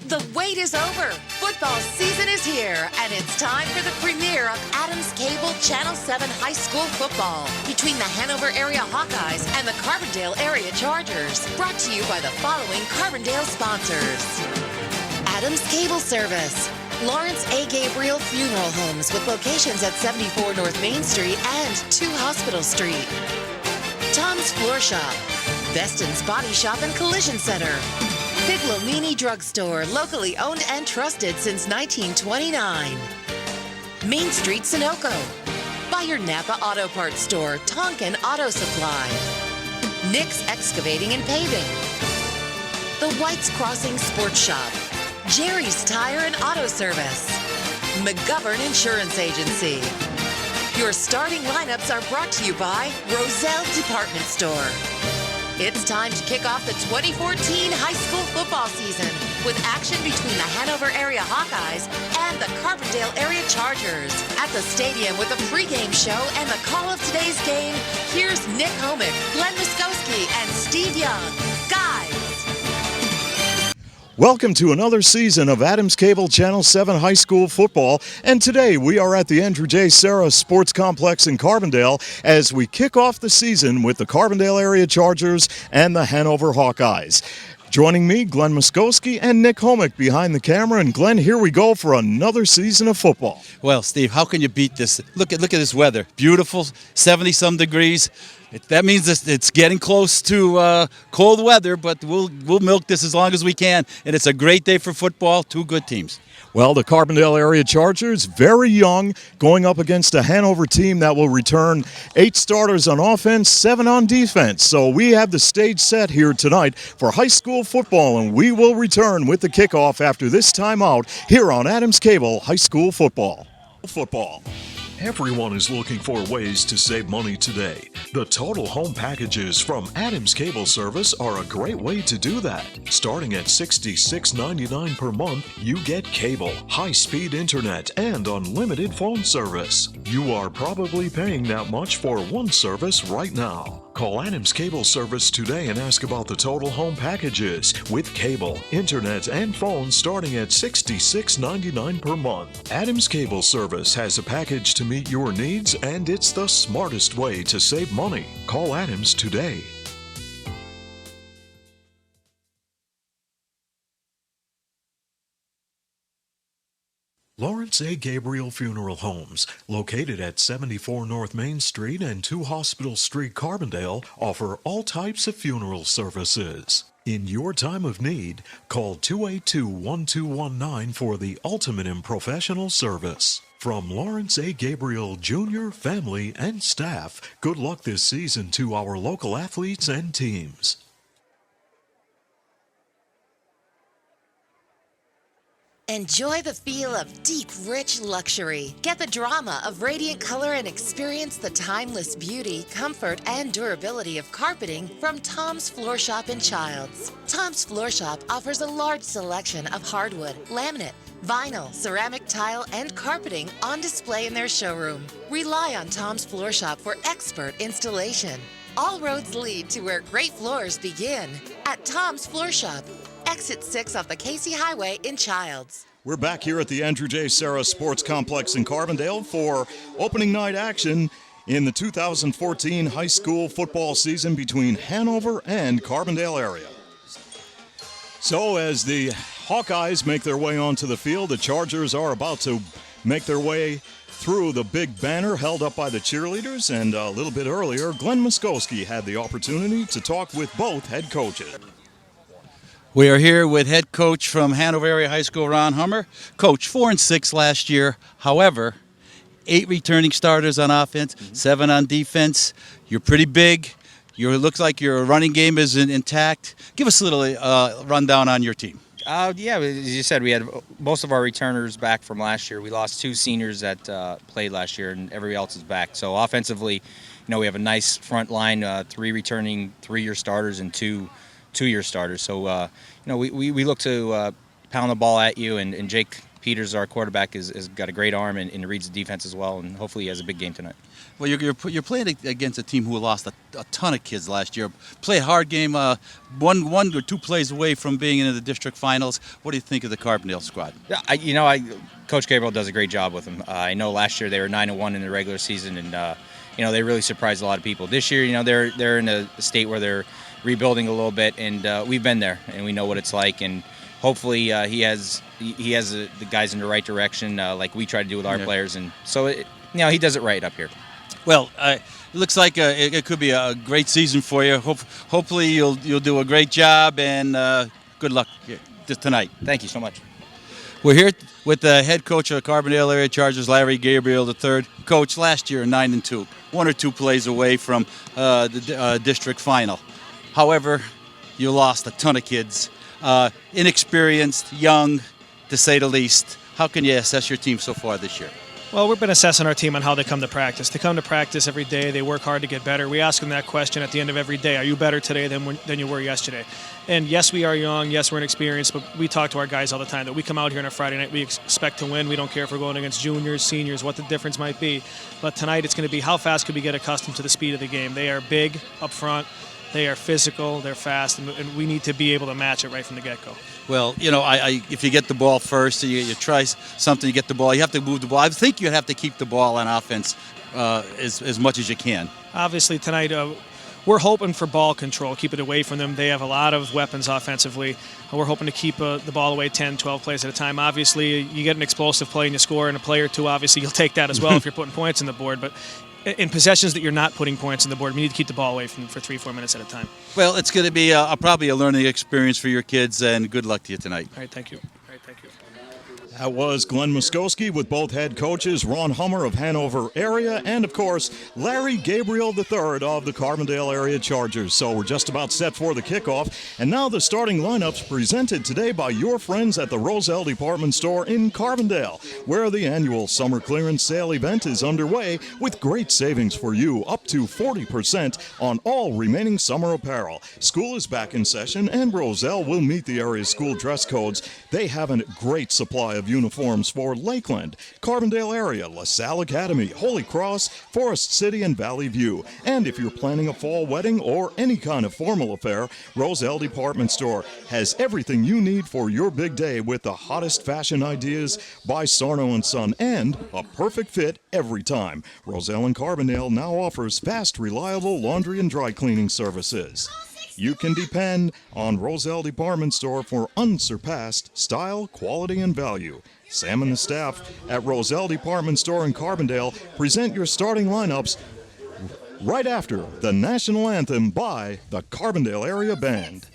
The wait is over. Football season is here, and it's time for the premiere of Adams Cable Channel 7 High School Football between the Hanover area Hawkeyes and the Carbondale area Chargers. Brought to you by the following Carbondale sponsors. Adams Cable Service. Lawrence A. Gabriel Funeral Homes with locations at 74 North Main Street and 2 Hospital Street. Tom's Floor Shop. Beston's Body Shop and Collision Center. Piccolomini Drugstore, locally owned and trusted since 1929. Main Street, Sunoco. By your Napa Auto Parts Store, Tonkin Auto Supply. Nick's Excavating and Paving. The White's Crossing Sports Shop. Jerry's Tire and Auto Service. McGovern Insurance Agency. Your starting lineups are brought to you by Roselle Department Store. It's time to kick off the 2014 high school football season with action between the Hanover area Hawkeyes and the Carbondale area Chargers. At the stadium with a pregame show and the call of today's game, here's Nick Homick, Glenn Muskowski, and Steve Young. Guys! Welcome to another season of Adams Cable Channel 7 High School Football, and today we are at the Andrew J. Serra Sports Complex in Carbondale as we kick off the season with the Carbondale area Chargers and the Hanover Hawkeyes. Joining me, Glenn Muskowski and Nick Homick behind the camera, and Glenn, here we go for another season of football. Well, Steve, how can you beat this? Look at this weather. Beautiful, 70-some degrees. That means it's getting close to cold weather, but we'll milk this as long as we can. And it's a great day for football. 2 good teams. Well, the Carbondale area Chargers, very young, going up against a Hanover team that will return 8 starters on offense, 7 on defense. So we have the stage set here tonight for high school football, and we will return with the kickoff after this timeout here on Adams Cable High School Football. Everyone is looking for ways to save money today. The total home packages from Adams Cable Service are a great way to do that. Starting at $66.99 per month, you get cable, high-speed internet, and unlimited phone service. You are probably paying that much for one service right now. Call Adams Cable Service today and ask about the total home packages with cable, internet, and phone starting at $66.99 per month. Adams Cable Service has a package to meet your needs, and it's the smartest way to save money. Call Adams today. Lawrence A. Gabriel Funeral Homes, located at 74 North Main Street and 2 Hospital Street, Carbondale, offer all types of funeral services. In your time of need, call 282-1219 for the ultimate in professional service. From Lawrence A. Gabriel Jr., family, and staff, good luck this season to our local athletes and teams. Enjoy the feel of deep, rich luxury. Get the drama of radiant color and experience the timeless beauty, comfort, and durability of carpeting from Tom's Floor Shop in Childs. Tom's Floor Shop offers a large selection of hardwood, laminate, vinyl, ceramic tile, and carpeting on display in their showroom. Rely on Tom's Floor Shop for expert installation. All roads lead to where great floors begin at Tom's Floor Shop. Exit 6 off the Casey Highway in Childs. We're back here at the Andrew J. Serra Sports Complex in Carbondale for opening night action in the 2014 high school football season between Hanover and Carbondale area. So as the Hawkeyes make their way onto the field, the Chargers are about to make their way through the big banner held up by the cheerleaders, and a little bit earlier, Glenn Muskowski had the opportunity to talk with both head coaches. We are here with head coach from Hanover Area High School, Ron Hummer. Coach, 4-6 last year. However, 8 returning starters on offense, 7 on defense. You're pretty big. It looks like your running game is intact. Give us a little rundown on your team. Yeah, as you said, we had most of our returners back from last year. We lost 2 seniors that played last year, and everybody else is back. So offensively, we have a nice front line, 3 returning 3-year starters and 2 2-year starters. So, we look to pound the ball at you, and Jake Peters, our quarterback, has got a great arm and reads the defense as well, and hopefully he has a big game tonight. Well, you're playing against a team who lost a ton of kids last year. Play a hard game, one or two plays away from being into the district finals. What do you think of the Carbondale squad? Yeah, Coach Gabriel does a great job with them. I know last year they were 9-1 in the regular season, and they really surprised a lot of people. This year, they're in a state where they're rebuilding a little bit, and we've been there, and we know what it's like. And hopefully, he has the guys in the right direction, like we try to do with our players, and so he does it right up here. Well, it looks like it could be a great season for you. Hopefully, you'll do a great job, and good luck tonight. Thank you so much. We're here with the head coach of the Carbondale Area Chargers, Larry Gabriel III. Coach, last year 9-2, 1 or 2 plays away from the district final. However, you lost a ton of kids, inexperienced, young, to say the least. How can you assess your team so far this year? Well, we've been assessing our team on how they come to practice. They come to practice every day. They work hard to get better. We ask them that question at the end of every day. Are you better today than you were yesterday? And yes, we are young. Yes, we're inexperienced. But we talk to our guys all the time that we come out here on a Friday night. We expect to win. We don't care if we're going against juniors, seniors, what the difference might be. But tonight it's going to be how fast could we get accustomed to the speed of the game. They are big up front. They are physical, they're fast, and we need to be able to match it right from the get-go. Well, if you get the ball first, you try something, you get the ball, you have to move the ball. I think you have to keep the ball on offense as much as you can. Obviously, tonight, we're hoping for ball control, keep it away from them. They have a lot of weapons offensively. We're hoping to keep the ball away 10, 12 plays at a time. Obviously, you get an explosive play and you score, and a play or two, obviously, you'll take that as well if you're putting points on the board. But in possessions that you're not putting points on the board, we need to keep the ball away from for 3-4 minutes at a time. Well, it's going to be probably a learning experience for your kids, and good luck to you tonight. All right, thank you. That was Glenn Muskowski with both head coaches, Ron Hummer of Hanover area, and of course, Larry Gabriel III of the Carbondale area Chargers. So we're just about set for the kickoff. And now the starting lineups presented today by your friends at the Roselle Department Store in Carbondale, where the annual summer clearance sale event is underway with great savings for you, up to 40% on all remaining summer apparel. School is back in session, and Roselle will meet the area's school dress codes. They have a great supply of uniforms for Lakeland, Carbondale area, LaSalle Academy, Holy Cross, Forest City, and Valley View. And if you're planning a fall wedding or any kind of formal affair, Roselle Department Store has everything you need for your big day with the hottest fashion ideas by Sarno & Son and a perfect fit every time. Roselle and Carbondale now offers fast, reliable laundry and dry cleaning services. You can depend on Roselle Department Store for unsurpassed style, quality, and value. Sam and the staff at Roselle Department Store in Carbondale present your starting lineups right after the national anthem by the Carbondale Area Band.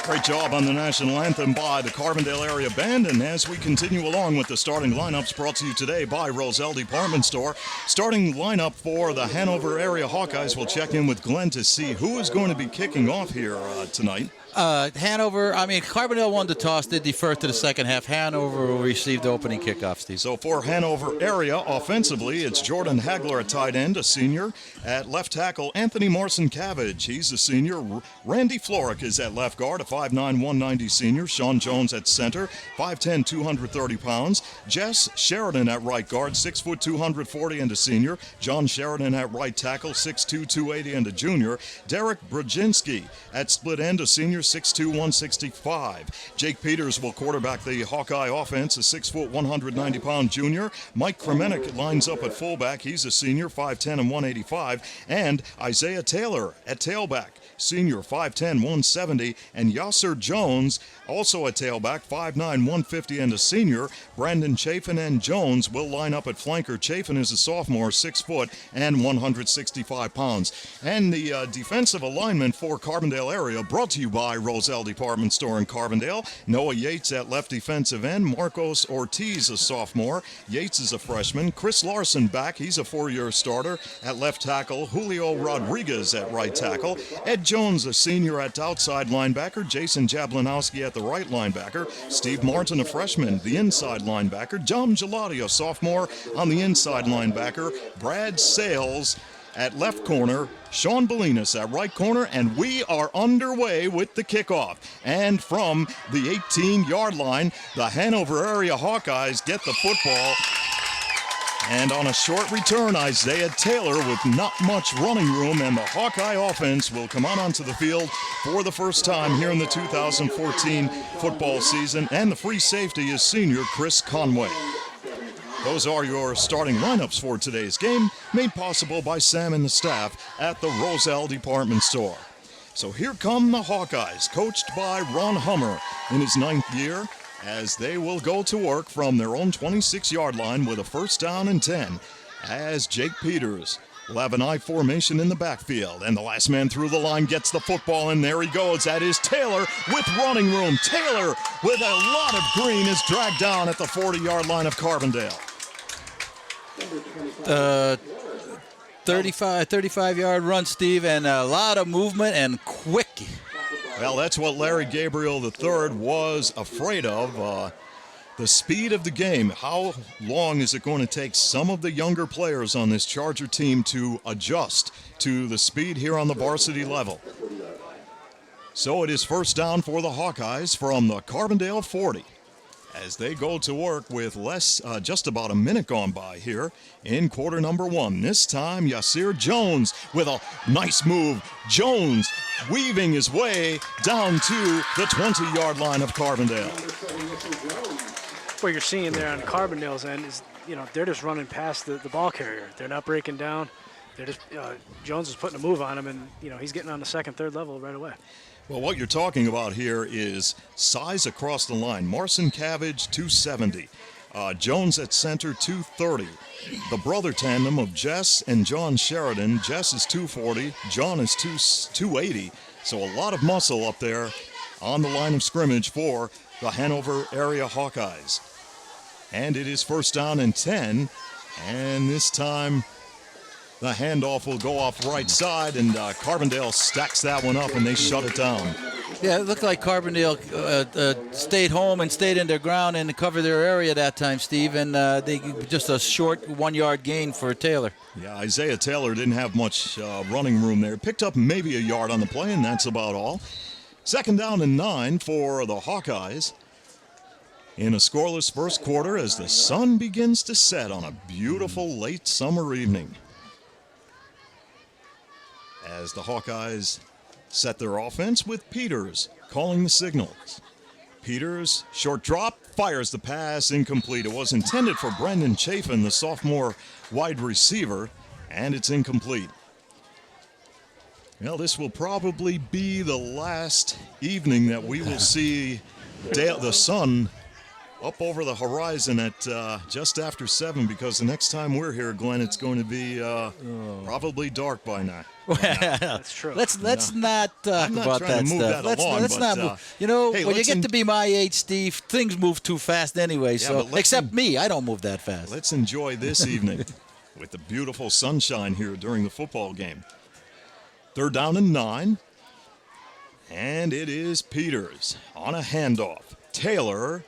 Great job on the national anthem by the Carbondale Area Band. And as we continue along with the starting lineups brought to you today by Roselle Department Store, starting lineup for the Hanover area Hawkeyes, will check in with Glenn to see who is going to be kicking off here tonight. Hanover, Carbondale won the toss. They deferred to the second half. Hanover will receive the opening kickoff, Steve. So for Hanover area, offensively, it's Jordan Hagler at tight end, a senior. At left tackle, Anthony Marson-Cabbage, he's a senior. Randy Florick is at left guard, a 5'9", 190 senior. Sean Jones at center, 5'10", 230 pounds. Jess Sheridan at right guard, 6 foot 240 and a senior. John Sheridan at right tackle, 6'2", 280 and a junior. Derek Brzezinski at split end, a senior, 6'2", 165. Jake Peters will quarterback the Hawkeye offense, a 6 foot 190 pound junior. Mike Kremenek lines up at fullback. He's a senior, 5'10 and 185. And Isaiah Taylor at tailback, senior, 5'10, 170. And Yasser Jones, also a tailback, 5'9, 150 and a senior. Brandon Chafin and Jones will line up at flanker. Chafin is a sophomore, 6 foot and 165 pounds. And the defensive alignment for Carbondale area brought to you by Roselle Department Store in Carbondale. Noah Yates at left defensive end. Marcos Ortiz, a sophomore. Yates is a freshman. Chris Larson back. He's a 4-year starter at left tackle. Julio Rodriguez at right tackle. Ed Jones, a senior at outside linebacker. Jason Jablanowski at the right linebacker. Steve Martin, a freshman, the inside linebacker. Dom Gelati, a sophomore, on the inside linebacker. Brad Sales at left corner, Sean Bolinas at right corner, and we are underway with the kickoff. And from the 18-yard line, the Hanover area Hawkeyes get the football. And on a short return, Isaiah Taylor with not much running room, and the Hawkeye offense will come on onto the field for the first time here in the 2014 football season. And the free safety is senior Chris Conway. Those are your starting lineups for today's game, made possible by Sam and the staff at the Roselle Department Store. So here come the Hawkeyes, coached by Ron Hummer in his 9th year, as they will go to work from their own 26-yard line with a first down and 10, as Jake Peters will have an I formation in the backfield, and the last man through the line gets the football, and there he goes. That is Taylor with running room. Taylor, with a lot of green, is dragged down at the 40-yard line of Carbondale. 35-yard run, Steve, and a lot of movement and quick. Well, that's what Larry Gabriel III was afraid of, the speed of the game. How long is it going to take some of the younger players on this Charger team to adjust to the speed here on the varsity level? So it is first down for the Hawkeyes from the Carbondale 40. As they go to work with just about a minute gone by here in quarter number 1. This time, Yasser Jones with a nice move. Jones weaving his way down to the 20-yard line of Carbondale. What you're seeing there on Carbondale's end is, they're just running past the ball carrier. They're not breaking down. They're just Jones is putting a move on him, and he's getting on the second, third level right away. Well, what you're talking about here is size across the line. Marson-Cabbage, 270. Jones at center, 230. The brother tandem of Jess and John Sheridan. Jess is 240. John is 280. So a lot of muscle up there on the line of scrimmage for the Hanover area Hawkeyes. And it is first down and 10. And this time, the handoff will go off right side, and Carbondale stacks that one up, and they shut it down. Yeah, it looked like Carbondale stayed home and stayed in their ground and covered their area that time, Steve, and they just a short 1-yard gain for Taylor. Yeah, Isaiah Taylor didn't have much running room there. Picked up maybe a yard on the play, and that's about all. Second down and 9 for the Hawkeyes in a scoreless first quarter as the sun begins to set on a beautiful late summer evening. As the Hawkeyes set their offense with Peters calling the signals. Peters, short drop, fires the pass, incomplete. It was intended for Brendan Chafin, the sophomore wide receiver, and it's incomplete. Well, this will probably be the last evening that we will see the sun up over the horizon at just after 7, because the next time we're here, Glenn, it's going to be probably dark by now. That's true. Let's not talk about that stuff. Let's not move. Hey, when you get to be my age, Steve, things move too fast anyway. Except me, I don't move that fast. Let's enjoy this evening with the beautiful sunshine here during the football game. Third down and 9. And it is Peters on a handoff. Taylor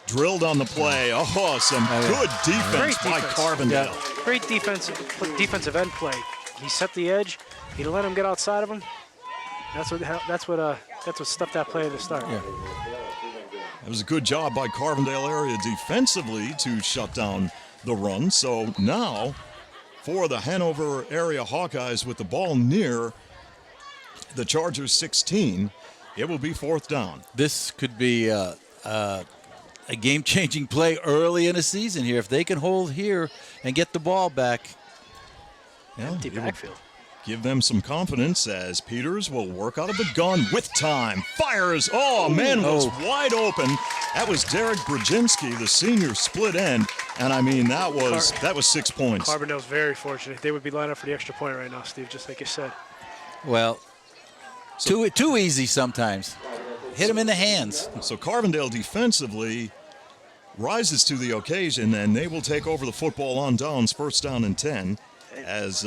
drilled on the play. Oh, some good defense by Carbondale. Great defensive end play. He set the edge. He didn't let him get outside of him. That's what stuffed that play at the start. Yeah. It was a good job by Carbondale area defensively to shut down the run. So now, for the Hanover area Hawkeyes with the ball near the Chargers 16, it will be 4th down. This could be a game-changing play early in the season here. If they can hold here and get the ball back. Empty backfield. Give them some confidence as Peters will work out of the gun with time. Fires. Oh, man, was wide open. That was Derek Brzezinski, the senior split end. And, I mean, that was 6 points. Carbondale's very fortunate. They would be lining up for the extra point right now, Steve, just like you said. Well, too easy sometimes. Hit him in the hands. So Carbondale defensively rises to the occasion, and they will take over the football on downs, 1st down and 10, as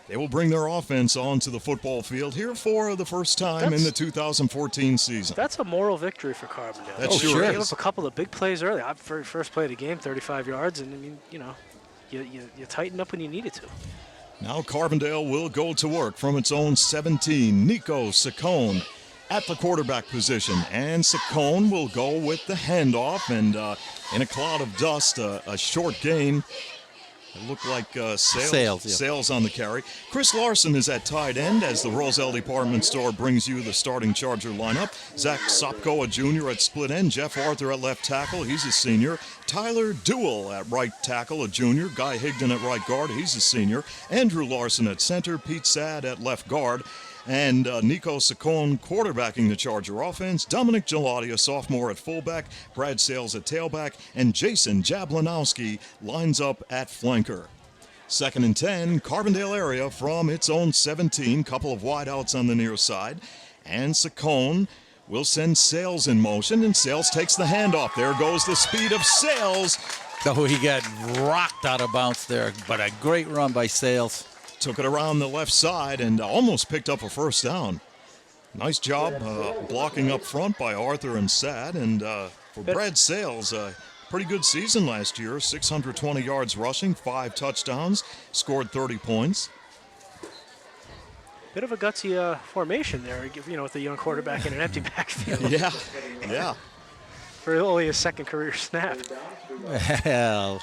they will bring their offense onto the football field here for the first time in the 2014 season. That's a moral victory for Carbondale. That's sure. They gave up a couple of big plays early. First play of the game, 35 yards, and I mean, you tightened up when you needed to. Now Carbondale will go to work from its own 17. Nico Saccone at the quarterback position, and Saccone will go with the handoff, and in a cloud of dust, a short gain. It looked like Sales on the carry. Chris Larson is at tight end as the Roselle Department Store brings you the starting Charger lineup. Zach Sopko, a junior, at split end. Jeff Arthur at left tackle. He's a senior. Tyler Duell at right tackle, a junior. Guy Higdon at right guard. He's a senior. Andrew Larson at center. Pete Sad at left guard. And Nico Saccone quarterbacking the Charger offense. Dominic Gelati, a sophomore, at fullback. Brad Sales at tailback. And Jason Jablanowski lines up at flanker. 2nd and 10, Carbondale area from its own 17. Couple of wideouts on the near side. And Saccone will send Sales in motion, and Sales takes the handoff. There goes the speed of Sales. Oh, he got rocked out of bounds there, but a great run by Sales. Took it around the left side and almost picked up a 1st down. Nice job blocking up front by Arthur and Sad. And for Brad Sales, pretty good season last year. 620 yards rushing, 5 touchdowns, scored 30 points. Bit of a gutsy formation there, with a young quarterback in an empty backfield. Yeah. For only his 2nd career snap. Well,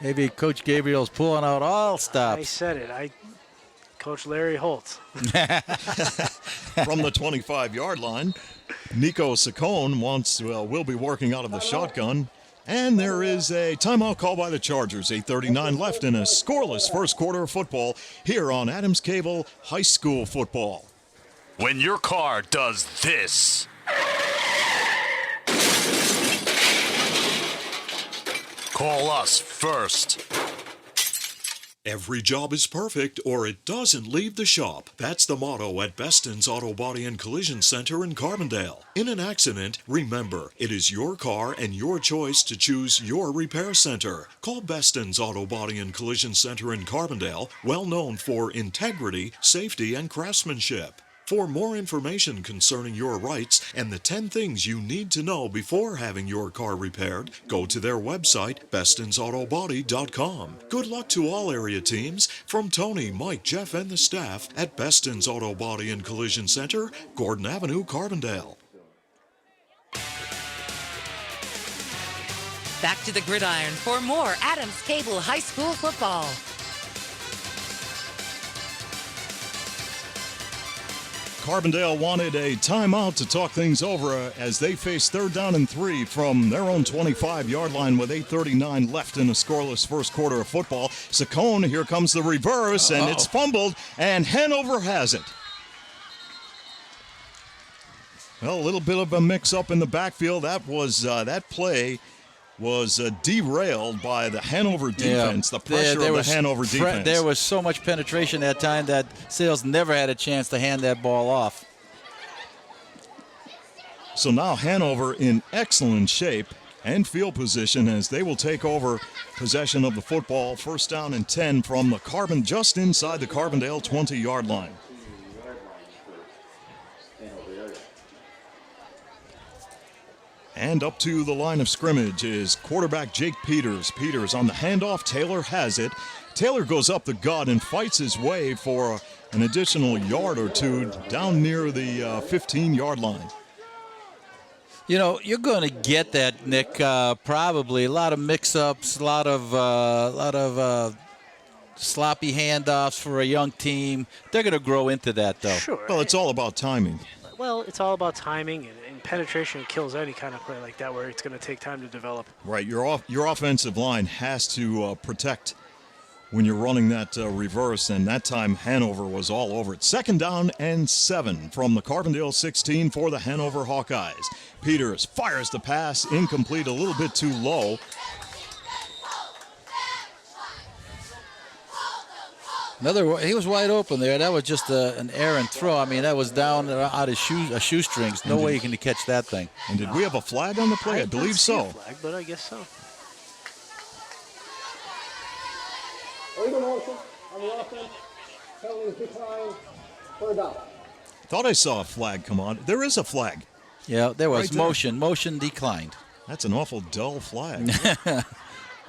maybe Coach Gabriel's pulling out all stops. I said it. Coach Larry Holtz. From the 25-yard line, Nico Saccone will be working out of the shotgun. And there is a timeout call by the Chargers. 8:39 left in a scoreless first quarter of football here on Adams Cable High School Football. When your car does this. Call us first. Every job is perfect or it doesn't leave the shop. That's the motto at Beston's Auto Body and Collision Center in Carbondale. In an accident, remember, it is your car and your choice to choose your repair center. Call Beston's Auto Body and Collision Center in Carbondale, well known for integrity, safety, and craftsmanship. For more information concerning your rights and the 10 things you need to know before having your car repaired, go to their website, bestonsautobody.com. Good luck to all area teams from Tony, Mike, Jeff, and the staff at Beston's Auto Body and Collision Center, Gordon Avenue, Carbondale. Back to the gridiron for more Adams Cable High School football. Carbondale wanted a timeout to talk things over as they face 3rd down and 3 from their own 25-yard line with 8:39 left in a scoreless first quarter of football. Saccone, here comes the reverse, and it's fumbled, and Hanover has it. Well, a little bit of a mix-up in the backfield. That play was derailed by the Hanover defense, the pressure of the Hanover defense. There was so much penetration that time that Sales never had a chance to hand that ball off. So now Hanover in excellent shape and field position as they will take over possession of the football. 1st down and 10 from just inside the Carbondale 20-yard line. And up to the line of scrimmage is quarterback Jake Peters. Peters on the handoff. Taylor has it. Taylor goes up the gut and fights his way for an additional yard or two down near the 15-yard line. You know, you're going to get that, Nick. Probably a lot of mix-ups, a lot of sloppy handoffs for a young team. They're going to grow into that, though. Sure. Well, it's all about timing. Well, it's all about timing, and penetration kills any kind of play like that where it's going to take time to develop. Right, your offensive line has to protect when you're running that reverse, and that time Hanover was all over it. 2nd down and 7 from the Carbondale 16 for the Hanover Hawkeyes. Peters fires the pass, incomplete, a little bit too low. He was wide open there. That was just an errant throw. I mean, that was down out of shoestrings. No way you can catch that thing. And did we have a flag on the play? I believe so. Flag, but I guess so. Legal motion on the offense. Penalties decline. 3rd down. Thought I saw a flag come on. There is a flag. Yeah, there was Right there. motion. Motion declined. That's an awful dull flag.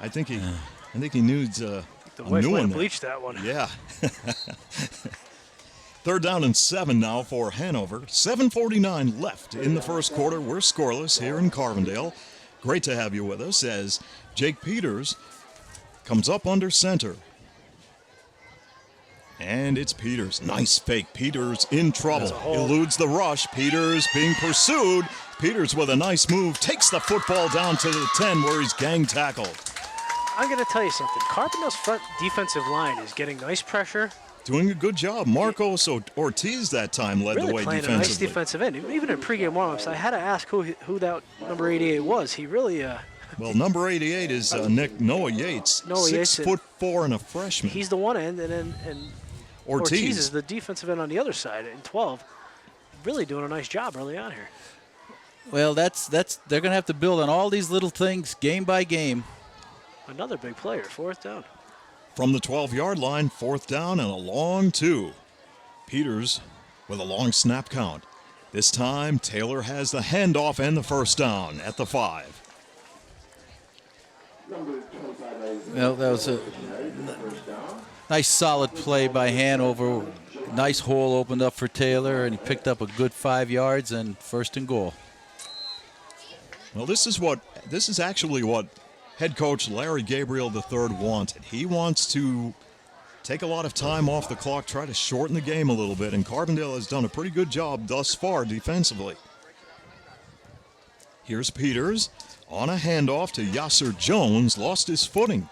I think he needs The a wife new might one. have bleached that one. Yeah. 3rd down and 7 now for Hanover. 7:49 left in the first quarter. We're scoreless here in Carbondale. Great to have you with us as Jake Peters comes up under center. And it's Peters. Nice fake. Peters in trouble. Eludes the rush. Peters being pursued. Peters with a nice move takes the football down to the 10 where he's gang tackled. I'm going to tell you something. Carbondale's front defensive line is getting nice pressure. Doing a good job. Marcos Ortiz that time led Really the way playing defensively. a nice defensive end. Even in pregame warm-ups, I had to ask who that number 88 was. He really Well, number 88 is Noah Yates. Noah Yates, 6'4" and a freshman. he's the one end, and then Ortiz is the defensive end on the other side in 12. Really doing a nice job early on here. Well, that's they're going to have to build on all these little things game by game. Another big player, 4th down. From the 12-yard line, 4th down and a long 2. Peters with a long snap count. This time, Taylor has the handoff and the 1st down at the 5. Well, that was a nice solid play by Hanover. Nice hole opened up for Taylor, and he picked up a good 5 yards and 1st and goal. Well, this is actually what head coach Larry Gabriel III wanted. He wants to take a lot of time off the clock, try to shorten the game a little bit, and Carbondale has done a pretty good job thus far defensively. Here's Peters on a handoff to Yasser Jones, lost his footing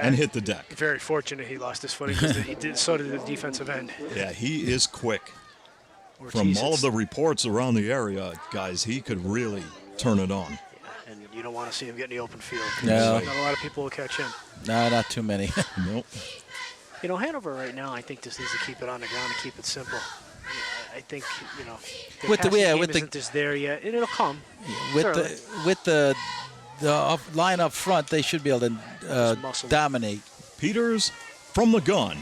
and hit the deck. Very fortunate he lost his footing because so did the defensive end. Yeah, he is quick. Ortiz, From all of the reports around the area, guys, he could really turn it on. and you don't want to see him get in the open field. No. Not a lot of people will catch him. No, not too many. Nope. You know, Hanover right now, I think just needs to keep it on the ground and keep it simple. Yeah, I think, their With the- passing yeah, game with the- isn't just there yet, and it'll come. with the line up front, they should be able to muscle. dominate. Peters from the gun.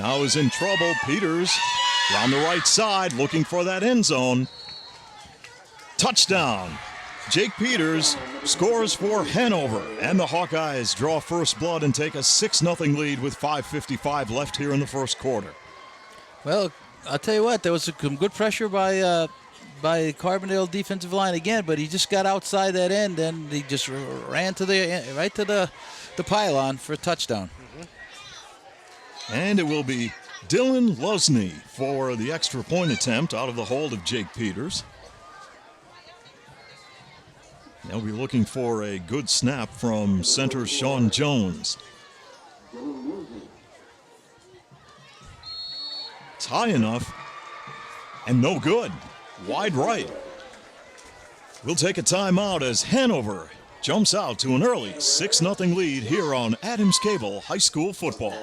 Now is in trouble. Peters down the right side looking for that end zone. Touchdown. Jake Peters scores for Hanover, and the Hawkeyes draw first blood and take a 6-0 lead with 5:55 left here in the first quarter. Well, I'll tell you what, there was some good pressure by Carbondale defensive line again, but he just got outside that end and he just ran to the pylon for a touchdown. And it will be Dylan Lusney for the extra point attempt out of the hold of Jake Peters. They'll be looking for a good snap from center Sean Jones. It's high enough and no good. Wide right. We'll take a timeout as Hanover jumps out to an early 6-0 lead here on Adams Cable High School Football.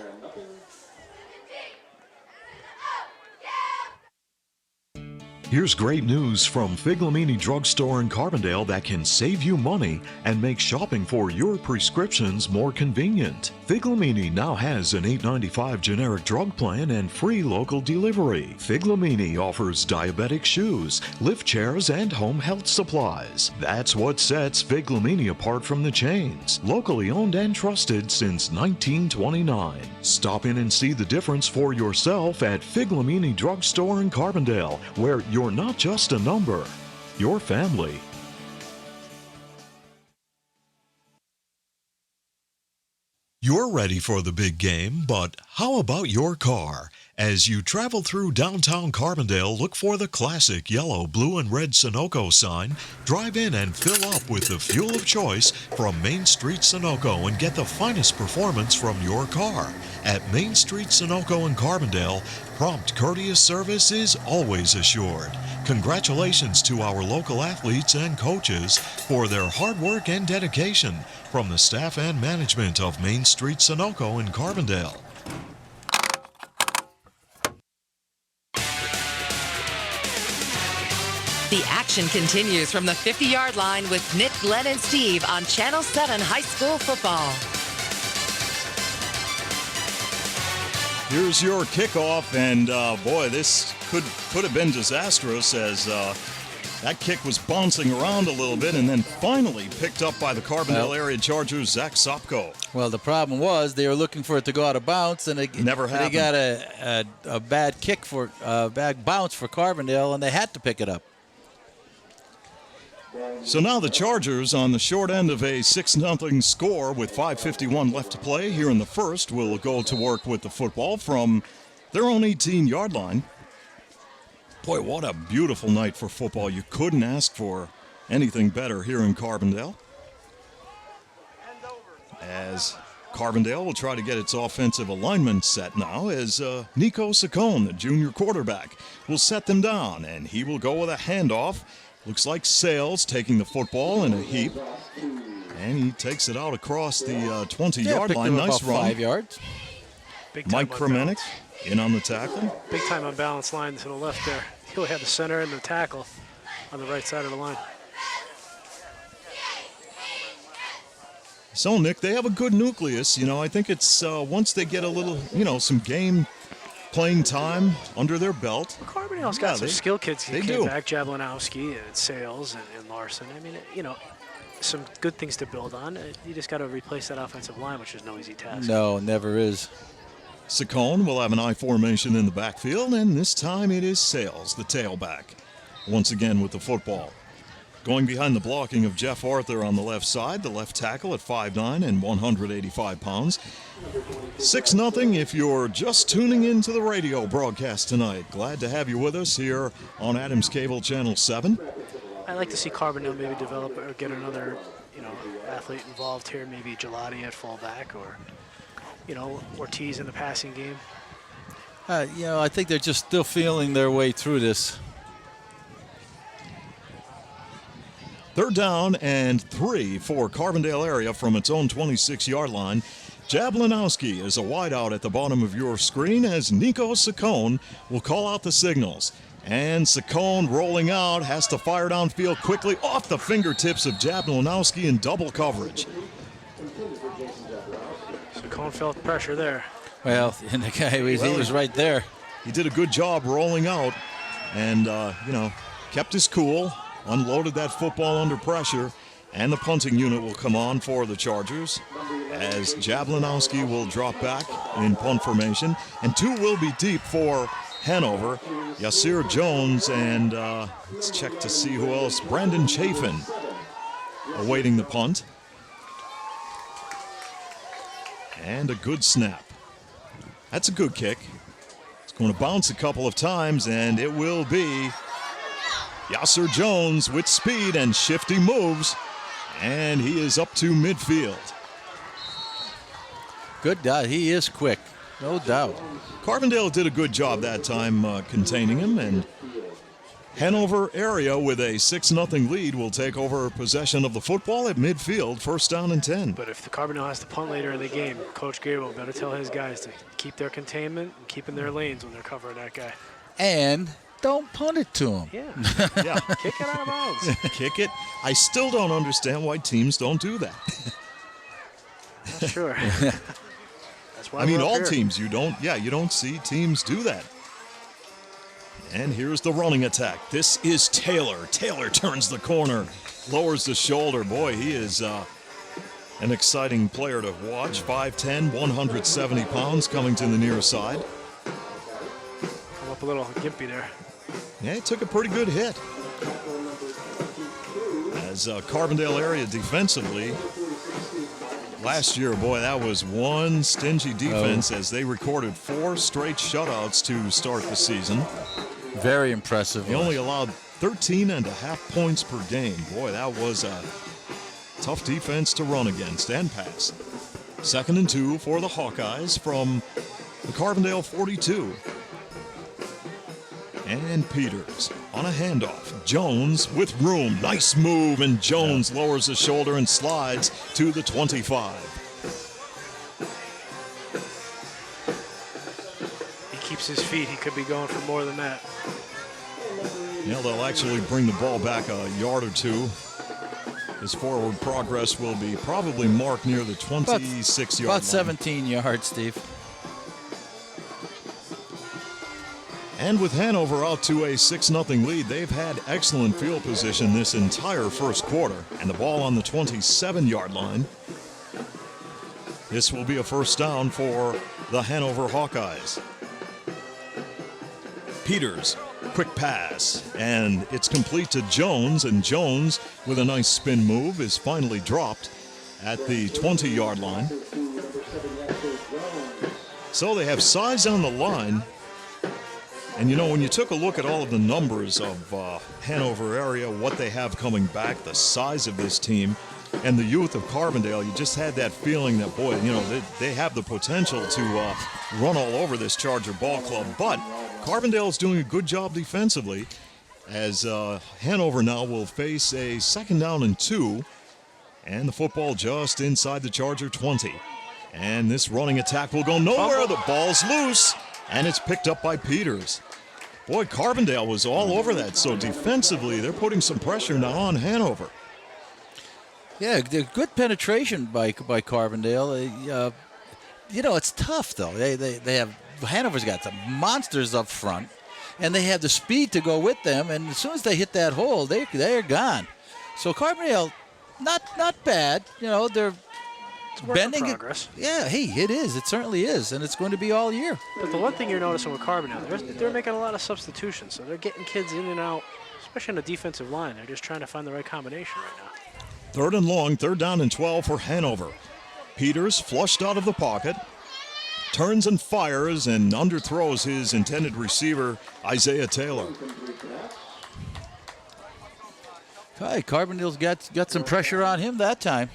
Here's great news from Figlamini Drugstore in Carbondale that can save you money and make shopping for your prescriptions more convenient. Figlamini now has an $8.95 generic drug plan and free local delivery. Figlamini offers diabetic shoes, lift chairs, and home health supplies. That's what sets Figlamini apart from the chains. Locally owned and trusted since 1929. Stop in and see the difference for yourself at Figlamini Drugstore in Carbondale, where you're not just a number, you're family. You're ready for the big game, but how about your car? As you travel through downtown Carbondale, look for the classic yellow, blue, and red Sunoco sign. Drive in and fill up with the fuel of choice from Main Street Sunoco and get the finest performance from your car. At Main Street Sunoco in Carbondale, prompt, courteous service is always assured. Congratulations to our local athletes and coaches for their hard work and dedication from the staff and management of Main Street Sunoco in Carbondale. The action continues from the 50-yard line with Nick, Glenn, and Steve on Channel 7 High School Football. Here's your kickoff, and boy, this could have been disastrous as that kick was bouncing around a little bit and then finally picked up by the Carbondale area Chargers' Zach Sopko. Well, the problem was they were looking for it to go out of bounds, and it never happened. They got a bad kick for bad bounce for Carbondale, and they had to pick it up. So now the Chargers on the short end of a 6-0 score with 5:51 left to play here in the first will go to work with the football from their own 18-yard line. Boy, what a beautiful night for football. You couldn't ask for anything better here in Carbondale. As Carbondale will try to get its offensive alignment set now as Nico Saccone, the junior quarterback, will set them down, and he will go with a handoff. Looks like Sales taking the football in a heap, and he takes it out across the 20-yard line. Nice run. 5 yards. Mike Kremenik in on the tackle. Big time unbalanced line to the left there. He'll have the center and the tackle on the right side of the line. So, Nick, they have a good nucleus. You know, I think it's once they get a little, some game playing time under their belt. Carbondale's got some skill kids. They do. Back Jablonowski and Sales and Larson. I mean, some good things to build on. You just got to replace that offensive line, which is no easy task. No, never is. Saccone will have an I formation in the backfield, and this time it is Sales, the tailback, once again with the football. Going behind the blocking of Jeff Arthur on the left side, the left tackle at 5'9" and 185 pounds. 6-0 if you're just tuning into the radio broadcast tonight. Glad to have you with us here on Adams Cable Channel 7. I'd like to see Carbondale maybe develop or get another, athlete involved here, maybe Gelati at fullback or, Ortiz in the passing game. I think they're just still feeling their way through this. 3rd down and 3 for Carbondale area from its own 26-yard line. Jablonowski is a wideout at the bottom of your screen as Nico Saccone will call out the signals. And Saccone rolling out has to fire downfield quickly off the fingertips of Jablonowski in double coverage. Saccone felt pressure there. Well, and the guy, he was right there. He did a good job rolling out and, kept his cool, unloaded that football under pressure, and the punting unit will come on for the Chargers as Jablonowski will drop back in punt formation, and 2 will be deep for Hanover. Yasir Jones and let's check to see who else. Brandon Chafin awaiting the punt. And a good snap. That's a good kick. It's going to bounce a couple of times, and it will be Yasir Jones with speed and shifty moves, and he is up to midfield. Good doubt. He is quick, no doubt. Carbondale did a good job that time containing him, and Hanover area with a 6-0 lead will take over possession of the football at midfield, 1st down and 10. But if the Carbondale has to punt later in the game, Coach Gabriel better tell his guys to keep their containment and keep in their lanes when they're covering that guy. And don't punt it to him. Yeah. Yeah, Kick it out of bounds. kick it. I still don't understand why teams don't do that. Not sure. That's why I mean, we're up all here. teams, you don't see teams do that. And here's the running attack. This is Taylor. Taylor turns the corner, lowers the shoulder. Boy, he is an exciting player to watch. 5'10", 170 pounds, coming to the near side. Come up a little gimpy there. Yeah, he took a pretty good hit. As Carbondale area defensively, last year, boy, that was one stingy defense as they recorded 4 straight shutouts to start the season. Very impressive. They only allowed 13.5 points per game. Boy, that was a tough defense to run against and pass. 2nd and 2 for the Hawkeyes from the Carbondale 42. And Peters on a handoff. Jones with room. Nice move, and Jones lowers his shoulder and slides to the 25. He keeps his feet. He could be going for more than that. They'll actually bring the ball back a yard or two. His forward progress will be probably marked near the 26-yard line. About 17 yards, Steve. And with Hanover out to a 6-0 lead, they've had excellent field position this entire first quarter. And the ball on the 27-yard line. This will be a first down for the Hanover Hawkeyes. Peters, quick pass, and it's complete to Jones, and Jones, with a nice spin move, is finally dropped at the 20-yard line. So they have size on the line. And when you took a look at all of the numbers of Hanover area, what they have coming back, the size of this team, and the youth of Carbondale, you just had that feeling that, boy, they have the potential to run all over this Charger ball club. But Carbondale is doing a good job defensively, as Hanover now will face a 2nd down and 2, and the football just inside the Charger 20. And this running attack will go nowhere. The ball's loose. And it's picked up by Peters. Boy, Carbondale was all over that. So defensively, they're putting some pressure now on Hanover. Yeah, good penetration by Carbondale. It's tough though. They have Hanover's got some monsters up front, and they have the speed to go with them. And as soon as they hit that hole, they're gone. So Carbondale, not bad. They're bending progress. Yeah, hey, it is. It certainly is, and it's going to be all year. But the one thing you're noticing with Carbondale, they're making a lot of substitutions, so they're getting kids in and out, especially on the defensive line. They're just trying to find the right combination right now. 3rd and long, 3rd down and 12 for Hanover. Peters flushed out of the pocket, turns and fires, and underthrows his intended receiver, Isaiah Taylor. Hi, Carbondale's got some pressure on him that time.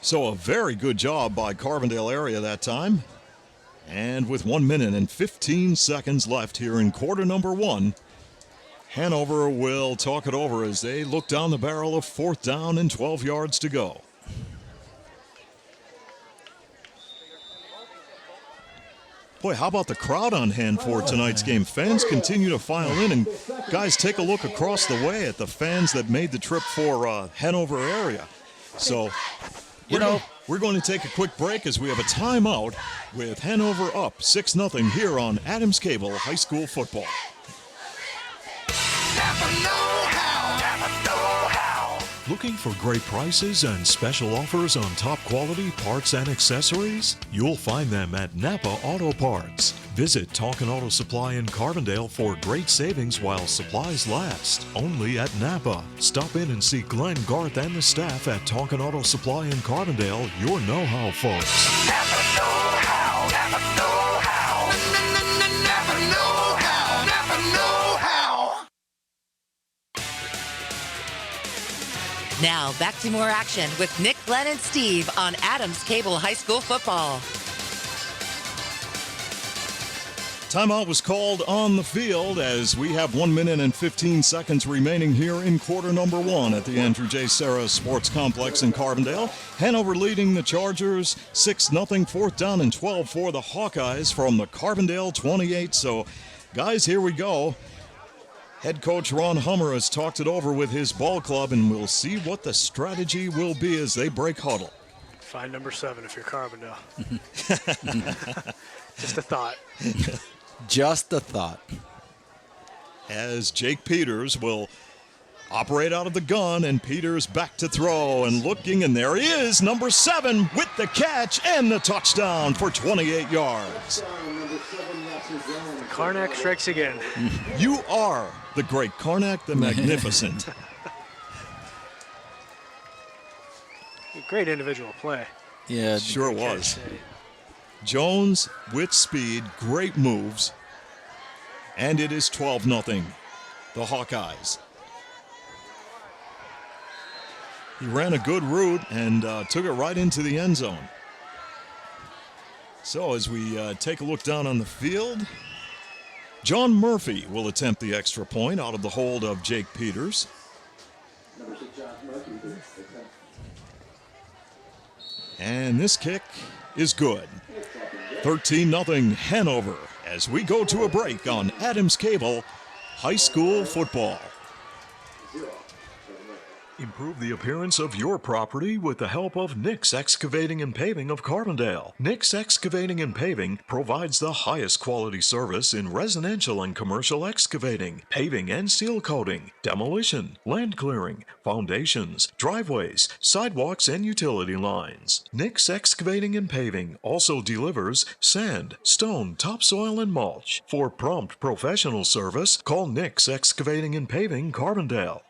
So a very good job by Carbondale area that time. And with 1 minute and 15 seconds left here in quarter number 1, Hanover will talk it over as they look down the barrel of 4th down and 12 yards to go. Boy, how about the crowd on hand for tonight's game? Fans continue to file in, and guys, take a look across the way at the fans that made the trip for Hanover area. So, we're going to take a quick break as we have a timeout with Hanover up 6-0 here on Adams Cable High School Football. Looking for great prices and special offers on top quality parts and accessories? You'll find them at Napa Auto Parts. Visit Talkin' Auto Supply in Carbondale for great savings while supplies last. Only at Napa. Stop in and see Glenn, Garth, and the staff at Talkin' Auto Supply in Carbondale, your know-how folks. Napa know-how. Napa know-how. Napa know-how. Napa know-how. Now back to more action with Nick, Glenn, and Steve on Adams Cable High School Football. Timeout was called on the field as we have 1 minute and 15 seconds remaining here in quarter number 1 at the Andrew J. Serra Sports Complex in Carbondale. Hanover leading the Chargers 6-0, 4th down and 12 for the Hawkeyes from the Carbondale 28. So Guys, here we go. Head coach Ron Hummer has talked it over with his ball club, and we'll see what the strategy will be as they break huddle. Find number 7 if you're Carbondale. Just a thought. Just a thought. As Jake Peters will operate out of the gun, and Peters back to throw and looking, and there he is, number 7 with the catch and the touchdown for 28 yards. Karnak strikes again. You are the great Karnak the Magnificent. Great individual play. Yeah, Sure was. Jones with speed, great moves, and it is 12-0, the Hawkeyes. He ran a good route and took it right into the end zone. So as we take a look down on the field, John Murphy will attempt the extra point out of the hold of Jake Peters. And this kick is good. 13-0 Hanover as we go to a break on Adams Cable High School Football. Improve the appearance of your property with the help of Nick's Excavating and Paving of Carbondale. Nick's Excavating and Paving provides the highest quality service in residential and commercial excavating, paving and seal coating, demolition, land clearing, foundations, driveways, sidewalks, and utility lines. Nick's Excavating and Paving also delivers sand, stone, topsoil, and mulch. For prompt professional service, call Nick's Excavating and Paving Carbondale.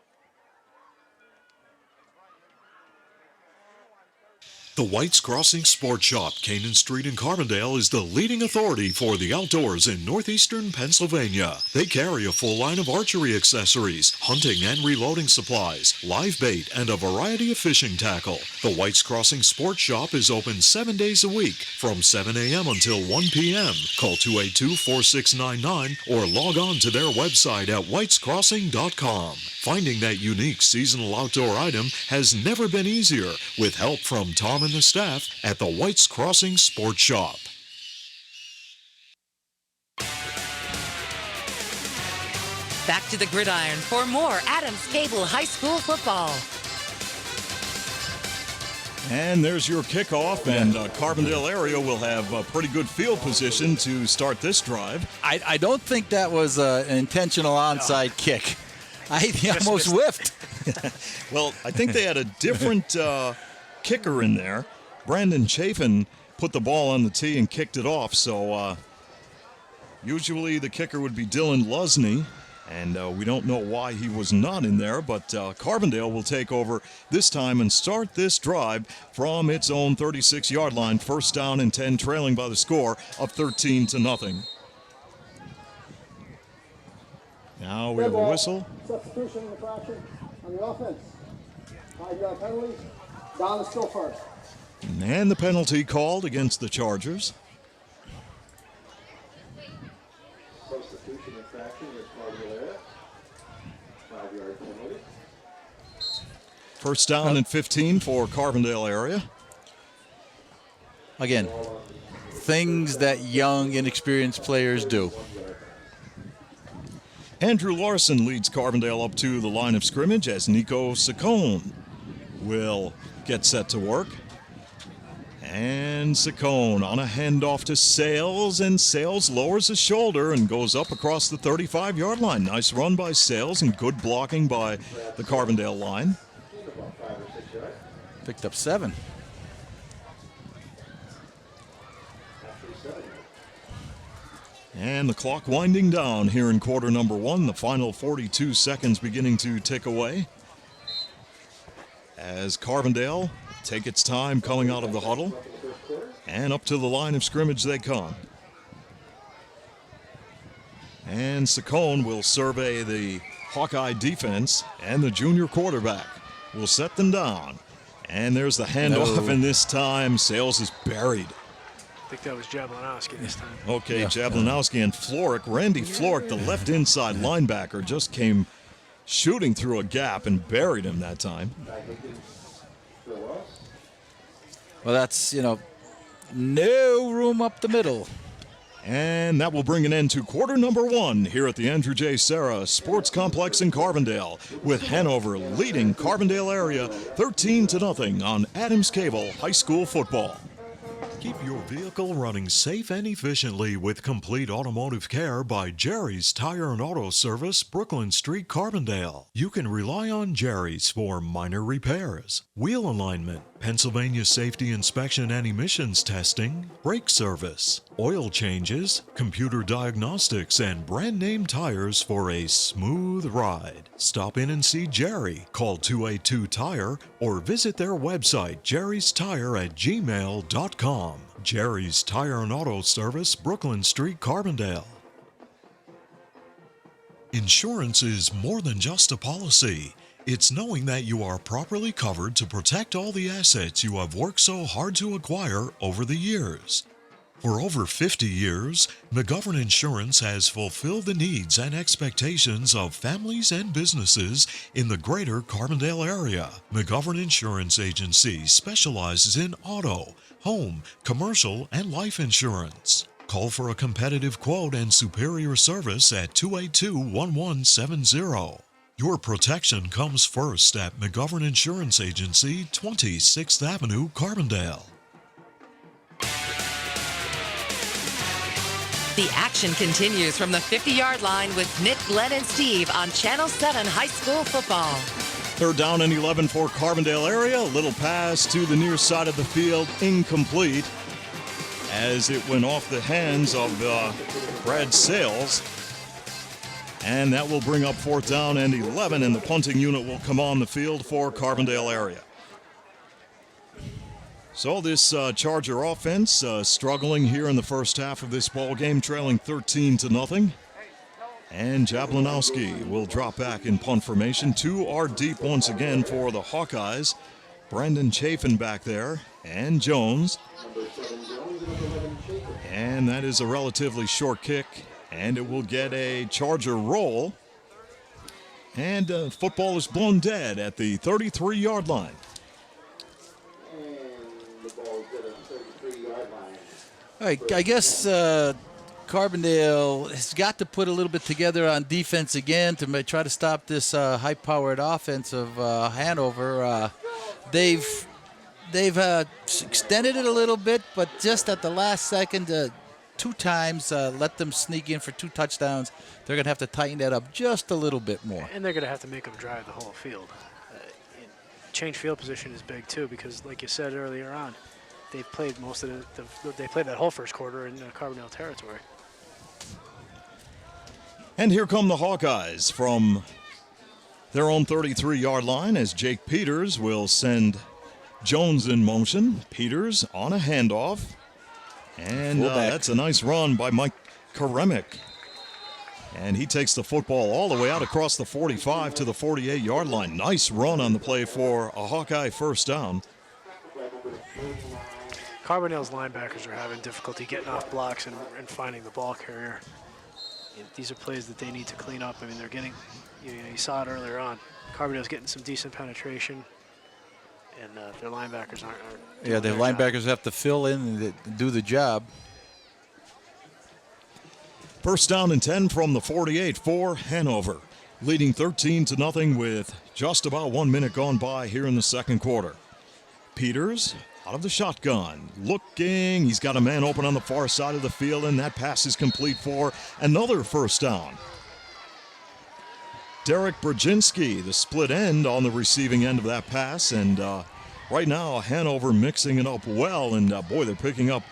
The White's Crossing Sports Shop, Canaan Street in Carbondale, is the leading authority for the outdoors in northeastern Pennsylvania. They carry a full line of archery accessories, hunting and reloading supplies, live bait, and a variety of fishing tackle. The White's Crossing Sports Shop is open 7 days a week from 7 a.m. until 1 p.m. Call 282-4699 or log on to their website at whitescrossing.com. Finding that unique seasonal outdoor item has never been easier with help from Tom and the staff at the White's Crossing Sports Shop. Back to the gridiron for more Adams Cable High School football. And there's your kickoff, and Carbondale area will have a pretty good field position to start this drive. I don't think that was an intentional onside kick. He almost whiffed. Well, I think they had a different kicker in there. Brandon Chafin put the ball on the tee and kicked it off, so usually the kicker would be Dylan Lusney, and we don't know why he was not in there, but Carbondale will take over this time and start this drive from its own 36-yard line, first down and 10, trailing by the score of 13-0. Now we have a whistle. Substitution infraction on the offense. 5-yard penalty. Down is still first. And the penalty called against the Chargers. Substitution infraction against Carbondale. 5-yard penalty. First down and 15 for Carbondale area. Again, things that young, inexperienced players do. Andrew Larson leads Carbondale up to the line of scrimmage as Nico Saccone will get set to work. And Saccone on a handoff to Sales, and Sales lowers his shoulder and goes up across the 35-yard line. Nice run by Sales and good blocking by the Carbondale line. Picked up 7. And the clock winding down here in quarter number 1. The final 42 seconds beginning to tick away as Carbondale take its time coming out of the huddle. And up to the line of scrimmage they come. And Saccone will survey the Hawkeye defense, and the junior quarterback will set them down. And there's the handoff, and this time Sales is buried. I think that was Jablanowski this time. Okay, Jablanowski and Florick. Randy Florick, the left inside linebacker, just came shooting through a gap and buried him that time. Well, that's, no room up the middle. And that will bring an end to quarter number 1 here at the Andrew J. Serra Sports Complex in Carbondale, with Hanover leading Carbondale area 13-0 on Adams Cable High School football. Keep your vehicle running safe and efficiently with complete automotive care by Jerry's Tire and Auto Service, Brooklyn Street, Carbondale. You can rely on Jerry's for minor repairs, wheel alignment, Pennsylvania safety inspection and emissions testing, brake service, oil changes, computer diagnostics, and brand name tires for a smooth ride. Stop in and see Jerry. Call 282-TIRE or visit their website, jerrystire@gmail.com. Jerry's Tire and Auto Service, Brooklyn Street, Carbondale. Insurance is more than just a policy. It's knowing that you are properly covered to protect all the assets you have worked so hard to acquire over the years. For over 50 years, McGovern Insurance has fulfilled the needs and expectations of families and businesses in the greater Carbondale area. McGovern Insurance Agency specializes in auto, home, commercial, and life insurance. Call for a competitive quote and superior service at 282-1170. Your protection comes first at McGovern Insurance Agency, 26th Avenue, Carbondale. The action continues from the 50-yard line with Nick, Glenn, and Steve on Channel 7 High School football. Third down and 11 for Carbondale area. A little pass to the near side of the field, incomplete, as it went off the hands of Brad Sales. And that will bring up fourth down and 11, and the punting unit will come on the field for Carbondale area. So this Charger offense struggling here in the first half of this ball game, trailing 13-0. And Jablanowski will drop back in punt formation. 2 are deep once again for the Hawkeyes. Brendan Chafin back there, and Jones. And that is a relatively short kick, and it will get a Charger roll. And football is blown dead at the 33-yard line. I guess Carbondale has got to put a little bit together on defense again to try to stop this high-powered offense of Hanover. They've extended it a little bit, but just at the last second, 2 times, let them sneak in for 2 touchdowns. They're going to have to tighten that up just a little bit more. And they're going to have to make them drive the whole field. Change field position is big, too, because like you said earlier on, they played most of they played that whole first quarter in Carbondale territory. And here come the Hawkeyes from their own 33-yard line as Jake Peters will send Jones in motion. Peters on a handoff. And that's a nice run by Mike Karemick. And he takes the football all the way out across the 45 to the 48-yard line. Nice run on the play for a Hawkeye first down. Carbondale's linebackers are having difficulty getting off blocks and finding the ball carrier. These are plays that they need to clean up. I mean, they're getting, you saw it earlier on. Carbondale's getting some decent penetration, and their linebackers aren't Yeah, their linebackers have to fill in and do the job. First down and 10 from the 48 for Hanover, leading 13-0 with just about 1 minute gone by here in the second quarter. Peters out of the shotgun, looking. He's got a man open on the far side of the field, and that pass is complete for another first down. Derek Brzezinski, the split end on the receiving end of that pass, and right now Hanover mixing it up well, and boy, they're picking up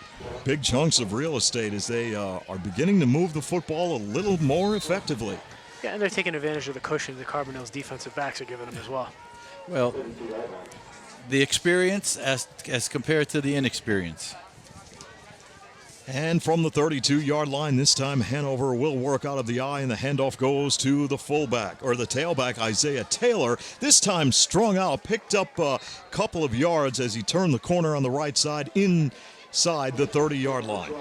big chunks of real estate as they are beginning to move the football a little more effectively. Yeah, and they're taking advantage of the cushion the Carbondale's defensive backs are giving them as well. Well, the experience as compared to the inexperience. And from the 32-yard line, this time Hanover will work out of the eye, and the handoff goes to the fullback, or the tailback, Isaiah Taylor. This time strung out, picked up a couple of yards as he turned the corner on the right side inside the 30-yard line.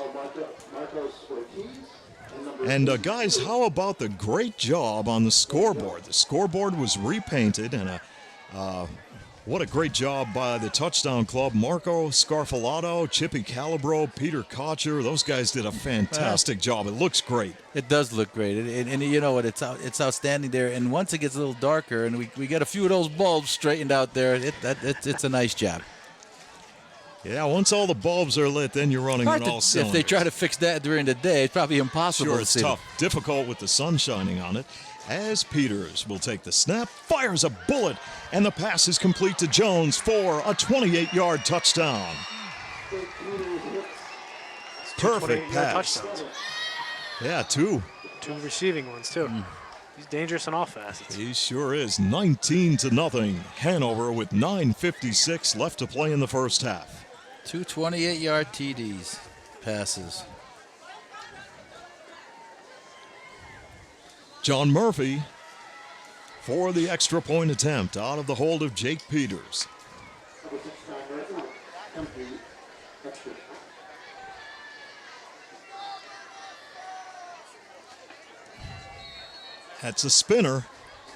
And guys, how about the great job on the scoreboard? The scoreboard was repainted, and What a great job by the touchdown club. Marco Scarfalato, Chippy Calabro, Peter Kocher. Those guys did a fantastic job. It looks great. It does look great, and you know what? It's outstanding there. And once it gets a little darker, and we get a few of those bulbs straightened out there, it's a nice job. Yeah, once all the bulbs are lit, then you're running on all cylinders. If they try to fix that during the day, it's probably impossible. Sure, it's tough. Difficult with the sun shining on it. As Peters will take the snap, fires a bullet, and the pass is complete to Jones for a 28-yard touchdown. Perfect pass. Touchdowns. Yeah, two. Two receiving ones, too. He's dangerous in all facets. He sure is. 19-0. Hanover with 9:56 left to play in the first half. 2 28-yard TDs passes. John Murphy for the extra point attempt out of the hold of Jake Peters. That's a spinner,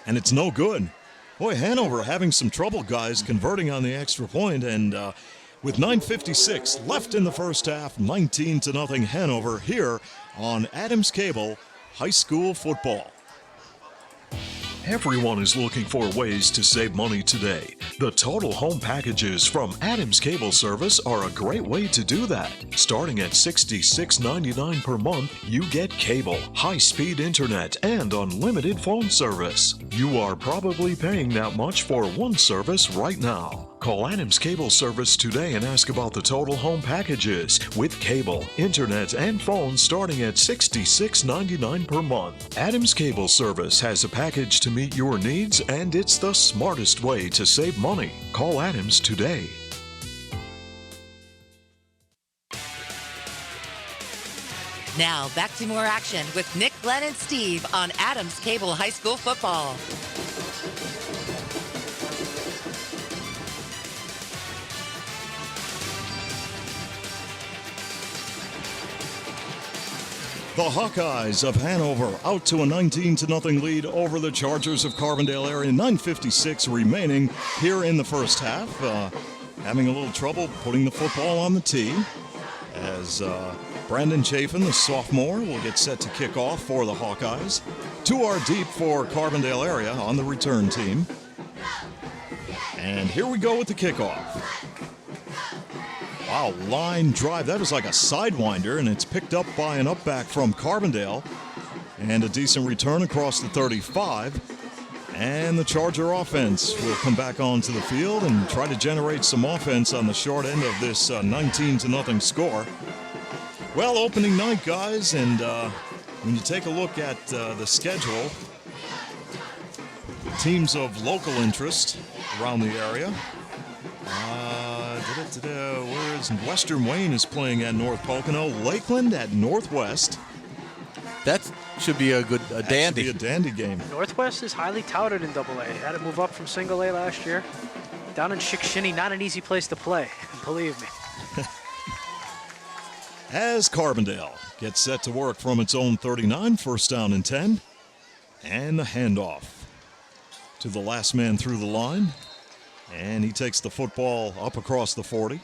and it's no good. Boy, Hanover having some trouble, guys, converting on the extra point, and with 9:56 left in the first half, 19-0 Hanover here on Adams Cable High School Football. Everyone is looking for ways to save money today. The total home packages from Adams Cable Service are a great way to do that. Starting at $66.99 per month, you get cable, high-speed internet, and unlimited phone service. You are probably paying that much for one service right now. Call Adams Cable Service today and ask about the total home packages with cable, internet, and phone starting at $66.99 per month. Adams Cable Service has a package to meet your needs, and it's the smartest way to save money. Call Adams today. Now back to more action with Nick, Glenn, and Steve on Adams Cable High School Football. The Hawkeyes of Hanover out to a 19-0 lead over the Chargers of Carbondale area. 9:56 remaining here in the first half. Having a little trouble putting the football on the tee as Brandon Chafin, the sophomore, will get set to kick off for the Hawkeyes. 2 are deep for Carbondale area on the return team. And here we go with the kickoff. Wow, line drive. That was like a sidewinder, and it's picked up by an upback from Carbondale. And a decent return across the 35. And the Charger offense will come back onto the field and try to generate some offense on the short end of this 19-0 score. Well, opening night, guys, and when you take a look at the schedule, teams of local interest around the area. Whereas Western Wayne is playing at North Pocono, Lakeland at Northwest. That should be a dandy. Should be a dandy game. Northwest is highly touted in AA. Had to move up from single A last year. Down in Chickashinny, not an easy place to play, believe me. As Carbondale gets set to work from its own 39, first down and 10. And the handoff to the last man through the line. And he takes the football up across the 40.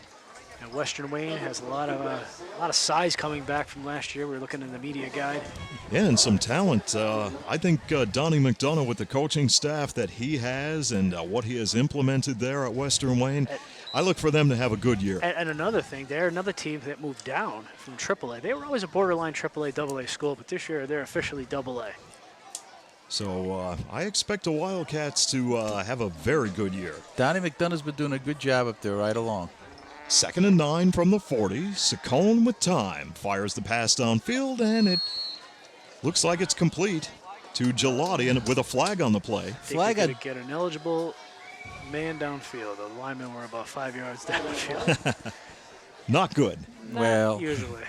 And Western Wayne has a lot of size coming back from last year. We were looking in the media guide. Yeah, and some talent. I think Donnie McDonough, with the coaching staff that he has and what he has implemented there at Western Wayne, I look for them to have a good year. And another thing, they're another team that moved down from AAA. They were always a borderline AAA, AA school, but this year they're officially AA. So I expect the Wildcats to have a very good year. Donnie McDonough's been doing a good job up there right along. 2nd and 9 from the 40. Saccone with time. Fires the pass downfield, and it looks like it's complete to Gelati, and with a flag on the play. Flag to get an eligible man downfield. The linemen were about 5 yards downfield. Not good. Not usually.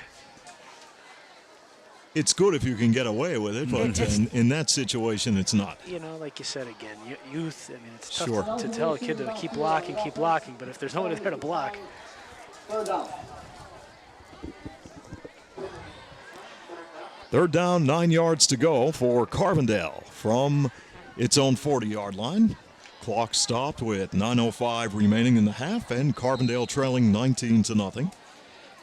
It's good if you can get away with it, but in that situation, it's not. You know, like you said again, youth, I mean, it's tough Sure. to tell a kid to keep blocking, but if there's nobody there to block. Third down, 9 yards to go for Carbondale from its own 40-yard line. Clock stopped with 9:05 remaining in the half, and Carbondale trailing 19-0.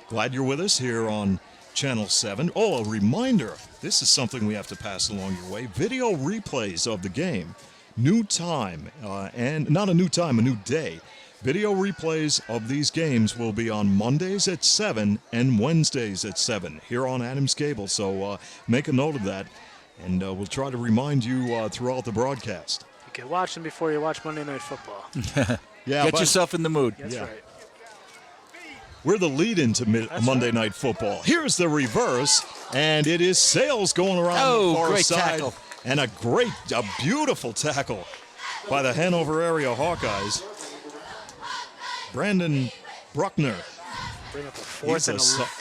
Glad you're with us here on Channel 7. Oh, a reminder, this is something we have to pass along your way. Video replays of the game. New time, and not a new time, a new day. Video replays of these games will be on Mondays at 7 and Wednesdays at 7 here on Adams Cable. So make a note of that, and we'll try to remind you throughout the broadcast. You can watch them before you watch Monday Night Football. Get yourself in the mood. That's right. We're the lead into Monday Night Football. Here's the reverse, and it is Sales going around the far great side. tackle. And a beautiful tackle by the Hanover area Hawkeyes. Brandon Bruckner. Bring up a fourth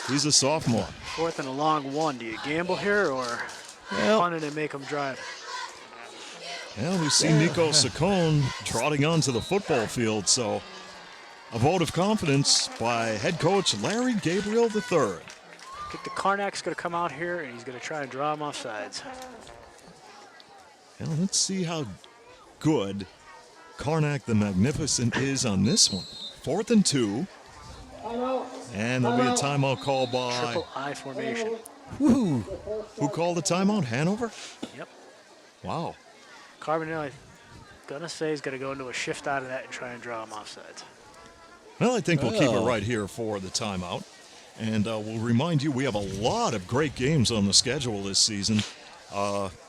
He's a sophomore. Fourth and a long one. Do you gamble here or punt it and make them drive? Well, we see Nico Saccone trotting onto the football field, so a vote of confidence by head coach Larry Gabriel III. I think the Karnak's going to come out here and he's going to try and draw him off sides. Well, let's see how good Karnak the Magnificent is on this one. 4th and 2. And there'll be a timeout called by... Triple I formation. Woo! Who called the timeout? Hanover? Yep. Wow. Carbondale, I'm going to say, he's going to go into a shift out of that and try and draw him off sides. Well, I think we'll keep it right here for the timeout. And we'll remind you we have a lot of great games on the schedule this season.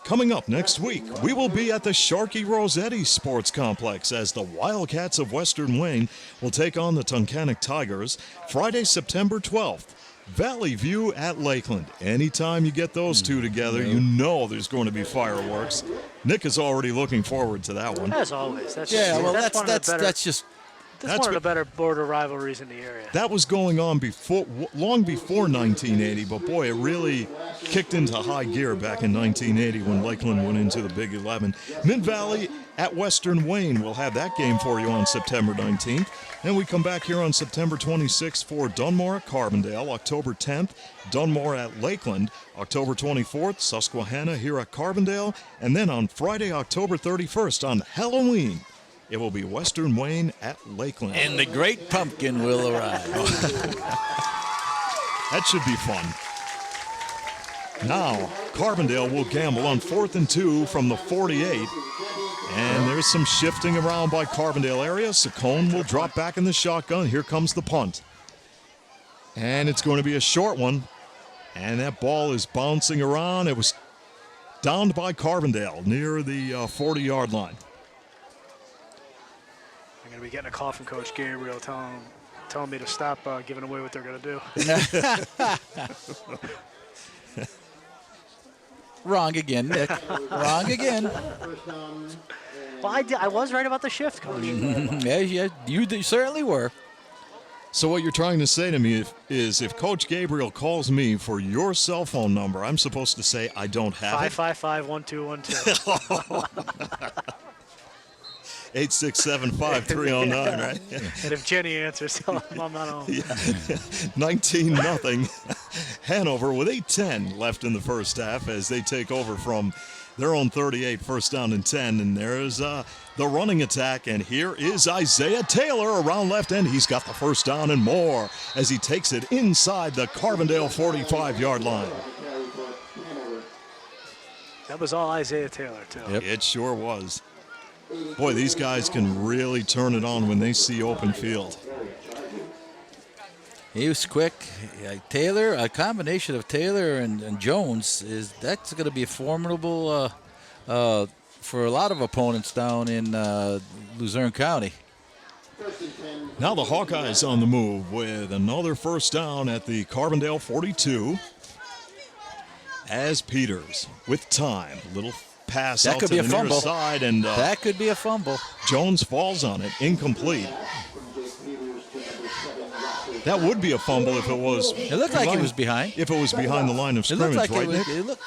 Coming up next week, we will be at the Sharkey Rossetti Sports Complex as the Wildcats of Western Wayne will take on the Tunkhannock Tigers Friday, September 12th. Valley View at Lakeland. Anytime you get those two together, you know there's going to be fireworks. Nick is already looking forward to that one. As always. That's one of the better border rivalries in the area. That was going on long before 1980, but boy, it really kicked into high gear back in 1980 when Lakeland went into the Big 11. Mid-Valley at Western Wayne will have that game for you on September 19th. Then we come back here on September 26th for Dunmore at Carbondale, October 10th, Dunmore at Lakeland, October 24th, Susquehanna here at Carbondale, and then on Friday, October 31st on Halloween, it will be Western Wayne at Lakeland. And the Great Pumpkin will arrive. That should be fun. Now, Carbondale will gamble on 4th and 2 from the 48. And there's some shifting around by Carbondale area. Saccone will drop back in the shotgun. Here comes the punt. And it's going to be a short one. And that ball is bouncing around. It was downed by Carbondale near the 40-yard line. I'm going to be getting a call from Coach Gabriel telling me to stop giving away what they're going to do. Wrong again, Nick. Wrong again. Well, I was right about the shift, Coach. Yeah, you certainly were. So what you're trying to say to me is if Coach Gabriel calls me for your cell phone number, I'm supposed to say I don't have it? 555-1212. 867-5309, right? And if Jenny answers, tell him I'm not home. Yeah. 19-0. Hanover with 8:10 left in the first half as they take over from their own 38, first down and 10. And there's the running attack. And here is Isaiah Taylor around left end. He's got the first down and more as he takes it inside the Carbondale 45-yard line. That was all Isaiah Taylor, too. Yep. It sure was. Boy, these guys can really turn it on when they see open field. He was quick. Taylor, a combination of Taylor and Jones, that's going to be formidable for a lot of opponents down in Luzerne County. Now the Hawkeyes on the move with another first down at the Carbondale 42. As Peters with time, little pass that out could to be the a fumble. near side, and that could be a fumble. Jones falls on it, incomplete. That would be a fumble if it was. It looked like it was behind. If it was behind the line of scrimmage, it looked like right?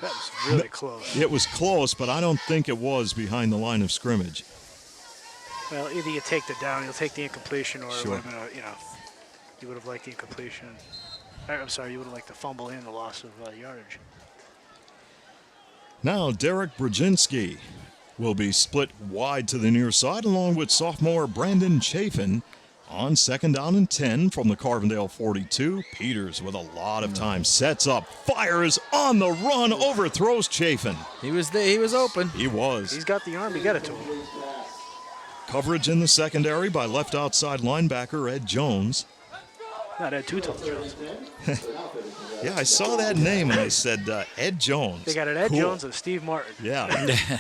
That was really close. It was close, but I don't think it was behind the line of scrimmage. Well, either you take the down, you'll take the incompletion, or Sure. it would have been you would have liked the incompletion. I'm sorry, you would have liked the fumble and the loss of yardage. Now Derek Brzezinski will be split wide to the near side along with sophomore Brandon Chafin. On 2nd down and 10 from the Carbondale 42, Peters with a lot of time sets up, fires on the run, overthrows Chafin. He was there. He was open. He was. He's got the arm to get it to him. Coverage in the secondary by left outside linebacker Ed Jones. Not Ed Two-Tone Jones. Yeah, I saw that name and I said Ed Jones. They got an Ed Cool. Jones and Steve Martin. Yeah.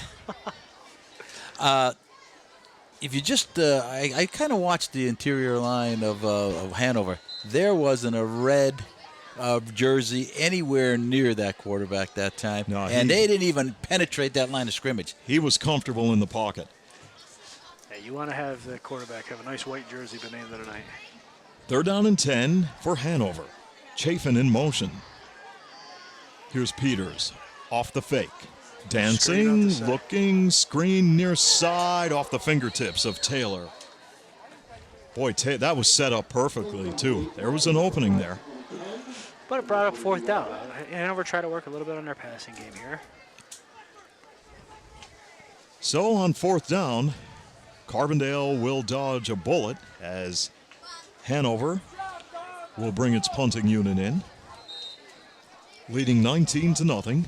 If you just, I kind of watched the interior line of Hanover. There wasn't a red jersey anywhere near that quarterback that time. No, and they didn't even penetrate that line of scrimmage. He was comfortable in the pocket. Hey, you want to have the quarterback have a nice white jersey by the end of the night. 3rd down and 10 for Hanover. Chafin in motion. Here's Peters off the fake. Dancing, looking, screen near side off the fingertips of Taylor. Boy, that was set up perfectly, too. There was an opening there. But it brought up 4th down. Hanover tried to work a little bit on their passing game here. So on 4th down, Carbondale will dodge a bullet as Hanover will bring its punting unit in, leading 19-0.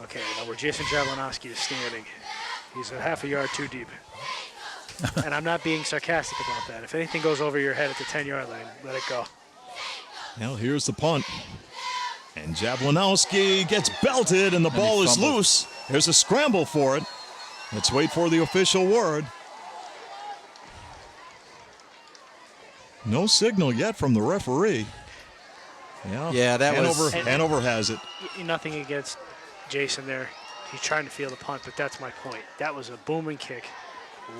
Okay, now where Jason Jablonowski is standing, he's a half a yard too deep. And I'm not being sarcastic about that. If anything goes over your head at the 10-yard line, let it go. Now here's the punt. And Jablonowski gets belted and the ball is loose. There's a scramble for it. Let's wait for the official word. No signal yet from the referee. Yeah, that was... Hanover has it. Nothing against Jason there. He's trying to feel the punt, but that's my point. That was a booming kick.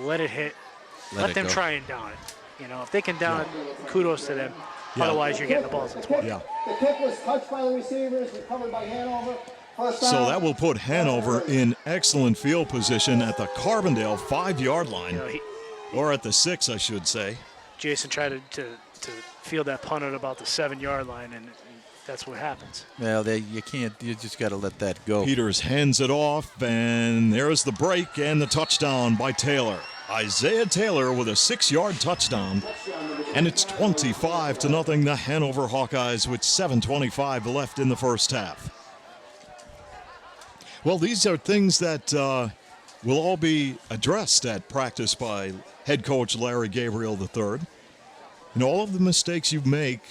Let it hit. Let them try and down it. You know, if they can down it, kudos to them. Yeah. Otherwise, you're getting the balls in 20. Yeah. The kick was touched by the receivers, recovered by Hanover. So that will put Hanover in excellent field position at the Carbondale 5-yard line. Or at the 6, I should say. Jason tried to field that punt at about the 7-yard line, and that's what happens. Well, you can't. You just got to let that go. Peters hands it off, and there's the break and the touchdown by Taylor. Isaiah Taylor with a 6-yard touchdown. And it's 25-0, the Hanover Hawkeyes with 7:25 left in the first half. Well, these are things that will all be addressed at practice by head coach Larry Gabriel III. And all of the mistakes you make,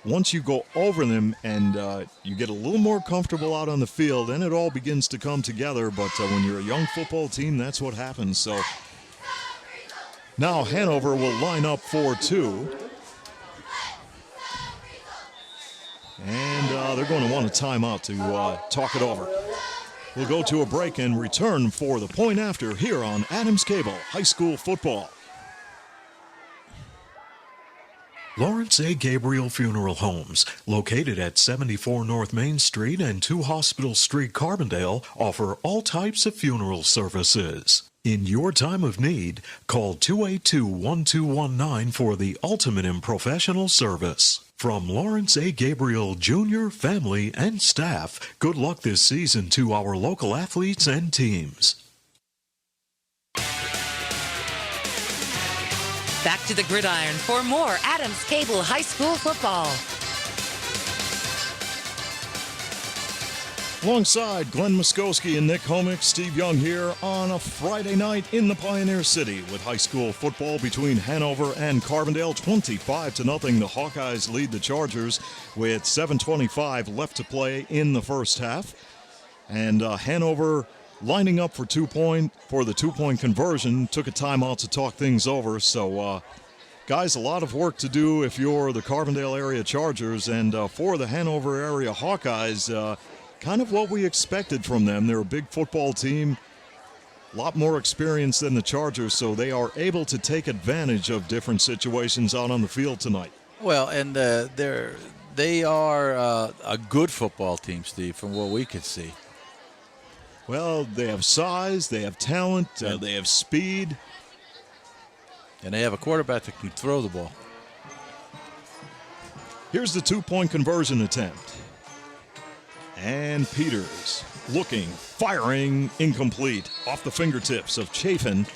once you go over them and you get a little more comfortable out on the field, then it all begins to come together. But when you're a young football team, that's what happens. So now Hanover will line up 4-2. And they're going to want a timeout to talk it over. We'll go to a break and return for the point after here on Adams Cable High School Football. Lawrence A. Gabriel Funeral Homes, located at 74 North Main Street and 2 Hospital Street, Carbondale, offer all types of funeral services. In your time of need, call 282-1219 for the ultimate in professional service. From Lawrence A. Gabriel Jr., family, and staff, good luck this season to our local athletes and teams. Back to the gridiron for more Adams Cable High School football. Alongside Glenn Muskowski and Nick Homick, Steve Young here on a Friday night in the Pioneer City with high school football between Hanover and Carbondale. 25-0, the Hawkeyes lead the Chargers with 7:25 left to play in the first half. And Hanover lining up for the 2-point conversion, took a timeout to talk things over. So, guys, a lot of work to do if you're the Carbondale area Chargers, and for the Hanover area Hawkeyes, kind of what we expected from them. They're a big football team, a lot more experience than the Chargers, so they are able to take advantage of different situations out on the field tonight. Well, and they are a good football team, Steve, from what we can see. Well, they have size, they have talent, they have speed. And they have a quarterback that can throw the ball. Here's the 2-point conversion attempt. And Peters looking, firing, incomplete, off the fingertips of Chafin.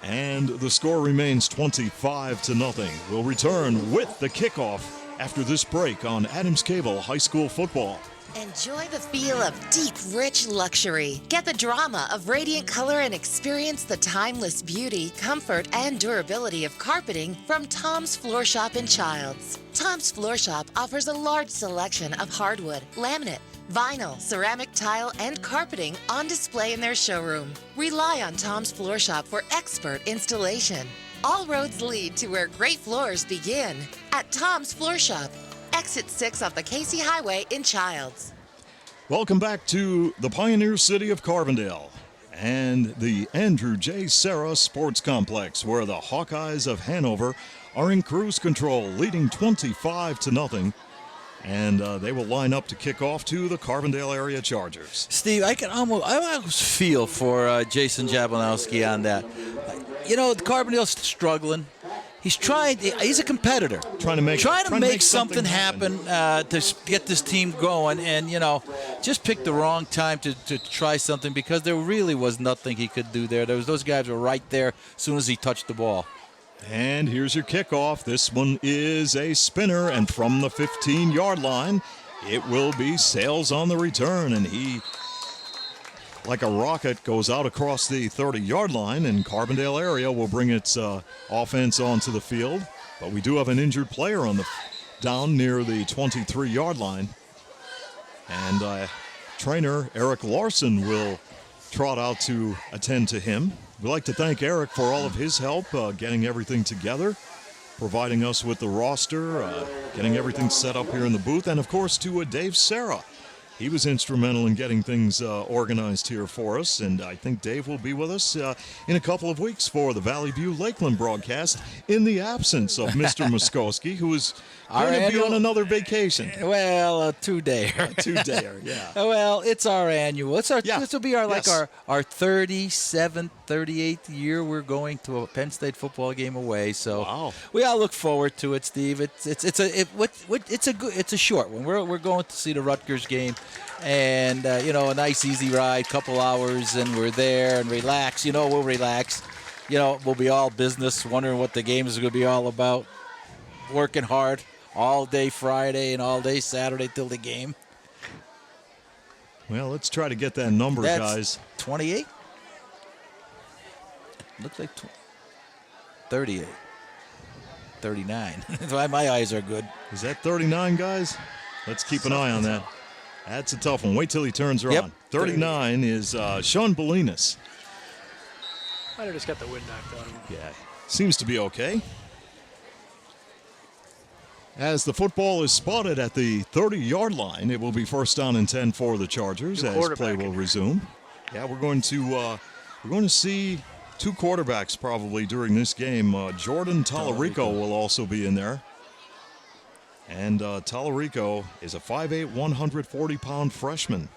And the score remains 25-0. We'll return with the kickoff after this break on Adams Cable High School Football. Enjoy the feel of deep, rich luxury. Get the drama of radiant color and experience the timeless beauty, comfort, and durability of carpeting from Tom's Floor Shop in Childs. Tom's Floor Shop offers a large selection of hardwood, laminate, vinyl, ceramic tile, and carpeting on display in their showroom. Rely on Tom's Floor Shop for expert installation. All roads lead to where great floors begin at Tom's Floor Shop. Exit 6 off the Casey Highway in Childs. Welcome back to the Pioneer City of Carbondale and the Andrew J. Serra Sports Complex, where the Hawkeyes of Hanover are in cruise control, leading 25-0. And they will line up to kick off to the Carbondale area Chargers. Steve, I almost feel for Jason Jablonowski on that. You know, Carbondale's struggling. He's a competitor. Trying to make something happen to get this team going, and, you know, just picked the wrong time to try something, because there really was nothing he could do there. Those guys were right there as soon as he touched the ball. And here's your kickoff. This one is a spinner, and from the 15-yard line, it will be Sales on the return, and he, like a rocket, goes out across the 30-yard line, and Carbondale area will bring its offense onto the field. But we do have an injured player down near the 23-yard line, and trainer Eric Larson will trot out to attend to him. We'd like to thank Eric for all of his help getting everything together, providing us with the roster, getting everything set up here in the booth, and of course to Dave Serra. He was instrumental in getting things organized here for us, and I think Dave will be with us in a couple of weeks for the Valley View Lakeland broadcast in the absence of Mr. Muskowski, who is going to be on another vacation. Well, a two-dayer. Yeah. Well, it's our annual. This will be our 37th, 38th year we're going to a Penn State football game away. So wow. We all look forward to it, Steve. It's a short one. We're going to see the Rutgers game, and a nice easy ride, couple hours, and we're there and relax. We'll relax. We'll be all business, wondering what the game is going to be all about. Working hard all day Friday and all day Saturday till the game. Well, let's try to get that number, guys. 28? Looks like 38. 39. My eyes are good. Is that 39, guys? Let's keep an eye on that. That's a tough one. Wait till he turns her on. 39 is Sean Bolinas. Might have just got the wind knocked out of him. Yeah, seems to be okay. As the football is spotted at the 30-yard line, it will be first down and 10 for the Chargers as play will resume. Yeah, we're going to see two quarterbacks probably during this game. Jordan Tallarico will also be in there. And Tallarico is a 5'8", 140-pound freshman.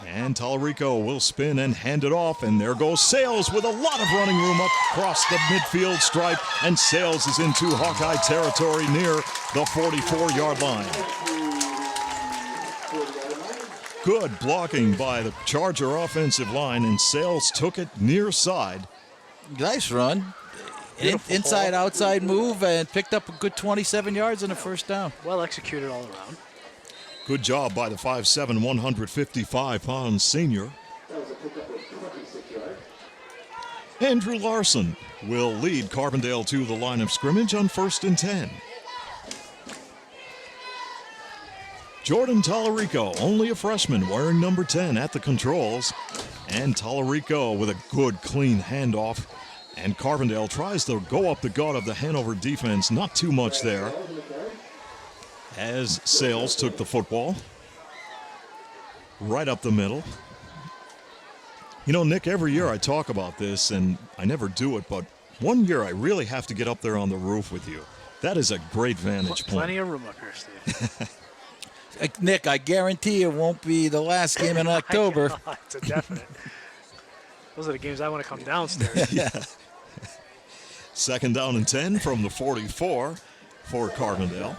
And Tallarico will spin and hand it off, and there goes Sales with a lot of running room up across the midfield stripe, and Sales is into Hawkeye territory near the 44-yard line. Good blocking by the Charger offensive line, and Sales took it near side. Nice run. Inside, outside move, and picked up a good 27 yards on the first down. Well executed all around. Good job by the 5'7", 155-pound senior. Andrew Larson will lead Carbondale to the line of scrimmage on 1st and 10. Jordan Tallarico, only a freshman, wearing number 10 at the controls. And Tallarico with a good, clean handoff. And Carbondale tries to go up the gut of the Hanover defense. Not too much there. As Sales took the football right up the middle. Nick, every year I talk about this, and I never do it, but one year I really have to get up there on the roof with you. That is a great vantage point. Plenty of room up here, Steve. Nick, I guarantee it won't be the last game in October. It's a definite. Those are the games I want to come downstairs. Yeah. 2nd down and 10 from the 44 for Carbondale.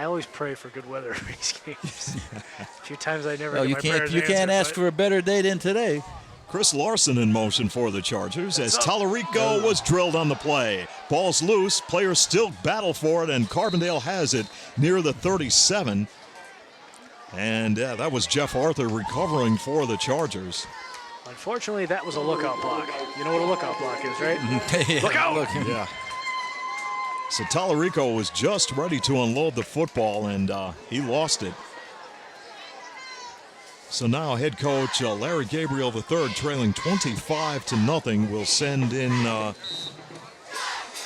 always pray for good weather for these games. A few times I never Well, get you my can't prayers you can't answered, ask for a better day than today. Chris Larson in motion for the Chargers as Tallarico was drilled on the play. Ball's loose, players still battle for it, and Carbondale has it near the 37. And that was Jeff Arthur recovering for the Chargers. Unfortunately, that was a lookout block. You know what a lookout block is, right? Yeah, Look out! Yeah. So Tallarico was just ready to unload the football, and he lost it. So now head coach Larry Gabriel III, trailing 25-0, will send in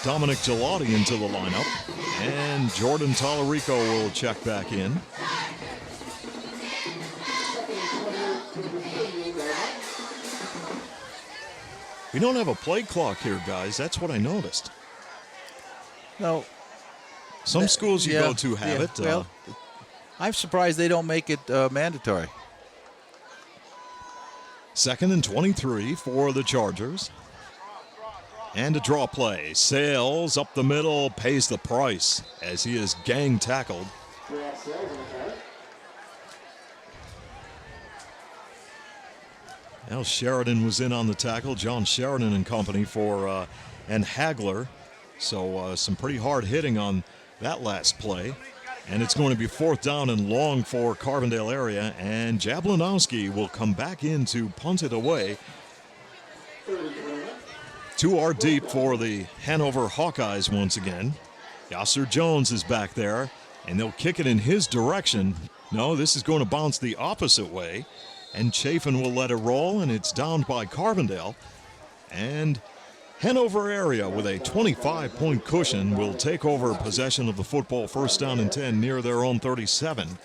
Dominic Gelati into the lineup, and Jordan Tallarico will check back in. We don't have a play clock here, guys. That's what I noticed. No. Some schools you go to have it. Well, I'm surprised they don't make it mandatory. 2nd and 23 for the Chargers. And a draw play. Sales up the middle, pays the price as he is gang tackled. Now Sheridan was in on the tackle. John Sheridan and company for and Hagler. So some pretty hard hitting on that last play. And it's going to be 4th down and long for Carbondale area. And Jablinowski will come back in to punt it away. 2 are deep for the Hanover Hawkeyes once again. Yasser Jones is back there, and they'll kick it in his direction. No, this is going to bounce the opposite way. And Chafin will let it roll, and it's down by Carbondale. And Hanover area with a 25-point cushion will take over possession of the football, 1st down and 10 near their own 37,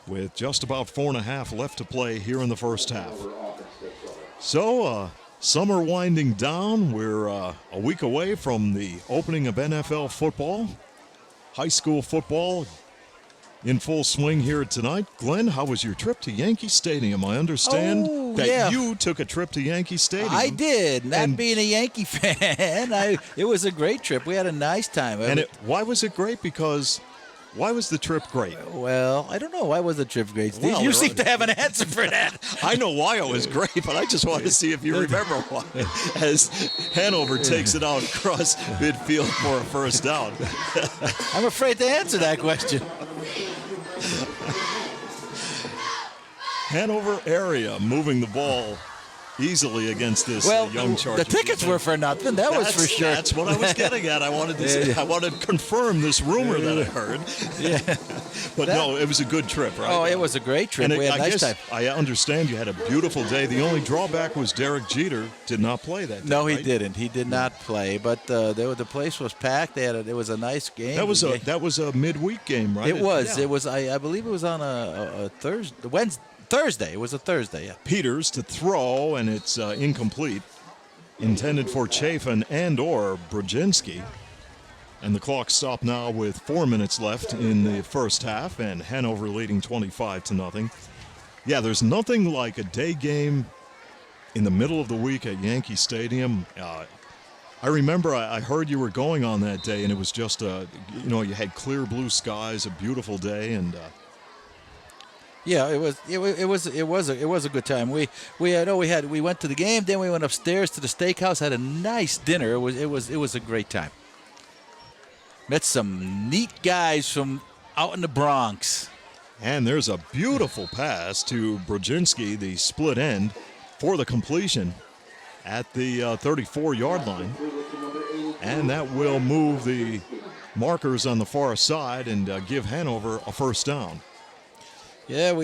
with just about 4.5 left to play here in the first half. So summer winding down. We're a week away from the opening of NFL football. High school football in full swing here tonight. Glenn, how was your trip to Yankee Stadium? I understand that you took a trip to Yankee Stadium. I did. Not being a Yankee fan, it was a great trip. We had a nice time. Why was it great? Because why was the trip great? Well, I don't know. Why was the trip great? Steve? Well, you seem to have an answer for that. I know why it was great, but I just want to see if you remember why. As Hanover takes it out across midfield for a 1st down. I'm afraid to answer that question. Hanover area moving the ball easily against this young Charger. The tickets were for nothing. That was for sure. That's what I was getting at. I wanted to say, I wanted to confirm this rumor that I heard. Yeah. But no, it was a good trip, right? Oh, it was a great trip. And we had a nice time. I understand you had a beautiful day. The only drawback was Derek Jeter did not play that day. No, he right? didn't. He did not play. But the place was packed. It was a nice game. That was a midweek game, right? It was. Yeah. It was. I believe it was on a Thursday. It was a Thursday. Yeah. Peters to throw, and it's incomplete. Intended for Chafin and/or Brzezinski. And the clock stopped now with 4 minutes left in the first half, and Hanover leading 25-0. Yeah, there's nothing like a day game in the middle of the week at Yankee Stadium. I remember I heard you were going on that day, and it was just you had clear blue skies, a beautiful day, and. Yeah, it was a good time. We went to the game, then we went upstairs to the steakhouse, had a nice dinner. It was a great time. Met some neat guys from out in the Bronx. And there's a beautiful pass to Brzezinski, the split end, for the completion at the 34-yard line. And that will move the markers on the far side and give Hanover a 1st down. Yeah,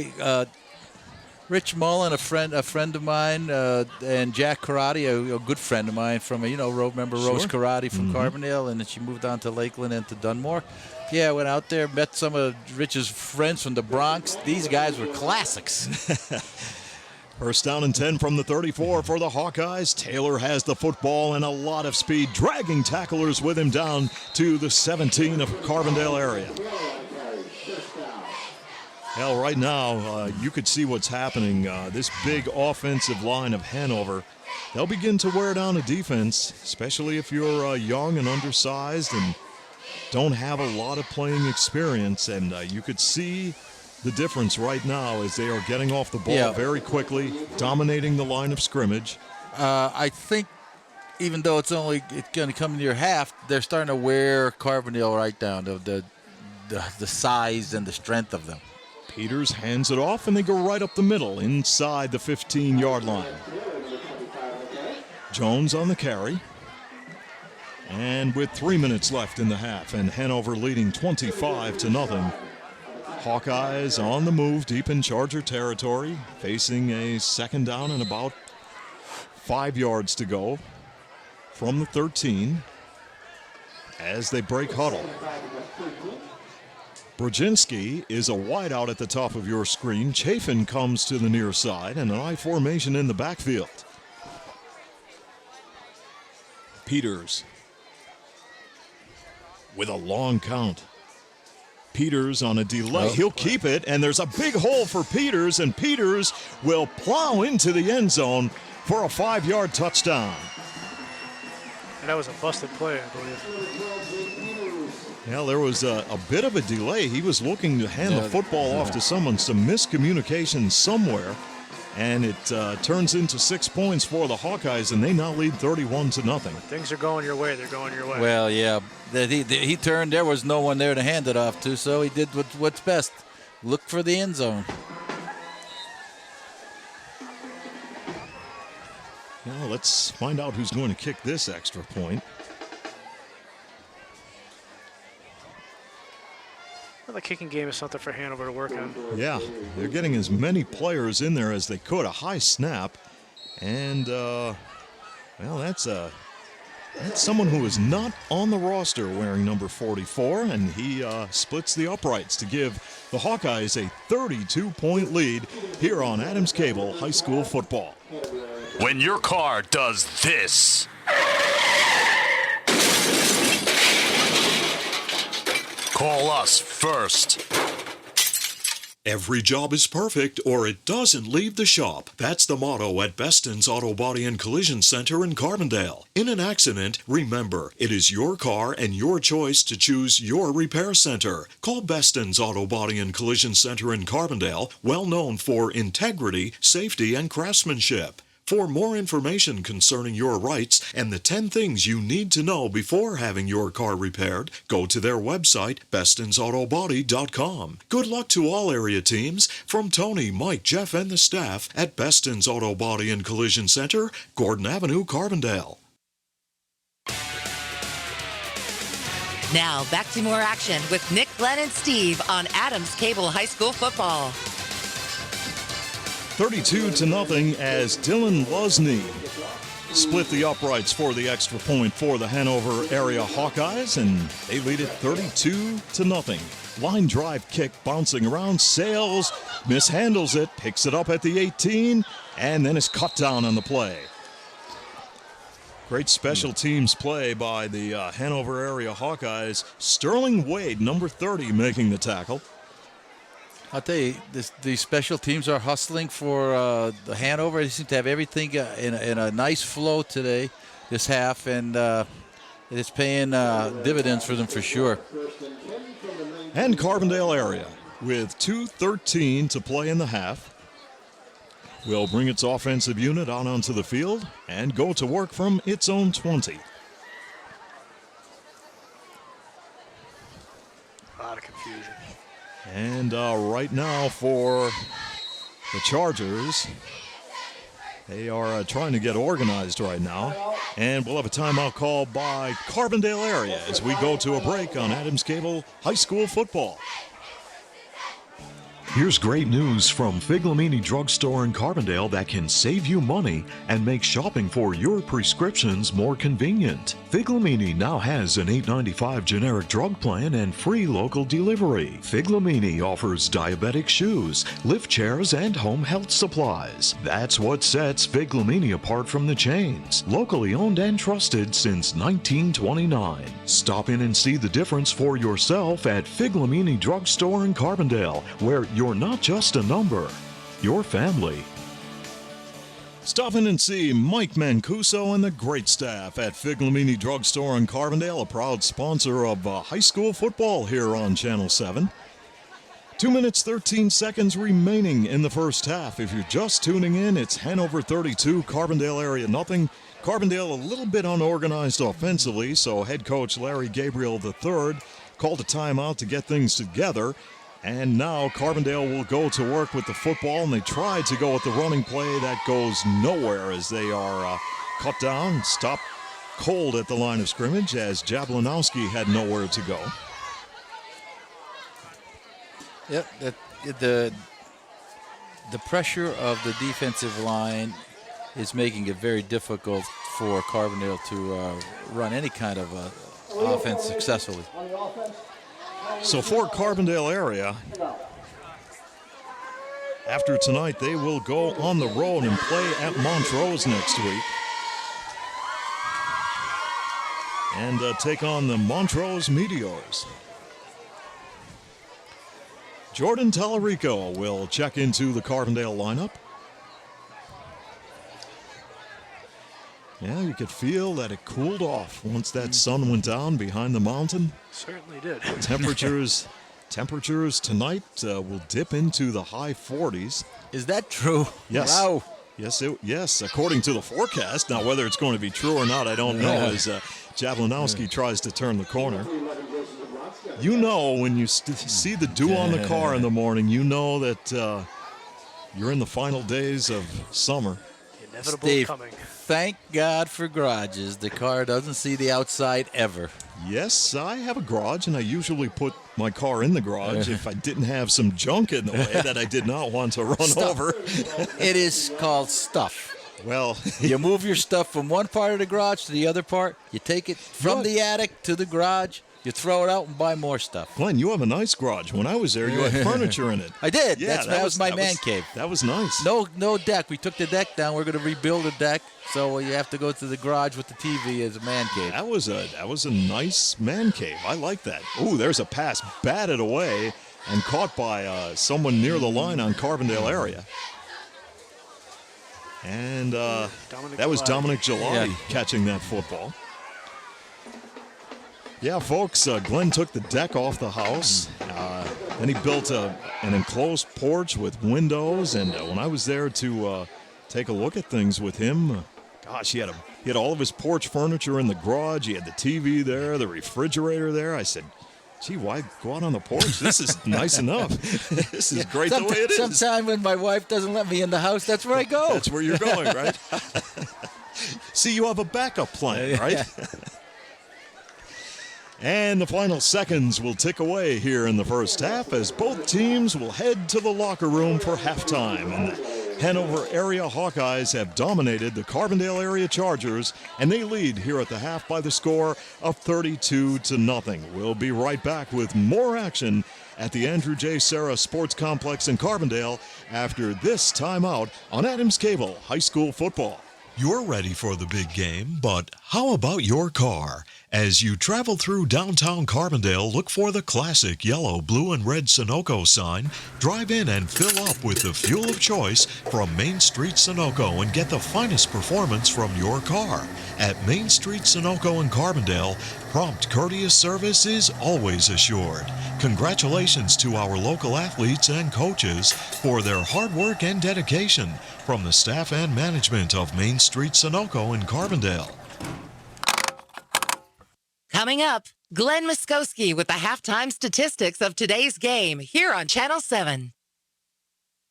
Rich Mullen, a friend of mine, and Jack Karate, a good friend of mine from remember Rose Karate from Carbondale, and then she moved on to Lakeland and to Dunmore. Yeah, I went out there, met some of Rich's friends from the Bronx. These guys were classics. 1st down and 10 from the 34 for the Hawkeyes. Taylor has the football and a lot of speed, dragging tacklers with him down to the 17 of Carbondale area. Hell, right now, you could see what's happening. This big offensive line of Hanover, they'll begin to wear down a defense, especially if you're young and undersized and don't have a lot of playing experience, and you could see the difference right now as they are getting off the ball very quickly, dominating the line of scrimmage. I think even though it's going to come near half, they're starting to wear Carbondale right down, the size and the strength of them. Peters hands it off, and they go right up the middle inside the 15-yard line. Jones on the carry. And with 3 minutes left in the half, and Hanover leading 25-0. Hawkeyes on the move deep in Charger territory, facing a second down and about 5 yards to go from the 13 as they break huddle. Brzezinski is a wideout at the top of your screen. Chafin comes to the near side, and an I formation in the backfield. Peters with a long count. Peters on a delay. He'll keep it, and there's a big hole for Peters, and Peters will plow into the end zone for a 5-yard touchdown. And that was a busted play, I believe. Well, there was a bit of a delay. He was looking to hand the football off to someone, some miscommunication somewhere, and it turns into 6 points for the Hawkeyes, and they now lead 31-0. Things are going your way. They're going your way. Well, yeah. He turned. There was no one there to hand it off to, so he did what's best. Look for the end zone. Now let's find out who's going to kick this extra point. Well, the kicking game is something for Hanover to work on. Yeah, they're getting as many players in there as they could. A high snap, and well, that's someone who is not on the roster wearing number 44, and he splits the uprights to give the Hawkeyes a 32-point lead here on Adams Cable High School Football. When your car does this, call us first. Every job is perfect, or it doesn't leave the shop. That's the motto at Beston's Auto Body and Collision Center in Carbondale. In an accident, remember, it is your car and your choice to choose your repair center. Call Beston's Auto Body and Collision Center in Carbondale, well known for integrity, safety, and craftsmanship. For more information concerning your rights and the 10 things you need to know before having your car repaired, go to their website, bestonsautobody.com. Good luck to all area teams from Tony, Mike, Jeff, and the staff at Beston's Auto Body and Collision Center, Gordon Avenue, Carbondale. Now back to more action with Nick, Glenn, and Steve on Adams Cable High School Football. 32-0 as Dylan Luzny split the uprights for the extra point for the Hanover area Hawkeyes, and they lead it 32-0. Line drive kick bouncing around. Sales mishandles it, picks it up at the 18, and then is cut down on the play. Great special teams play by the Hanover area Hawkeyes. Sterling Wade, number 30, making the tackle. I'll tell you, these special teams are hustling for the Hanover. They seem to have everything in a nice flow today, this half, and it's paying dividends for them for sure. And Carbondale area, with 2:13 to play in the half, will bring its offensive unit out onto the field and go to work from its own 20. A lot of confusion. And right now for the Chargers, they are trying to get organized right now. And we'll have a timeout call by Carbondale area as we go to a break on Adams Cable High School Football. Here's great news from Figlamini Drugstore in Carbondale that can save you money and make shopping for your prescriptions more convenient. Figlamini now has an $8.95 generic drug plan and free local delivery. Figlamini offers diabetic shoes, lift chairs, and home health supplies. That's what sets Figlamini apart from the chains. Locally owned and trusted since 1929. Stop in and see the difference for yourself at Figlamini Drugstore in Carbondale, where you're not just a number, you're family. Stop in and see Mike Mancuso and the great staff at Figlamini Drugstore in Carbondale, a proud sponsor of high school football here on Channel 7. 2 minutes, 13 seconds remaining in the first half. If you're just tuning in, it's Hanover 32, Carbondale area nothing. Carbondale a little bit unorganized offensively, so head coach Larry Gabriel III called a timeout to get things together. And now Carbondale will go to work with the football, and they tried to go with the running play. That goes nowhere as they are cut down, stopped cold at the line of scrimmage as Jablonowski had nowhere to go. Yep, the pressure of the defensive line is making it very difficult for Carbondale to run any kind of offense successfully. So for Carbondale area, after tonight, they will go on the road and play at Montrose next week. And take on the Montrose Meteors. Jordan Tallarico will check into the Carbondale lineup. Yeah, you could feel that it cooled off once that sun went down behind the mountain. Certainly did. Temperatures tonight will dip into the high 40s. Is that true? Yes. Wow. Yes, according to the forecast. Now, whether it's going to be true or not, I don't know, as Jablonowski tries to turn the corner. You know, when you see the dew on the car in the morning, you know that you're in the final days of summer. Inevitable Steve, coming. thank God for garages. The car doesn't see the outside ever. Yes, I have a garage, and I usually put my car in the garage if I didn't have some junk in the way that I did not want to run over. It is called stuff. Well, You move your stuff from one part of the garage to the other part. You take it from the attic to the garage. You throw it out and buy more stuff. Glenn, you have a nice garage. When I was there, you had furniture in it. I did. Yeah, that was my man cave. That was nice. No deck. We took the deck down. We're going to rebuild a deck, so you have to go to the garage with the TV as a man cave. That was a nice man cave. I like that. Ooh, there's a pass batted away and caught by someone near the line on Carbondale area. And that was Dominic Gelati catching that football. Yeah, folks, Glenn took the deck off the house. Then he built an enclosed porch with windows. And when I was there to take a look at things with him, gosh, he had all of his porch furniture in the garage. He had the TV there, the refrigerator there. I said, gee, why go out on the porch? This is nice enough. This is great the way it is. Sometime when my wife doesn't let me in the house, that's where I go. That's where you're going, right? See, you have a backup plan, right? And the final seconds will tick away here in the first half as both teams will head to the locker room for halftime. And the Hanover area Hawkeyes have dominated the Carbondale area Chargers, and they lead here at the half by the score of 32-0. We'll be right back with more action at the Andrew J. Serra Sports Complex in Carbondale after this timeout on Adams Cable High School Football. You're ready for the big game, but how about your car? As you travel through downtown Carbondale, look for the classic yellow, blue, and red Sunoco sign. Drive in and fill up with the fuel of choice from Main Street Sunoco and get the finest performance from your car. At Main Street Sunoco in Carbondale, prompt, courteous service is always assured. Congratulations to our local athletes and coaches for their hard work and dedication from the staff and management of Main Street Sunoco in Carbondale. Coming up, Glenn Muskowski with the halftime statistics of today's game here on Channel 7.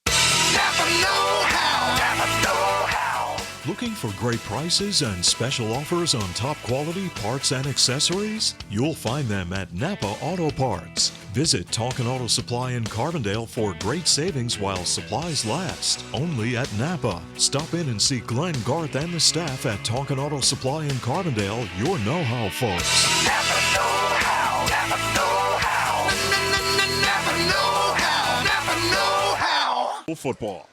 Never know how. Never know how. Looking for great prices and special offers on top quality parts and accessories? You'll find them at Napa Auto Parts. Visit Tonkin Auto Supply in Carbondale for great savings while supplies last. Only at Napa. Stop in and see Glenn, Garth, and the staff at Tonkin Auto Supply in Carbondale, your know-how folks. Never know how. Never know how. Never know how. Never know how. Football.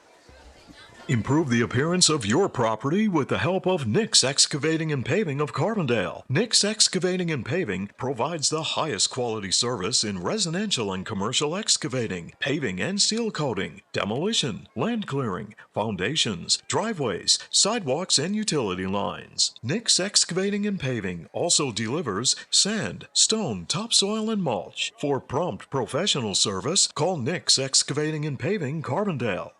Improve the appearance of your property with the help of Nick's Excavating and Paving of Carbondale. Nick's Excavating and Paving provides the highest quality service in residential and commercial excavating, paving and seal coating, demolition, land clearing, foundations, driveways, sidewalks, and utility lines. Nick's Excavating and Paving also delivers sand, stone, topsoil, and mulch. For prompt professional service, call Nick's Excavating and Paving, Carbondale.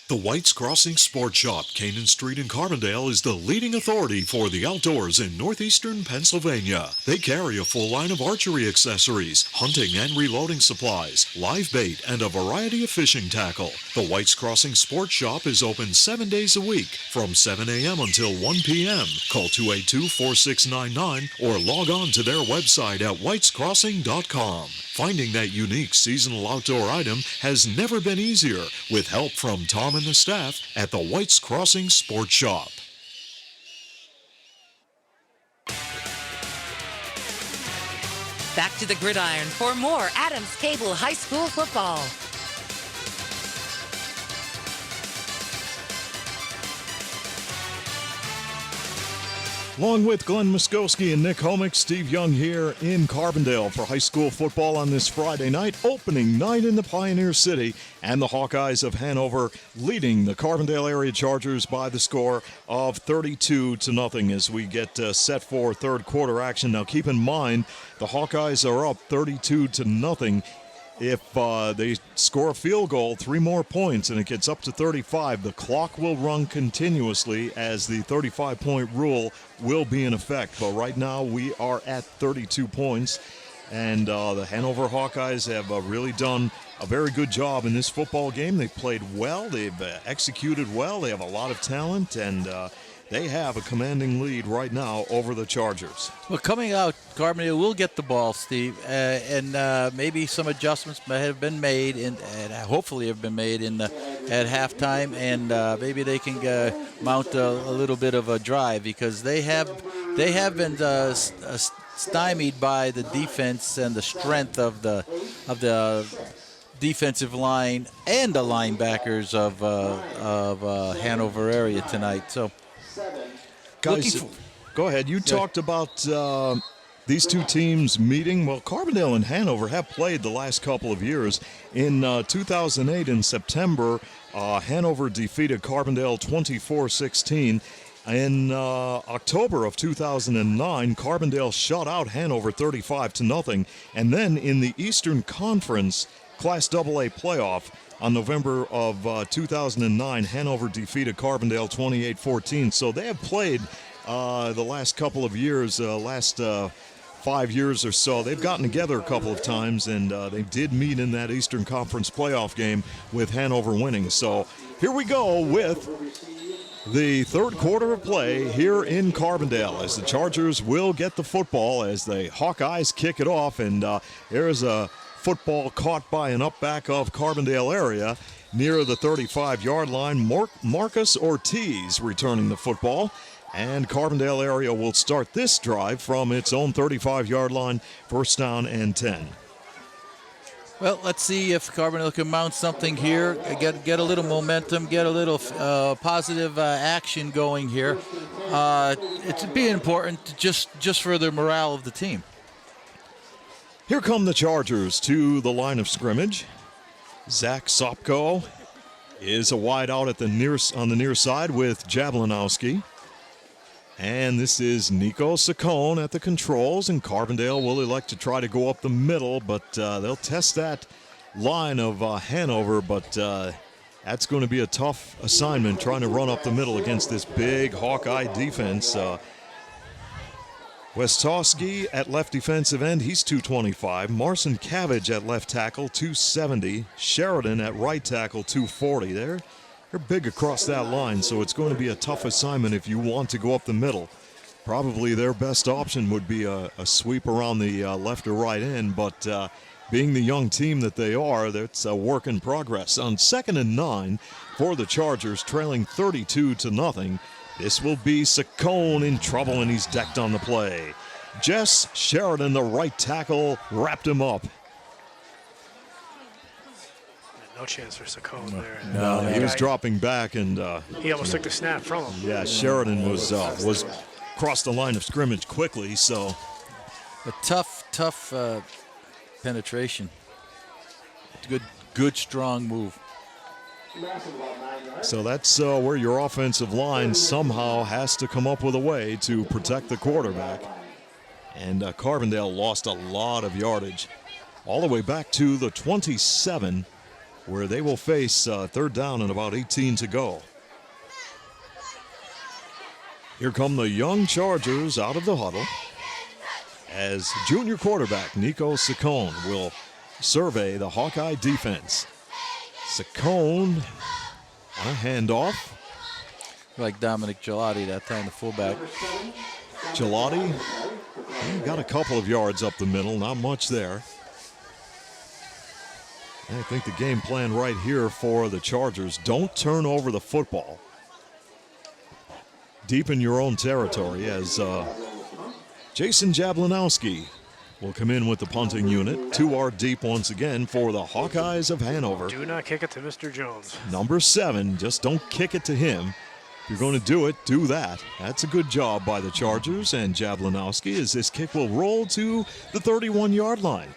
The White's Crossing Sports Shop, Canaan Street in Carbondale, is the leading authority for the outdoors in northeastern Pennsylvania. They carry a full line of archery accessories, hunting and reloading supplies, live bait, and a variety of fishing tackle. The White's Crossing Sports Shop is open 7 days a week from 7 a.m. until 1 p.m. Call 282-4699 or log on to their website at whitescrossing.com. Finding that unique seasonal outdoor item has never been easier with help from Tom and the staff at the White's Crossing Sports Shop. Back to the gridiron for more Adams Cable High School football. Along with Glenn Muskowski and Nick Homick, Steve Young here in Carbondale for high school football on this Friday night, opening night in the Pioneer City, and the Hawkeyes of Hanover leading the Carbondale area Chargers by the score of 32-0 as we get set for third quarter action. Now keep in mind, the Hawkeyes are up 32-0. If they score a field goal, 3 more points, and it gets up to 35, the clock will run continuously as the 35-point rule will be in effect. But right now we are at 32 points, and the Hanover Hawkeyes have really done a very good job in this football game. They played well. They've executed well. They have a lot of talent, and they have a commanding lead right now over the Chargers. Well, coming out, Carbondale will get the ball, Steve, and maybe some adjustments may have been made, and hopefully have been made at halftime, and maybe they can mount a little bit of a drive because they have been stymied by the defense and the strength of the defensive line and the linebackers of Hanover area tonight. So. Guys, go ahead. You talked about these two teams meeting. Well, Carbondale and Hanover have played the last couple of years. In 2008, in September, Hanover defeated Carbondale 24-16. In October of 2009, Carbondale shut out Hanover 35-0. And then in the Eastern Conference Class AA playoff, on November of 2009, Hanover defeated Carbondale 28-14. So they have played the last couple of years, last 5 years or so. They've gotten together a couple of times, and they did meet in that Eastern Conference playoff game with Hanover winning. So here we go with the third quarter of play here in Carbondale as the Chargers will get the football as the Hawkeyes kick it off. And there's a football caught by an up-back of Carbondale area near the 35-yard line. Marcus Ortiz returning the football. And Carbondale area will start this drive from its own 35-yard line, first down and 10. Well, let's see if Carbondale can mount something here, get a little momentum, get a little positive action going here. It'd be important just for the morale of the team. Here come the Chargers to the line of scrimmage. Zach Sopko is a wide out on the near side with Jablanowski. And this is Nico Saccone at the controls, and Carbondale will elect to try to go up the middle, but they'll test that line of Hanover, but that's going to be a tough assignment trying to run up the middle against this big Hawkeye defense. Westowski at left defensive end, he's 225. Marcin Cavage at left tackle, 270. Sheridan at right tackle, 240. They're big across that line, so it's going to be a tough assignment if you want to go up the middle. Probably their best option would be a sweep around the left or right end, but being the young team that they are, that's a work in progress. On 2nd and 9 for the Chargers, trailing 32-0. This will be Saccone in trouble, and he's decked on the play. Jess Sheridan, the right tackle, wrapped him up. No chance for Saccone there. No, he was dropping back, and he almost took the snap from him. yeah, Sheridan was crossed the line of scrimmage quickly. So a tough penetration. Good, strong move. So that's where your offensive line somehow has to come up with a way to protect the quarterback. And Carbondale lost a lot of yardage all the way back to the 27, where they will face third down and about 18 to go. Here come the young Chargers out of the huddle as junior quarterback Nico Saccone will survey the Hawkeye defense. Saccone on a handoff. Like Dominic Gelati that time, the fullback. Gelati got a couple of yards up the middle, not much there. I think the game plan right here for the Chargers, don't turn over the football deep in your own territory, as Jason Jablanowski will come in with the punting unit. 2 deep once again for the Hawkeyes of Hanover. Do not kick it to Mr. Jones. Number 7, just don't kick it to him. If you're going to do it, do that. That's a good job by the Chargers and Jablanowski, as this kick will roll to the 31-yard line.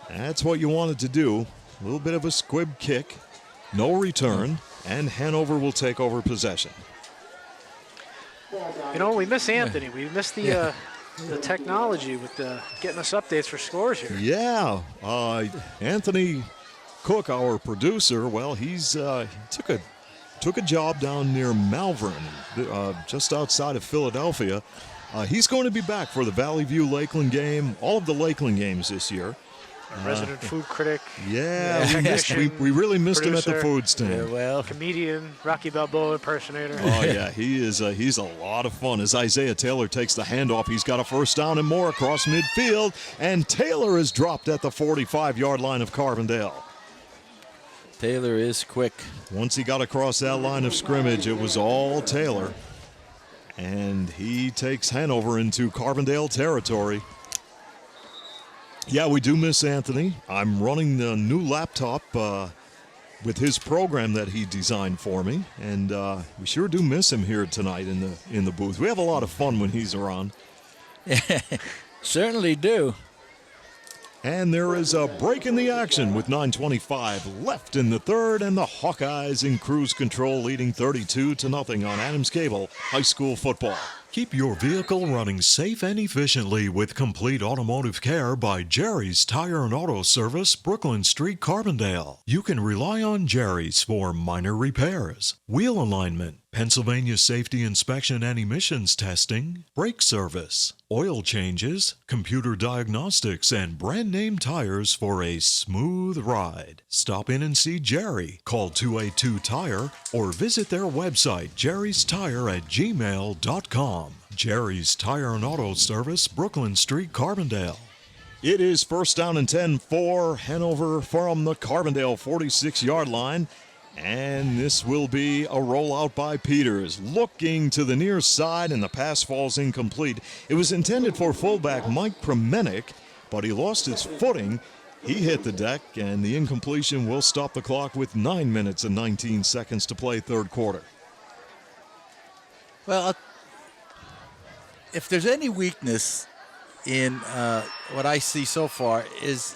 That's what you wanted to do. A little bit of a squib kick, no return, and Hanover will take over possession. You know, we miss Anthony. We miss the technology with getting us updates for scores here. Yeah, Anthony Cook, our producer, well, he's took a job down near Malvern, just outside of Philadelphia. He's going to be back for the Valley View Lakeland game, all of the Lakeland games this year. A resident food critic. Yeah, we really missed producer, him at the food stand. Well, comedian, Rocky Balboa impersonator. Oh yeah, he's a lot of fun. As Isaiah Taylor takes the handoff, he's got a first down and more across midfield, and Taylor is dropped at the 45-yard line of Carbondale. Taylor is quick. Once he got across that line of scrimmage, it was all Taylor, and he takes Hanover into Carbondale territory. Yeah, we do miss Anthony. I'm running the new laptop with his program that he designed for me, and we sure do miss him here tonight in the booth. We have a lot of fun when he's around. Certainly do. And there is a break in the action with 9:25 left in the third, and the Hawkeyes in cruise control, leading 32-0 on Adams Cable High School football. Keep your vehicle running safe and efficiently with complete automotive care by Jerry's Tire and Auto Service, Brooklyn Street, Carbondale. You can rely on Jerry's for minor repairs, wheel alignment, Pennsylvania safety inspection and emissions testing, brake service, oil changes, computer diagnostics, and brand name tires for a smooth ride. Stop in and see Jerry. Call 282-TIRE or visit their website, jerrystire@gmail.com. Jerry's Tire and Auto Service, Brooklyn Street, Carbondale. It is first down and 10 for Hanover from the Carbondale 46-yard line. And this will be a rollout by Peters, looking to the near side, and the pass falls incomplete. It was intended for fullback Mike Kremenick, but he lost his footing. He hit the deck, and the incompletion will stop the clock with 9 minutes and 19 seconds to play third quarter. Well, if there's any weakness in what I see so far is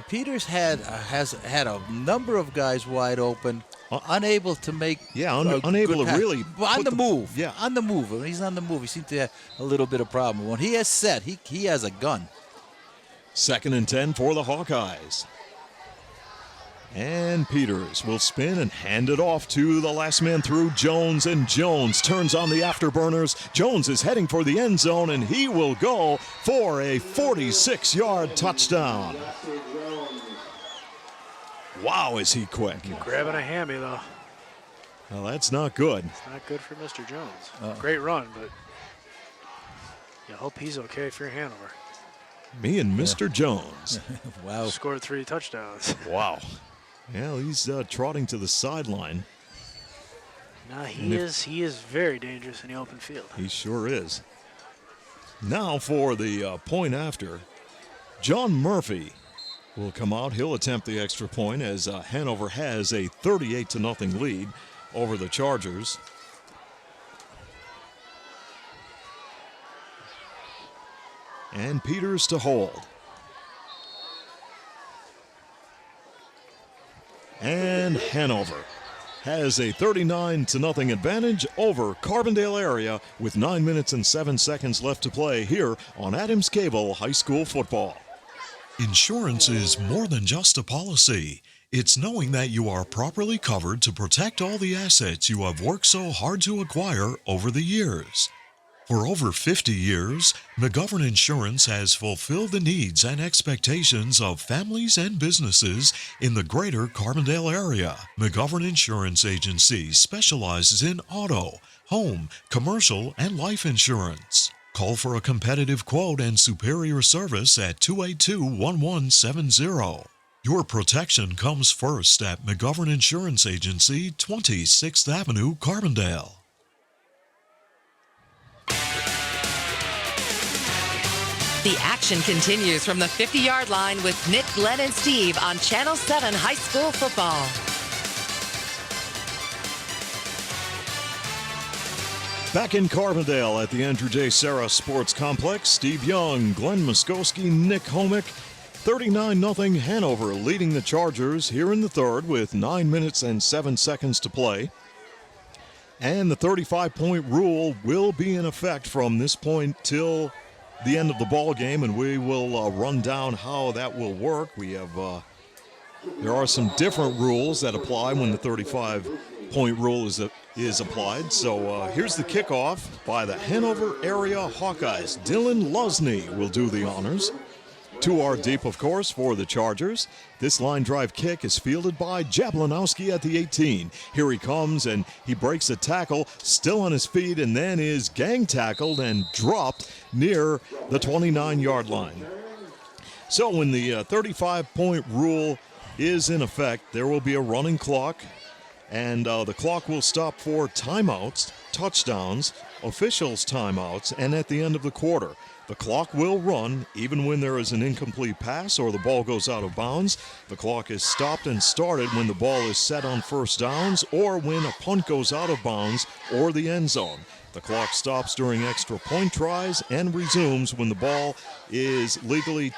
Peters has had a number of guys wide open, unable to make unable to really on the move. Yeah, on the move. When he's on the move, he seems to have a little bit of problem. When he has set, he has a gun. Second and 10 for the Hawkeyes. And Peters will spin and hand it off to the last man through, Jones, and Jones turns on the afterburners. Jones is heading for the end zone, and he will go for a 46-yard touchdown. Wow, is he quick. Grabbing a hammy, though. Well, that's not good. It's not good for Mr. Jones. Great run, but you hope he's okay for Hanover. Me and Mr. Jones. Wow. Scored 3 touchdowns. Wow. Well, he's trotting to the sideline. No, he is very dangerous in the open field. He sure is. Now for the point after. John Murphy will come out. He'll attempt the extra point as Hanover has a 38-0 lead over the Chargers. And Peters to hold. And Hanover has a 39-0 advantage over Carbondale area with 9 minutes and 7 seconds left to play here on Adams Cable High School Football. Insurance is more than just a policy. It's knowing that you are properly covered to protect all the assets you have worked so hard to acquire over the years. For over 50 years, McGovern Insurance has fulfilled the needs and expectations of families and businesses in the greater Carbondale area. McGovern Insurance Agency specializes in auto, home, commercial, and life insurance. Call for a competitive quote and superior service at 282-1170. Your protection comes first at McGovern Insurance Agency, 26th Avenue, Carbondale. The action continues from the 50-yard line with Nick, Glenn, and Steve on Channel 7 High School Football. Back in Carbondale at the Andrew J. Serra Sports Complex, Steve Young, Glenn Muskowski, Nick Homick, 39-0 Hanover leading the Chargers here in the third with 9 minutes and 7 seconds to play. And the 35-point rule will be in effect from this point till the end of the ball game, and we will run down how that will work. We have there are some different rules that apply when the 35-point rule is applied. So here's the kickoff by the Hanover area Hawkeyes. Dylan Lusney will do the honors. 2 are deep, of course, for the Chargers. This line drive kick is fielded by Jablanowski at the 18. Here he comes, and he breaks a tackle, still on his feet, and then is gang tackled and dropped near the 29-yard line. So when the 35-point rule is in effect, there will be a running clock, and the clock will stop for timeouts, touchdowns, officials' timeouts, and at the end of the quarter. The clock will run even when there is an incomplete pass or the ball goes out of bounds. The clock is stopped and started when the ball is set on first downs or when a punt goes out of bounds or the end zone. The clock stops during extra point tries and resumes when the ball is legally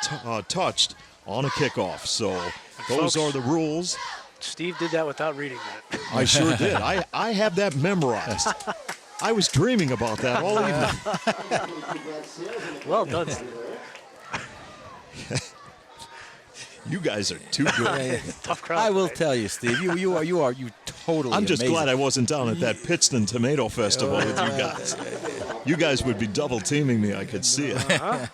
touched on a kickoff. So those are the rules. Steve did that without reading that. I sure did. I have that memorized. I was dreaming about that all evening. Well done, Steve. You guys are too good. Tough crowd. I will tell you, Steve. You are totally. I'm just amazing. glad I wasn't down at that Pittston Tomato Festival with you guys. You guys would be double teaming me. I could see it.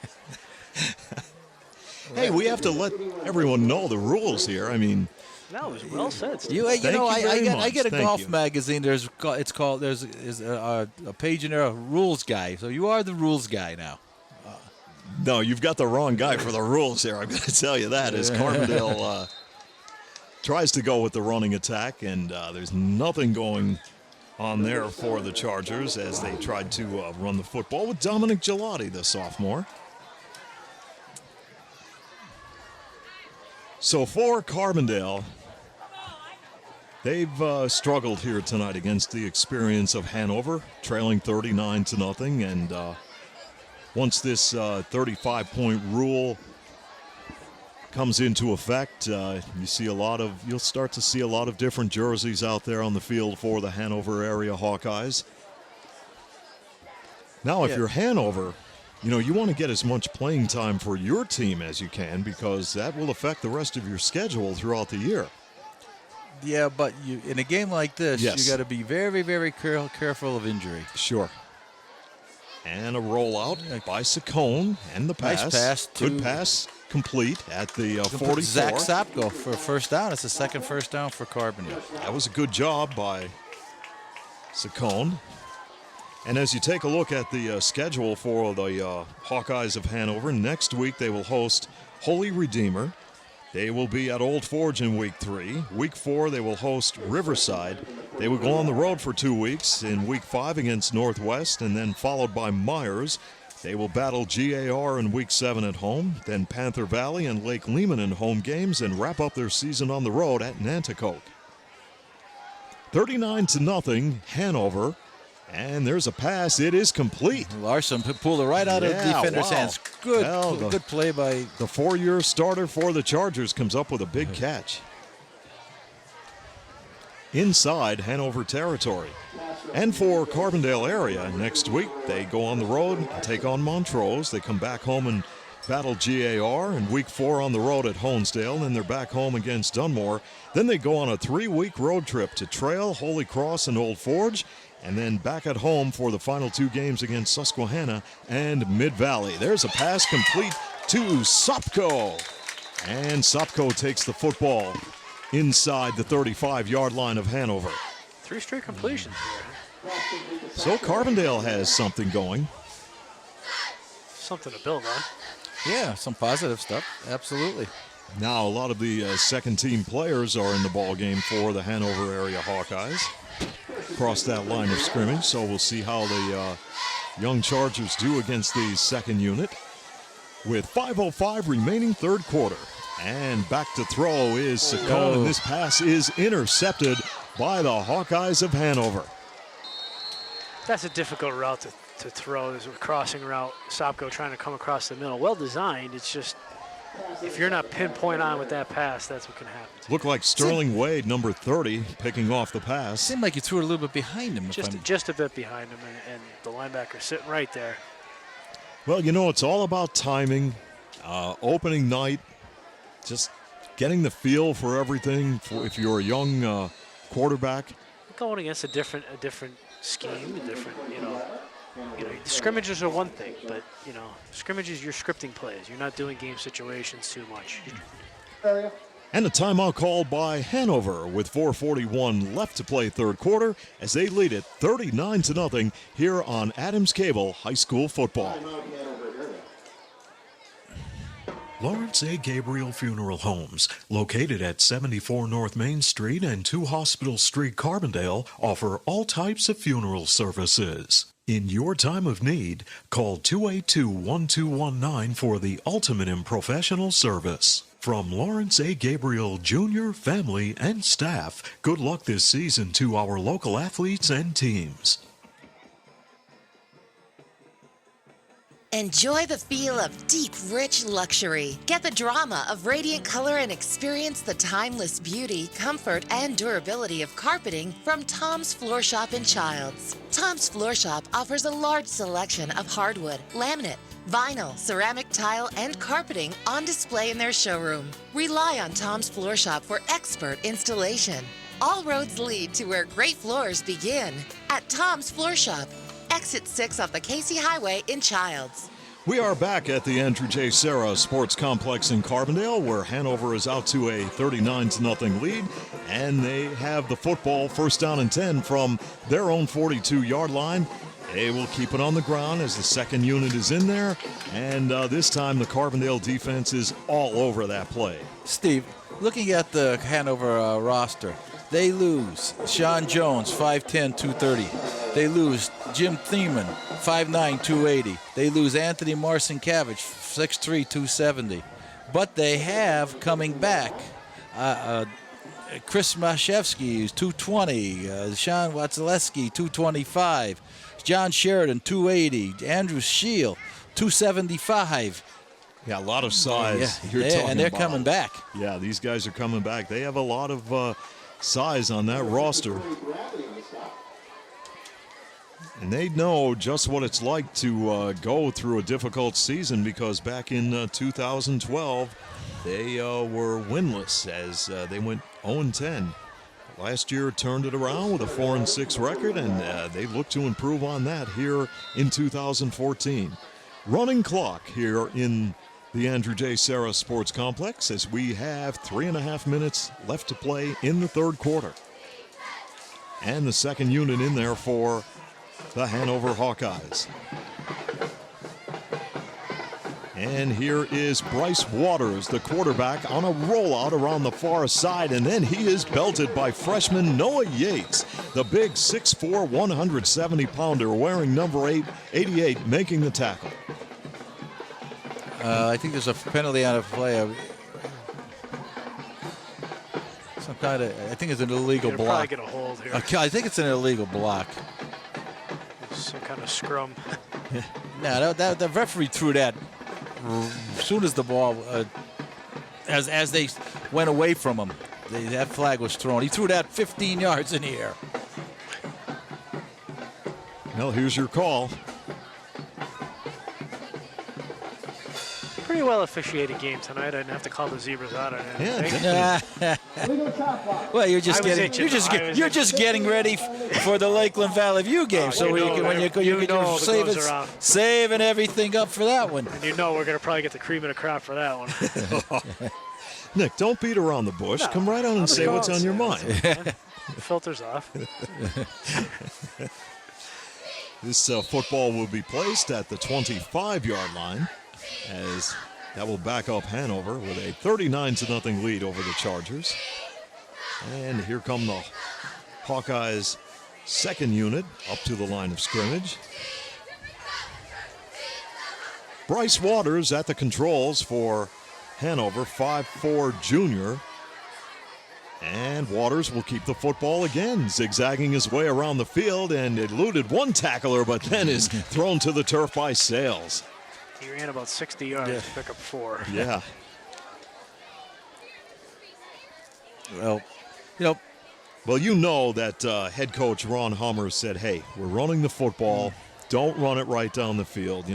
Hey, we have to let everyone know the rules here. I mean. No, it was well said, Steve. You know, I get a Thank golf you. magazine. There's a page in there, a rules guy. So you are the rules guy now. No, you've got the wrong guy for the rules here. I'm going to tell you that as Carbondale tries to go with the running attack, and there's nothing going on there for the Chargers as they tried to run the football with Dominic Gelati, the sophomore. So for Carbondale, they've struggled here tonight against the experience of Hanover, trailing 39-0, and once this 35-point rule comes into effect, you'll start to see a lot of different jerseys out there on the field for the Hanover area Hawkeyes. Now, if you're Hanover, you want to get as much playing time for your team as you can because that will affect the rest of your schedule throughout the year. Yeah, but in a game like this, Yes. you got to be very, very careful of injury. Sure. And a rollout by Saccone and the pass. Nice pass. Good pass complete at the 44. Zach Sapko for a first down. It's the second first down for Carbondale. That was a good job by Saccone. And as you take a look at the schedule for the Hawkeyes of Hanover, next week they will host Holy Redeemer. They will be at Old Forge in Week 3. Week 4, they will host Riverside. They will go on the road for 2 weeks in Week 5 against Northwest, and then followed by Myers They will battle GAR in Week 7 at home, then Panther Valley and Lake Lehman in home games, and wrap up their season on the road at Nanticoke. 39-0, Hanover. And there's a pass. It is complete. Larson pulled it right out of the defender's hands. Good play by... The 4-year starter for the Chargers comes up with a big catch. Inside Hanover territory. And for Carbondale area, next week they go on the road and take on Montrose. They come back home and battle GAR, and Week 4 on the road at Honesdale. Then they're back home against Dunmore. Then they go on a 3-week road trip to Trail, Holy Cross, and Old Forge. And then back at home for the final 2 games against Susquehanna and Mid-Valley. There's a pass complete to Sopko. And Sopko takes the football inside the 35-yard line of Hanover. 3 straight completions here. So Carbondale has something going. Something to build on. Yeah, some positive stuff. Absolutely. Now a lot of the second-team players are in the ball game for the Hanover area Hawkeyes. Across that line of scrimmage, so we'll see how the young Chargers do against the second unit. With 5:05 remaining third quarter. And back to throw is Saccone, and this pass is intercepted by the Hawkeyes of Hanover. That's a difficult route to throw. There's a crossing route. Sopko trying to come across the middle. Well designed. It's just, if you're not pinpoint on with that pass, that's what can happen. Looked like Sterling Wade, number 30, picking off the pass. Seemed like you threw it a little bit behind him. Just a bit behind him, and the linebacker sitting right there. Well, you know, it's all about timing. Opening night, just getting the feel for everything. If you're a young quarterback, going against a different scheme, scrimmages are one thing, but scrimmages, you're scripting plays. You're not doing game situations too much. And a timeout called by Hanover with 4:41 left to play third quarter as they lead it 39-0 here on Adams Cable High School Football. Lawrence A. Gabriel Funeral Homes, located at 74 North Main Street and 2 Hospital Street, Carbondale, offer all types of funeral services. In your time of need, call 282-1219 for the ultimate in professional service. From Lawrence A. Gabriel Jr., family, and staff, good luck this season to our local athletes and teams. Enjoy the feel of deep, rich luxury. Get the drama of radiant color and experience the timeless beauty, comfort, and durability of carpeting from Tom's Floor Shop in Childs. Tom's Floor Shop offers a large selection of hardwood, laminate, vinyl, ceramic tile, and carpeting on display in their showroom. Rely on Tom's Floor Shop for expert installation. All roads lead to where great floors begin at Tom's Floor Shop. Exit 6 off the Casey Highway in Childs. We are back at the Andrew J. Serra Sports Complex in Carbondale, where Hanover is out to a 39-0 lead, and they have the football first down and 10 from their own 42-yard line. They will keep it on the ground as the second unit is in there, and this time the Carbondale defense is all over that play. Steve, looking at the Hanover roster, they lose Sean Jones, 5'10", 230. They lose Jim Thiemann, 5'9", 280. They lose Anthony Marcinkavich, 6'3", 270. But they have coming back Chris Mashevsky, who's 220. Sean Watzleski, 225. John Sheridan, 280. Andrew Scheel, 275. Yeah, a lot of size. Yeah, and they're coming back. Yeah, these guys are coming back. They have a lot of size on that roster. And they know just what it's like to go through a difficult season, because back in 2012, they were winless as they went 0-10. Last year turned it around with a 4-6 record, and they look to improve on that here in 2014. Running clock here in the Andrew J. Serra Sports Complex as we have 3.5 minutes left to play in the third quarter. And the second unit in there for the Hanover Hawkeyes. And here is Bryce Waters, the quarterback, on a rollout around the far side, and then he is belted by freshman Noah Yates, the big 6'4", 170-pounder wearing number 88, making the tackle. I think there's a penalty on a play. Some kind of, I think it's an illegal They'll block. probably get a hold here. Okay, I think it's an illegal block. Some kind of scrum. No, the referee threw that as soon as the ball, as they went away from him. That flag was thrown. He threw that 15 yards in the air. Well, here's your call. Pretty well officiated game tonight. I didn't have to call the Zebras out on it. Yeah. Well, you're just I was getting itching. you're just getting ready for the Lakeland Valley View game. So you're saving everything up for that one. And we're going to probably get the cream of the crop for that one. Nick, don't beat around the bush. No, Come right on and say what's on your mind. Filters off. This football will be placed at the 25-yard line, as that will back up Hanover with a 39-0 lead over the Chargers. And here come the Hawkeyes' second unit up to the line of scrimmage. Bryce Waters at the controls for Hanover, 5'4" junior. And Waters will keep the football again, zigzagging his way around the field and eluded one tackler, but then is thrown to the turf by Sales. He ran about 60 yards to pick up 4. Yeah. Well, you know that head coach Ron Hummer said, hey, we're running the football. Don't run it right down the field.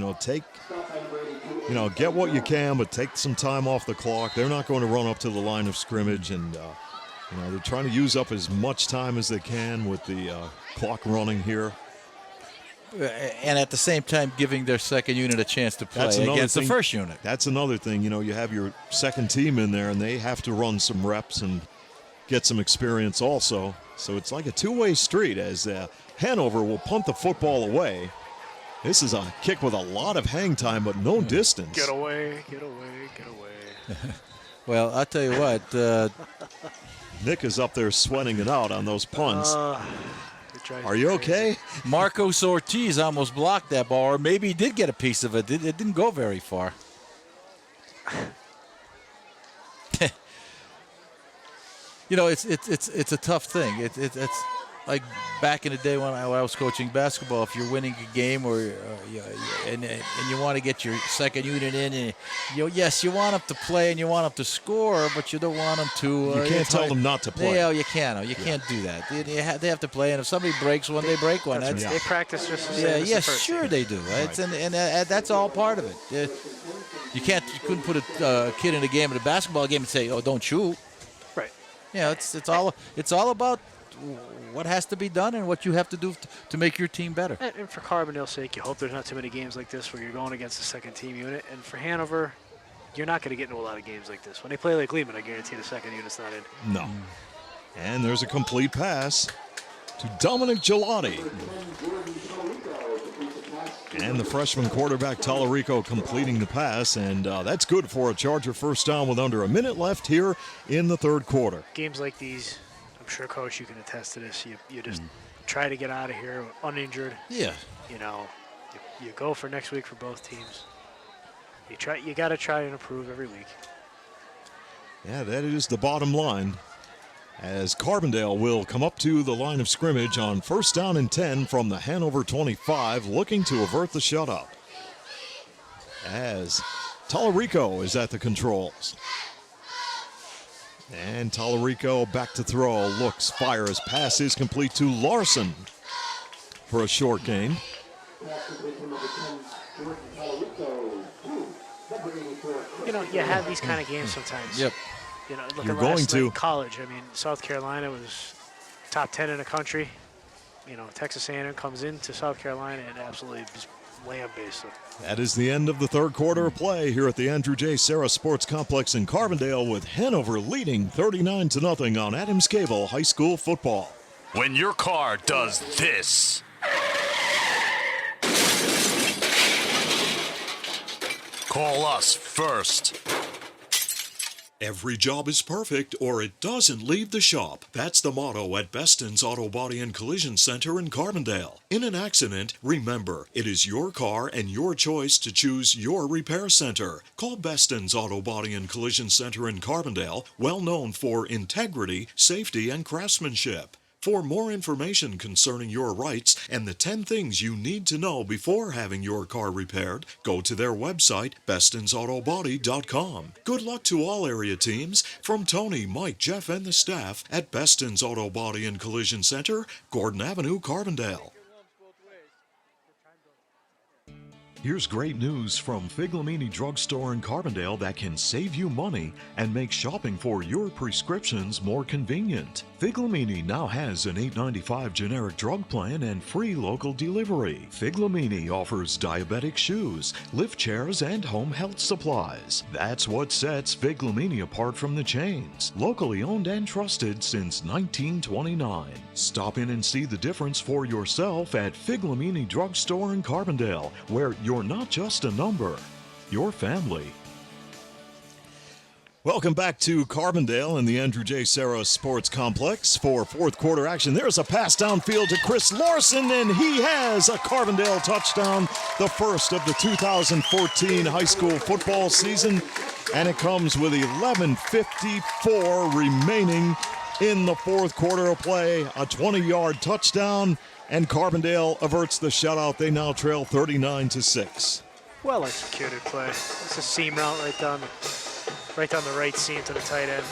Get what you can, but take some time off the clock. They're not going to run up to the line of scrimmage, and they're trying to use up as much time as they can with the clock running here. and at the same time giving their second unit a chance to play against the first unit. That's another thing. You have your second team in there, and they have to run some reps and get some experience also. So it's like a two-way street as Hanover will punt the football away. This is a kick with a lot of hang time, but no distance. Get away, get away, get away. Well, I'll tell you what. Nick is up there sweating it out on those punts. Are you okay? Marcos Ortiz almost blocked that ball, or maybe he did get a piece of it. It didn't go very far. It's a tough thing. It's like back in the day when I was coaching basketball. If you're winning a game and you want to get your second unit in, and yes, you want them to play and you want them to score, but you don't want them to. You can't tell them not to play. You can't. You can't do that. They have to play, and if somebody breaks one, they break one. They practice just the same. Yes, sure they do. Right. And that's all part of it. You couldn't put a kid in a game, in a basketball game, and say, "Oh, don't shoot." Right. Yeah, it's all about what has to be done and what you have to do to make your team better. And for Carbondale's sake, you hope there's not too many games like this where you're going against the second team unit. And for Hanover, you're not going to get into a lot of games like this. When they play like Lehman, I guarantee the second unit's not in. No. And there's a complete pass to Dominic Gelati. And the freshman quarterback, Tallarico, completing the pass. And that's good for a Charger first down with under a minute left here in the third quarter. Games like these, I'm sure, Coach, you can attest to this. You just try to get out of here uninjured. Yeah. You go for next week for both teams. You got to try and improve every week. Yeah, that is the bottom line. As Carbondale will come up to the line of scrimmage on first down and 10 from the Hanover 25, looking to avert the shutout. As Tallarico is at the controls. And Tallarico back to throw, looks, fires, pass is complete to Larson for a short gain. You have these kind of games sometimes. Yep. Look You're at going last to. night, college. I mean, South Carolina was top 10 in the country. Texas A&M comes into South Carolina and absolutely just lambaste them. That is the end of the third quarter of play here at the Andrew J. Sarah Sports Complex in Carbondale, with Hanover leading 39-0 on Adams Cable High School football. When your car does this, call us first. Every job is perfect or it doesn't leave the shop. That's the motto at Beston's Auto Body and Collision Center in Carbondale. In an accident, remember, it is your car and your choice to choose your repair center. Call Beston's Auto Body and Collision Center in Carbondale, well known for integrity, safety, and craftsmanship. For more information concerning your rights and the 10 things you need to know before having your car repaired, go to their website, bestonsautobody.com. Good luck to all area teams from Tony, Mike, Jeff, and the staff at Beston's Auto Body and Collision Center, Gordon Avenue, Carbondale. Here's great news from Figlamini Drugstore in Carbondale that can save you money and make shopping for your prescriptions more convenient. Figlamini now has an $8.95 generic drug plan and free local delivery. Figlamini offers diabetic shoes, lift chairs, and home health supplies. That's what sets Figlamini apart from the chains. Locally owned and trusted since 1929. Stop in and see the difference for yourself at Figlamini Drugstore in Carbondale, where you're not just a number, you're family. Welcome back to Carbondale in the Andrew J. Sarah Sports Complex for fourth quarter action. There's a pass downfield to Chris Larson, and he has a Carbondale touchdown, the first of the 2014 high school football season, and it comes with 11:54 remaining in the fourth quarter of play, a 20-yard touchdown, and Carbondale averts the shutout. They now trail 39-6. Well executed play. It's a seam route right down the right seam to the tight end.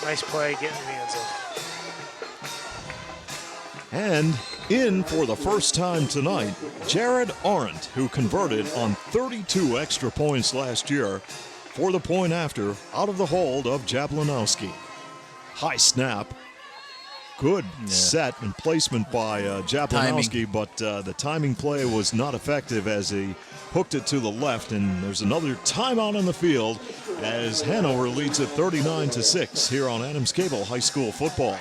Nice play, getting in the end zone. And in for the first time tonight, Jared Arendt, who converted on 32 extra points last year for the point after, out of the hold of Jablanowski. High snap. Good set and placement by Jablanowski, but the timing play was not effective as he hooked it to the left, and there's another timeout on the field as Hanover leads it 39-6 here on Adams Cable High School Football.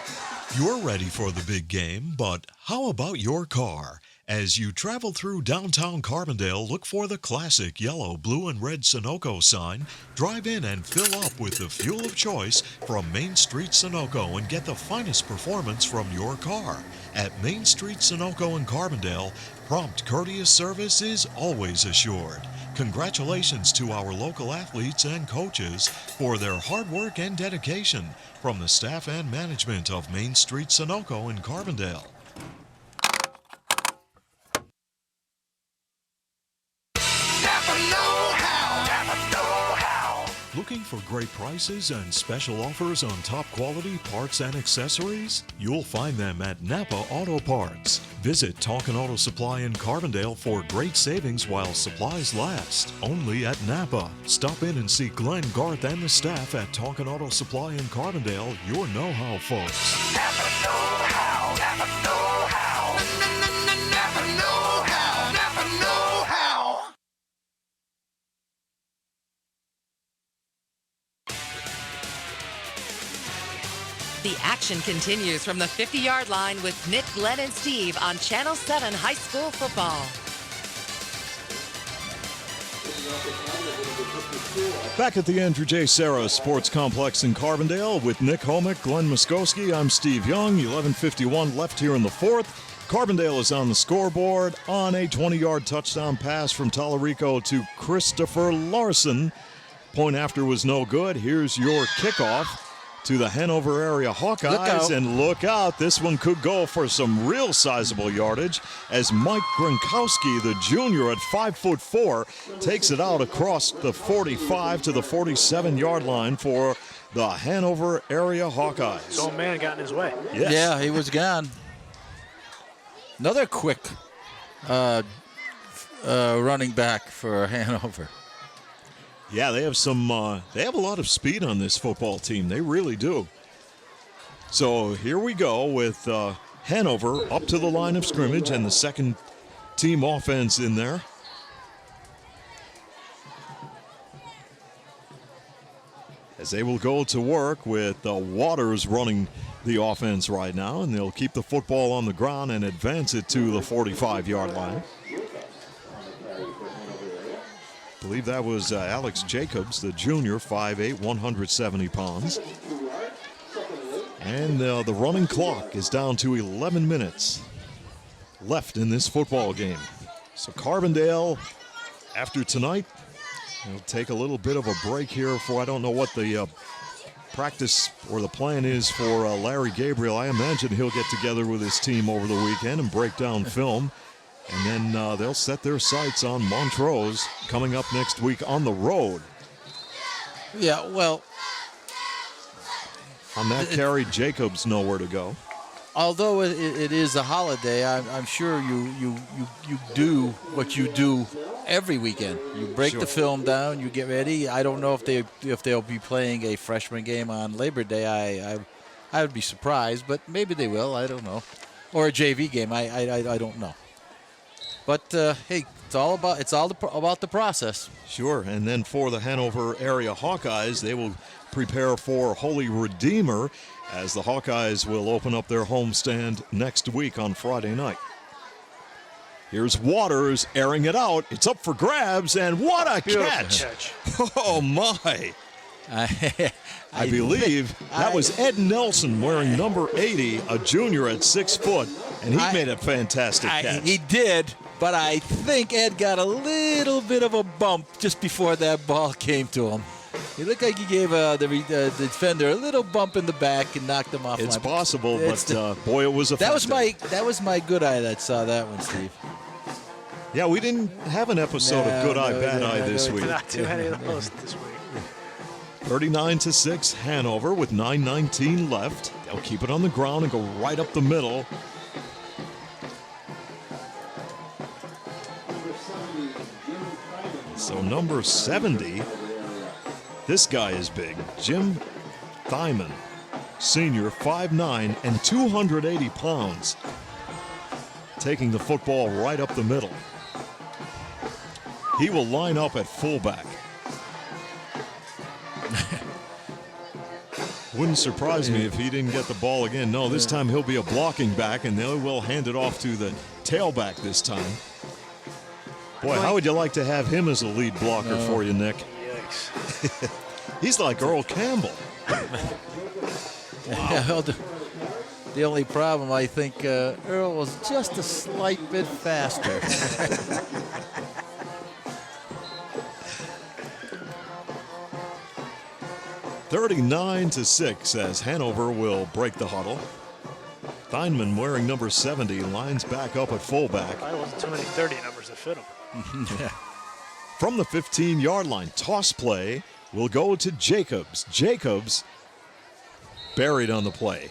You're ready for the big game, but how about your car? As you travel through downtown Carbondale, look for the classic yellow, blue, and red Sunoco sign. Drive in and fill up with the fuel of choice from Main Street Sunoco and get the finest performance from your car. At Main Street Sunoco in Carbondale, prompt, courteous service is always assured. Congratulations to our local athletes and coaches for their hard work and dedication from the staff and management of Main Street Sunoco in Carbondale. Looking for great prices and special offers on top quality parts and accessories? You'll find them at Napa Auto Parts. Visit Tonkin Auto Supply in Carbondale for great savings while supplies last. Only at Napa. Stop in and see Glenn, Garth, and the staff at Tonkin Auto Supply in Carbondale, your know-how folks. Napa know-how, Napa know-how. Napa know-how, Napa know-how. The action continues from the 50-yard line with Nick, Glenn, and Steve on Channel 7 High School Football. Back at the Andrew J. Sarah Sports Complex in Carbondale with Nick Homick, Glenn Muskowski. I'm Steve Young. 11:51 left here in the fourth. Carbondale is on the scoreboard on a 20-yard touchdown pass from Tallarico to Christopher Larson. Point after was no good. Here's your kickoff to the Hanover area Hawkeyes, and look out, this one could go for some real sizable yardage as Mike Gronkowski, the junior at 5'4", takes it out across the 45 to the 47-yard line for the Hanover area Hawkeyes. His old man got in his way. Yes. Yeah, he was gone. Another quick running back for Hanover. Yeah, they have some. They have a lot of speed on this football team. They really do. So here we go with Hanover up to the line of scrimmage and the second team offense in there. As they will go to work with Waters running the offense right now, and they'll keep the football on the ground and advance it to the 45-yard line. believe that was Alex Jacobs, the junior, 5'8", 170 pounds. And the running clock is down to 11 minutes left in this football game. So Carbondale, after tonight, will take a little bit of a break here for, I don't know what the practice or the plan is for Larry Gabriel. I imagine he'll get together with his team over the weekend and break down film. And then they'll set their sights on Montrose coming up next week on the road. Yeah, well, on that carry, Jacobs nowhere to go. Although it is a holiday, I'm sure you do what you do every weekend. You break Sure. the film down, you get ready. I don't know if they'll be playing a freshman game on Labor Day. I would be surprised, but maybe they will. I don't know, or a JV game. I don't know. But hey, it's all about the process. Sure, and then for the Hanover area Hawkeyes, they will prepare for Holy Redeemer as the Hawkeyes will open up their homestand next week on Friday night. Here's Waters airing it out. It's up for grabs, and what a catch! Oh, my. I believe that was Ed Nelson wearing number 80, a junior at 6 foot, and he made a fantastic catch. He did, but I think Ed got a little bit of a bump just before that ball came to him. It looked like he gave the defender a little bump in the back and knocked him off. It's line. possible, but boy, it was effective. That was my good eye that saw that one, Steve. Yeah, we didn't have an episode of Good Eye, Bad Eye this week. Not too many of those this week. 39-6 Hanover with 9:19 left. They'll keep it on the ground and go right up the middle. So number 70, this guy is big. Jim Thyman, senior, 5'9" and 280 pounds. Taking the football right up the middle. He will line up at fullback. Wouldn't surprise me if he didn't get the ball again. No, this time he'll be a blocking back, and they will hand it off to the tailback this time. Boy, how would you like to have him as a lead blocker for you, Nick? Yikes. He's like Earl Campbell. Wow. The only problem, I think, Earl was just a slight bit faster. 39-6 as Hanover will break the huddle. Theinman, wearing number 70, lines back up at fullback. There wasn't too many 30 numbers that fit him. From the 15-yard line, toss play will go to Jacobs. Jacobs buried on the play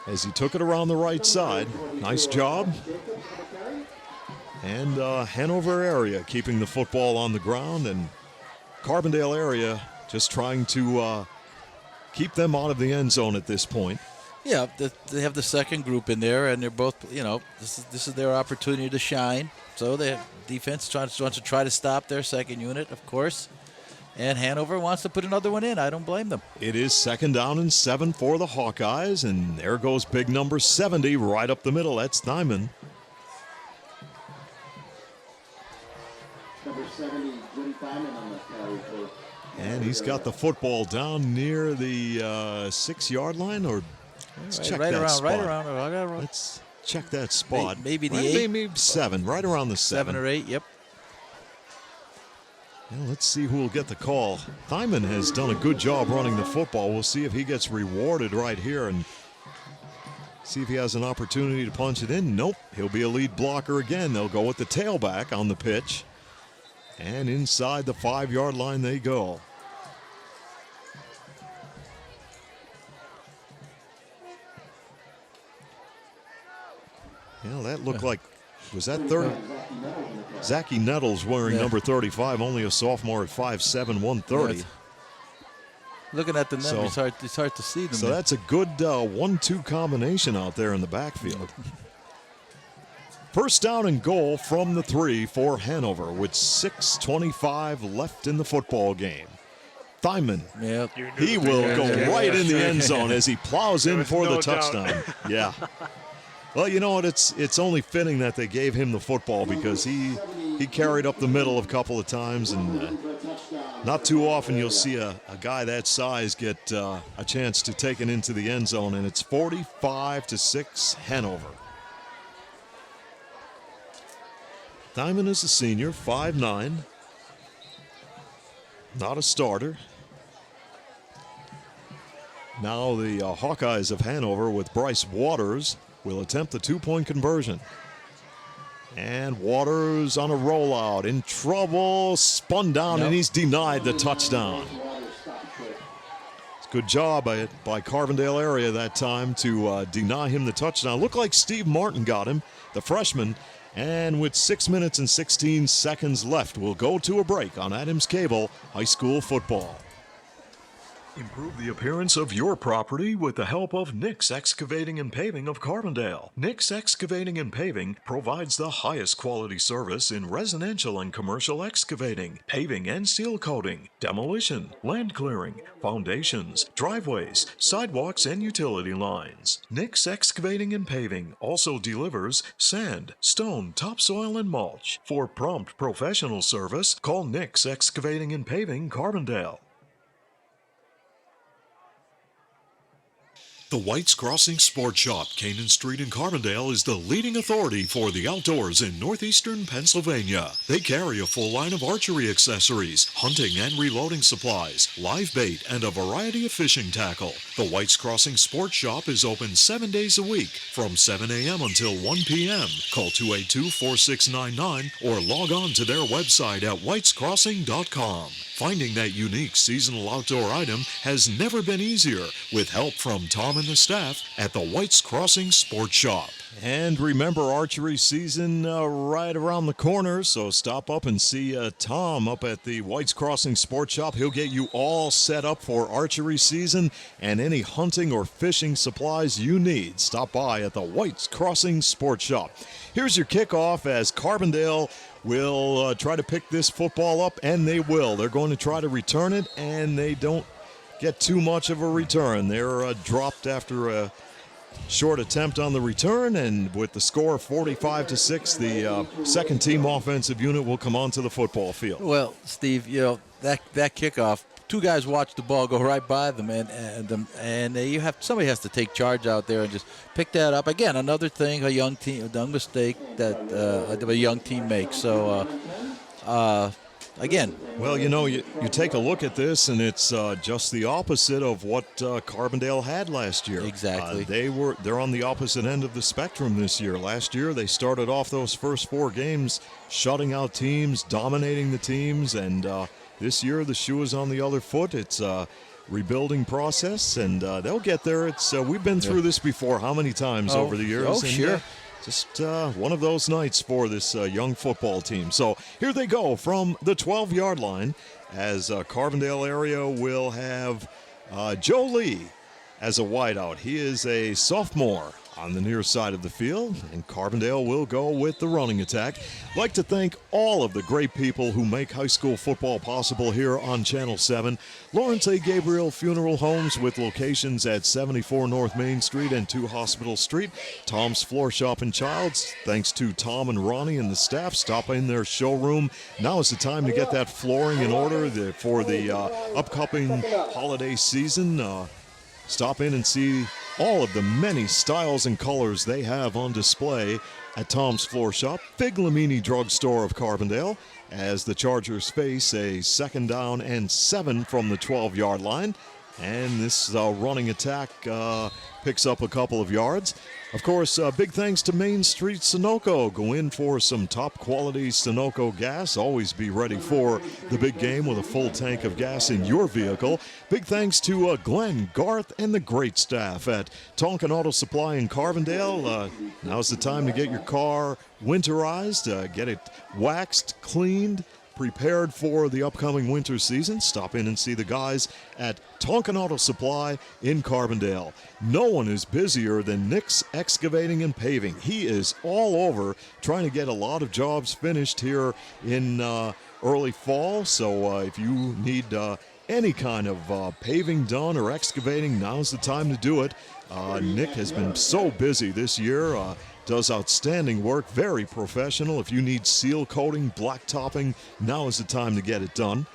as he took it around the right side. Nice job. And Hanover area keeping the football on the ground, and Carbondale area just trying to keep them out of the end zone at this point. Yeah, they have the second group in there, and they're both, this is their opportunity to shine. So the defense wants to try to stop their second unit, of course. And Hanover wants to put another one in. I don't blame them. It is 2nd down and 7 for the Hawkeyes, and there goes big number 70 right up the middle. That's Thyman. Number 70, Jim Thyman on the carry for. And he's got the football down near the 6-yard line, or let's check that spot. Right around. Let's check that spot. Maybe the 8. Maybe 7, right around the 7. 7 or 8, yep. Well, let's see who will get the call. Thyman has done a good job running the football. We'll see if he gets rewarded right here and see if he has an opportunity to punch it in. Nope, he'll be a lead blocker again. They'll go with the tailback on the pitch. And inside the 5-yard line they go. Yeah, that looked like, was that third? Zachy Nettles wearing number 35, only a sophomore at 5'7", 130. Looking at the numbers, So- it's hard to see them. So that's a good 1-2 combination out there in the backfield. First down and goal from the 3 for Hanover with 6:25 left in the football game. Thyman, Yep. he will go right in the end zone as he plows in was for the no doubt. touchdown. Yeah. Well, you know what? It's only fitting that they gave him the football because he he carried up the middle a couple of times, and not too often you'll see a guy that size get a chance to take it into the end zone, and it's 45-6 Hanover. Diamond is a senior, 5'9", not a starter. Now the Hawkeyes of Hanover with Bryce Waters will attempt the two-point conversion. And Waters on a rollout, in trouble, spun down, and he's denied the touchdown. It's a good job by Carbondale area that time to deny him the touchdown. Looked like Steve Martin got him, the freshman. And with 6 minutes and 16 seconds left, we'll go to a break on Adams Cable High School Football. Improve the appearance of your property with the help of Nick's Excavating and Paving of Carbondale. Nick's Excavating and Paving provides the highest quality service in residential and commercial excavating, paving and seal coating, demolition, land clearing, foundations, driveways, sidewalks, and utility lines. Nick's Excavating and Paving also delivers sand, stone, topsoil, and mulch. For prompt professional service, call Nick's Excavating and Paving, Carbondale. The White's Crossing Sports Shop, Canaan Street in Carbondale, is the leading authority for the outdoors in northeastern Pennsylvania. They carry a full line of archery accessories, hunting and reloading supplies, live bait, and a variety of fishing tackle. The White's Crossing Sports Shop is open 7 days a week from 7 a.m. until 1 p.m. Call 282-4699 or log on to their website at whitescrossing.com. Finding that unique seasonal outdoor item has never been easier with help from Tom and the staff at the White's Crossing Sports Shop. And remember, archery season right around the corner, so stop up and see Tom up at the White's Crossing Sports Shop. He'll get you all set up for archery season and any hunting or fishing supplies you need. Stop by at the White's Crossing Sports Shop. Here's your kickoff as Carbondale will try to pick this football up, and they will. They're going to try to return it, and they don't get too much of a return. They're dropped after a short attempt on the return, and with the score 45-6, the second team offensive unit will come onto the football field. Well, Steve, that kickoff, two guys watched the ball go right by them, and you have somebody has to take charge out there and just pick that up. Again, another thing, a young mistake that a young team makes. So, again. Well, you take a look at this, and it's just the opposite of what Carbondale had last year. Exactly. They're on the opposite end of the spectrum this year. Last year, they started off those first 4 games shutting out teams, dominating the teams, and this year the shoe is on the other foot. It's a rebuilding process, and they'll get there. We've been through this before. How many times over the years? Oh, sure. Just one of those nights for this young football team. So here they go from the 12-yard line as Carbondale area will have Joe Lee as a wideout. He is a sophomore on the near side of the field, and Carbondale will go with the running attack. I'd like to thank all of the great people who make high school football possible here on Channel 7. Lawrence A. Gabriel Funeral Homes with locations at 74 North Main Street and 2 Hospital Street. Tom's Floor Shop and Childs, thanks to Tom and Ronnie and the staff. Stop in their showroom. Now is the time to get that flooring in order for the upcoming holiday season. Stop in and see all of the many styles and colors they have on display at Tom's Floor Shop. Fig Lamini Drugstore of Carbondale as the Chargers face a 2nd down and 7 from the 12-yard line. And this running attack picks up a couple of yards. Of course, big thanks to Main Street Sunoco. Go in for some top-quality Sunoco gas. Always be ready for the big game with a full tank of gas in your vehicle. Big thanks to Glenn, Garth, and the great staff at Tonkin Auto Supply in Carbondale. Now's the time to get your car winterized, get it waxed, cleaned, prepared for the upcoming winter season. Stop in and see the guys at Tonkin Auto Supply in Carbondale. No one is busier than Nick's Excavating and Paving. He is all over trying to get a lot of jobs finished here in early fall. So if you need any kind of paving done or excavating, now's the time to do it. Nick has been so busy this year. does outstanding work, very professional. If you need seal coating, black topping, now is the time to get it done.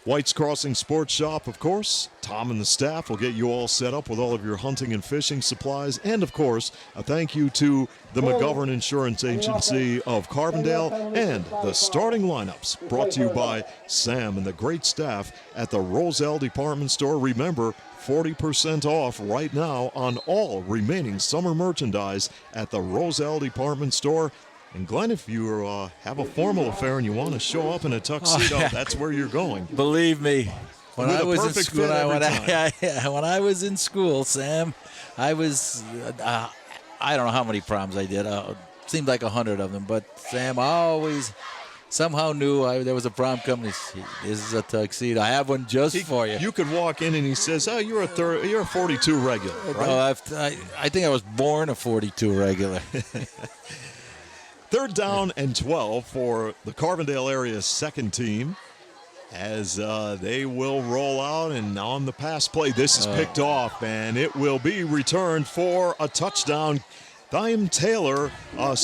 White's Crossing Sports Shop, of course. Tom and the staff will get you all set up with all of your hunting and fishing supplies. And, of course, a thank you to the McGovern Insurance Agency of Carbondale and the starting lineups brought to you by Sam and the great staff at the Roselle Department Store. Remember, 40% off right now on all remaining summer merchandise at the Roselle Department Store. And Glenn, if you have a formal affair and you want to show up in a tuxedo, that's where you're going. Believe me, when I was in school, when I was in school, Sam, I was I don't know how many proms I did. Seemed like 100 of them, but Sam always somehow knew there was a prom coming. This is a tuxedo. I have one just for you. You could walk in and he says, "Oh, you're a 42 regular." Right? No, I think I was born a 42 regular. 3rd down and 12 for the Carbondale area's second team as they will roll out, and on the pass play, this is picked off, and it will be returned for a touchdown. Thyme Taylor, a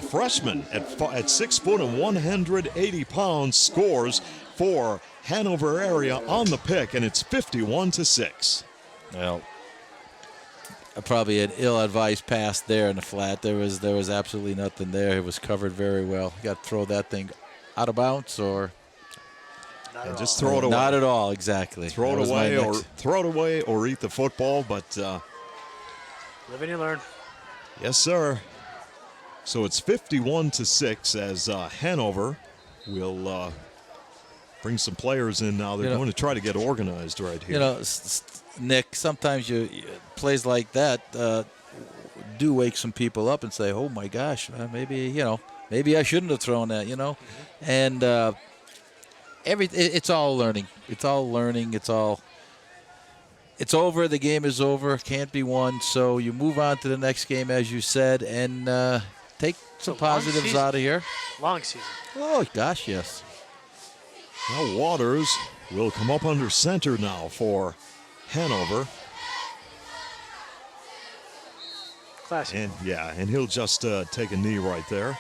freshman at 6 foot and 180 pounds, scores for Hanover area on the pick, and it's 51-6. Well, probably an ill-advised pass there in the flat. There was absolutely nothing there. It was covered very well. You got to throw that thing out of bounds or just throw it away. Not at all, exactly. Throw it away or eat the football. But live and you learn. Yes, sir. So it's 51-6 as Hanover will bring some players in now. They're going to try to get organized right here. You know, Nick, sometimes plays like that do wake some people up and say, "Oh my gosh, maybe I shouldn't have thrown that," And it's all learning. It's all learning. It's over. The game is over. Can't be won. So you move on to the next game, as you said, and take some positives out of here. Long season. Oh gosh, yes. Now Waters will come up under center now for Hanover. Classic. And he'll just take a knee right there.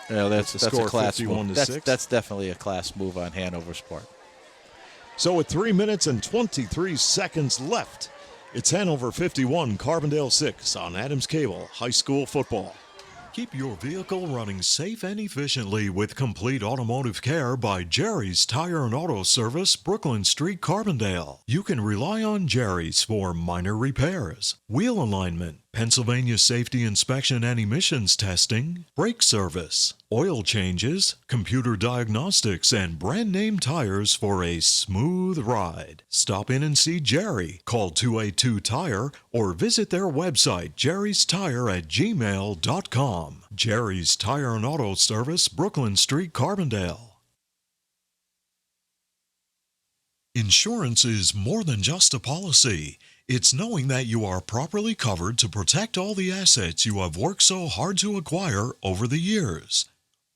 Yeah, that's a class move. 51-6. That's definitely a class move on Hanover's part. So with 3 minutes and 23 seconds left, it's Hanover 51, Carbondale 6 on Adams Cable High School Football. Keep your vehicle running safe and efficiently with complete automotive care by Jerry's Tire and Auto Service, Brooklyn Street, Carbondale. You can rely on Jerry's for minor repairs, wheel alignment, Pennsylvania safety inspection and emissions testing, brake service, oil changes, computer diagnostics, and brand name tires for a smooth ride. Stop in and see Jerry. Call 282-TIRE or visit their website, jerrystire@gmail.com. Jerry's Tire and Auto Service, Brooklyn Street, Carbondale. Insurance is more than just a policy. It's knowing that you are properly covered to protect all the assets you have worked so hard to acquire over the years.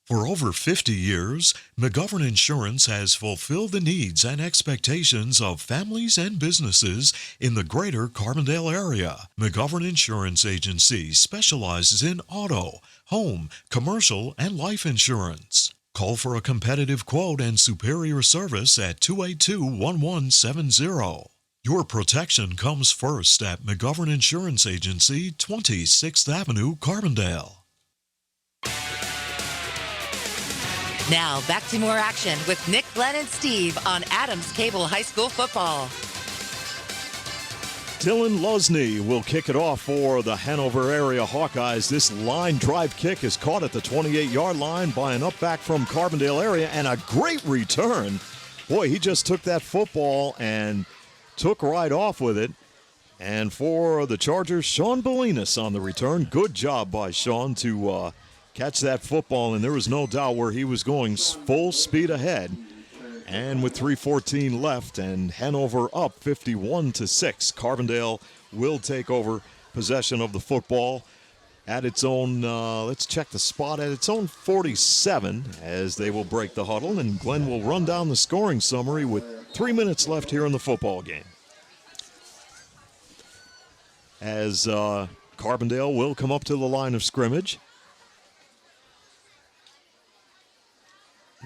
For over 50 years, McGovern Insurance has fulfilled the needs and expectations of families and businesses in the greater Carbondale area. McGovern Insurance Agency specializes in auto, home, commercial, and life insurance. Call for a competitive quote and superior service at 282-1170. Your protection comes first at McGovern Insurance Agency, 26th Avenue, Carbondale. Now back to more action with Nick, Glenn, and Steve on Adams Cable High School Football. Dylan Lusney will kick it off for the Hanover area Hawkeyes. This line drive kick is caught at the 28-yard line by an upback from Carbondale area, and a great return. Boy, he just took that football and took right off with it. And for the Chargers, Sean Bolinas on the return. Good job by Sean to catch that football, and there was no doubt where he was going full speed ahead. And with 3:14 left and Hanover up 51-6, Carbondale will take over possession of the football at its own, let's check the spot, at its own 47 as they will break the huddle. And Glenn will run down the scoring summary with 3 minutes left here in the football game. As Carbondale will come up to the line of scrimmage.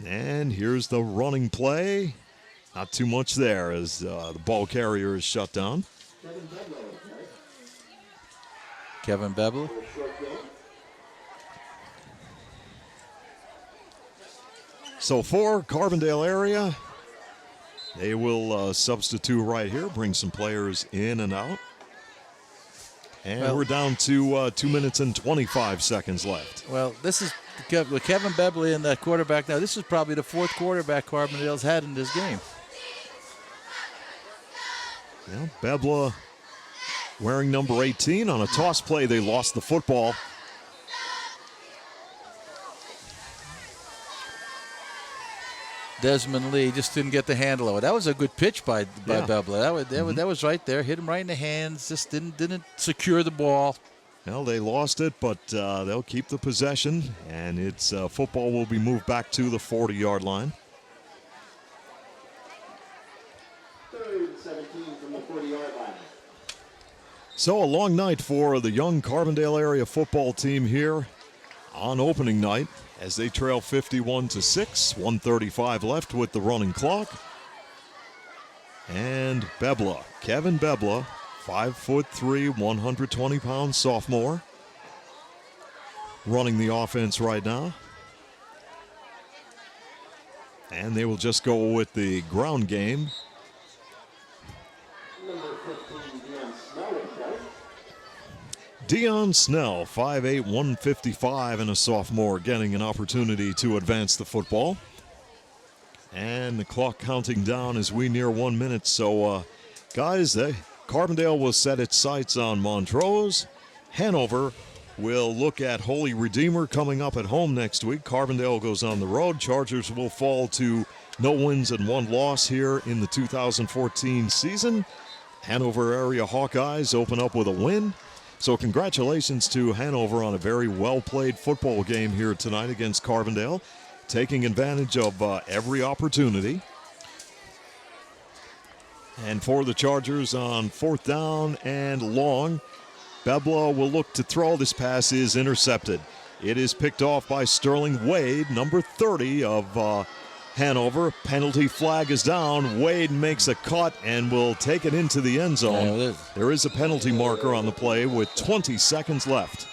And here's the running play. Not too much there as the ball carrier is shut down. Kevin Bebler. So for Carbondale area, they will substitute right here, bring some players in and out. And we're down to 2 minutes and 25 seconds left. Well, this is with Kevin Bebley and that quarterback now. This is probably the fourth quarterback Carbondale's had in this game. Yeah, Bebla wearing number 18. On a toss play, they lost the football. Desmond Lee just didn't get the handle of it. That was a good pitch by Bebla. That was right there. Hit him right in the hands. Just didn't secure the ball. Well, they lost it, but they'll keep the possession, and it's football will be moved back to the 40-yard line. 3rd and 17 from the 40-yard line. So a long night for the young Carbondale area football team here on opening night as they trail 51-6, 1:35 left with the running clock. And Bebla, Kevin Bebla, 5'3", 120-pound sophomore, running the offense right now. And they will just go with the ground game. Number 15, Dion Snell is right. Dion Snell, 5'8", 155, and a sophomore, getting an opportunity to advance the football. And the clock counting down as we near 1 minute. So, guys, Carbondale will set its sights on Montrose. Hanover will look at Holy Redeemer coming up at home next week. Carbondale goes on the road. Chargers will fall to no wins and 1 loss here in the 2014 season. Hanover area Hawkeyes open up with a win. So congratulations to Hanover on a very well-played football game here tonight against Carbondale, taking advantage of every opportunity. And for the Chargers on 4th down and long, Bebla will look to throw. This pass is intercepted. It is picked off by Sterling Wade, number 30 of Hanover. Penalty flag is down. Wade makes a cut and will take it into the end zone. Yeah, there is a penalty marker on the play with 20 seconds left.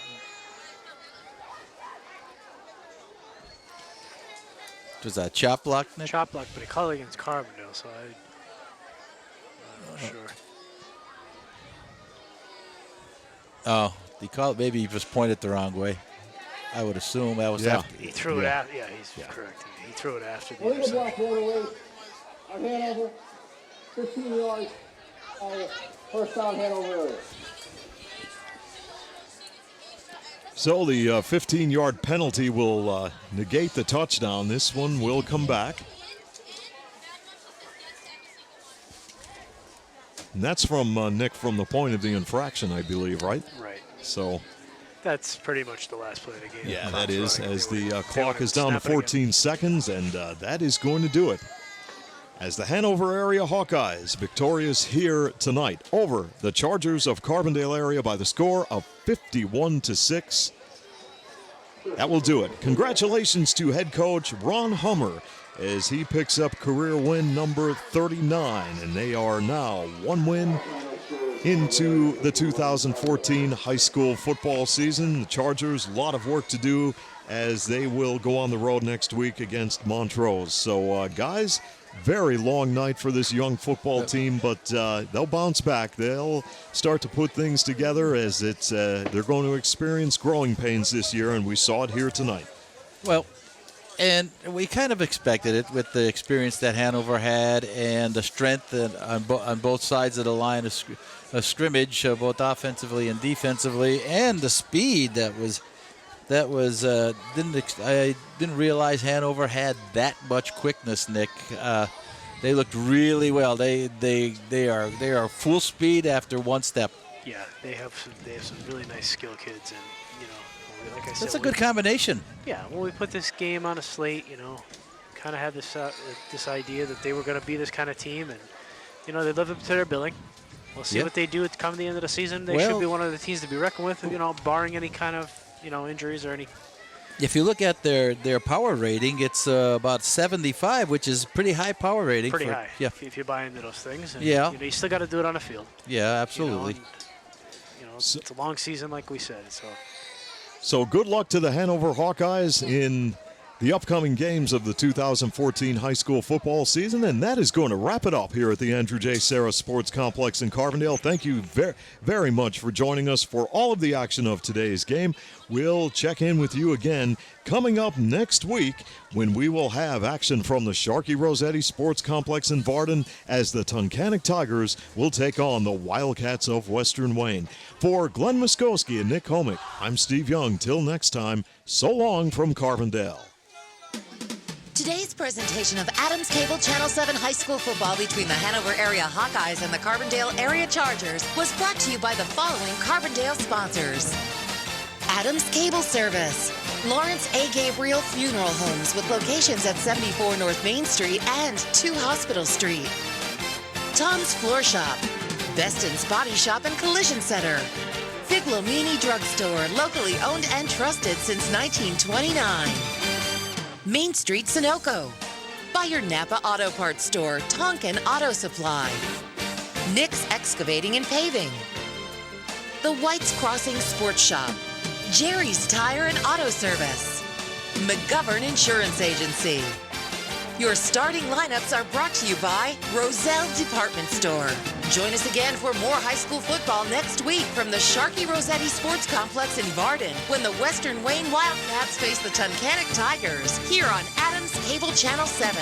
Was that chop block, Nick? Chop block, but he called it against Carbondale, so I'm not sure. Oh, he called. Maybe he just pointed the wrong way. I would assume that was after. He threw it after. Yeah, he's correct. He threw it after the Legal block interception. right away on Hanover. 15 yards. First down, Hanover area. So the 15-yard penalty will negate the touchdown. This one will come back. And that's from Nick from the point of the infraction, I believe, right? Right. So That's pretty much the last play of the game. yeah, that is, as the They clock wanted is down to snap it again. 14 seconds, and that is going to do it. As the Hanover area Hawkeyes victorious here tonight over the Chargers of Carbondale area by the score of 51-6. That will do it. Congratulations to head coach Ron Hummer as he picks up career win number 39, and they are now 1 win into the 2014 high school football season. The Chargers, a lot of work to do as they will go on the road next week against Montrose. So, guys, very long night for this young football team, but they'll bounce back. They'll start to put things together as they're going to experience growing pains this year, and we saw it here tonight. Well, and we kind of expected it with the experience that Hanover had and the strength on both sides of the line of scrimmage, both offensively and defensively, and the speed I didn't realize Hanover had that much quickness, Nick. They looked really well. They are full speed after one step. Yeah, they have some really nice skill kids, and like I said, That's a good combination. Yeah, when we put this game on a slate, kind of had this idea that they were going to be this kind of team, and they lived up to their billing. We'll see Yeah. what they do come the end of the season. They Well- should be one of the teams to be reckoned with, barring any kind of, injuries or any. If you look at their power rating, it's about 75, which is pretty high power rating. Pretty high. Yeah, If you buy into those things. And, Yeah. You still got to do it on the field. yeah, absolutely. It's a long season, like we said. So good luck to the Hanover Hawkeyes in the upcoming games of the 2014 high school football season, and that is going to wrap it up here at the Andrew J. Sarah Sports Complex in Carbondale. Thank you very, very much for joining us for all of the action of today's game. We'll check in with you again coming up next week when we will have action from the Sharkey Rossetti Sports Complex in Varden as the Tunkhannock Tigers will take on the Wildcats of Western Wayne. For Glenn Muskowski and Nick Homick, I'm Steve Young. Till next time, so long from Carbondale. Today's presentation of Adams Cable Channel 7 high school football between the Hanover area Hawkeyes and the Carbondale area Chargers was brought to you by the following Carbondale sponsors. Adams Cable Service, Lawrence A. Gabriel Funeral Homes with locations at 74 North Main Street and 2 Hospital Street. Tom's Floor Shop, Beston's Body Shop and Collision Center. Figlomini Drugstore, locally owned and trusted since 1929. Main Street, Sunoco. By your Napa Auto Parts Store, Tonkin Auto Supply. Nick's Excavating and Paving. The White's Crossing Sports Shop. Jerry's Tire and Auto Service. McGovern Insurance Agency. Your starting lineups are brought to you by Roselle Department Store. Join us again for more high school football next week from the Sharkey Rossetti Sports Complex in Varden when the Western Wayne Wildcats face the Tunkhannock Tigers here on Adams Cable Channel 7.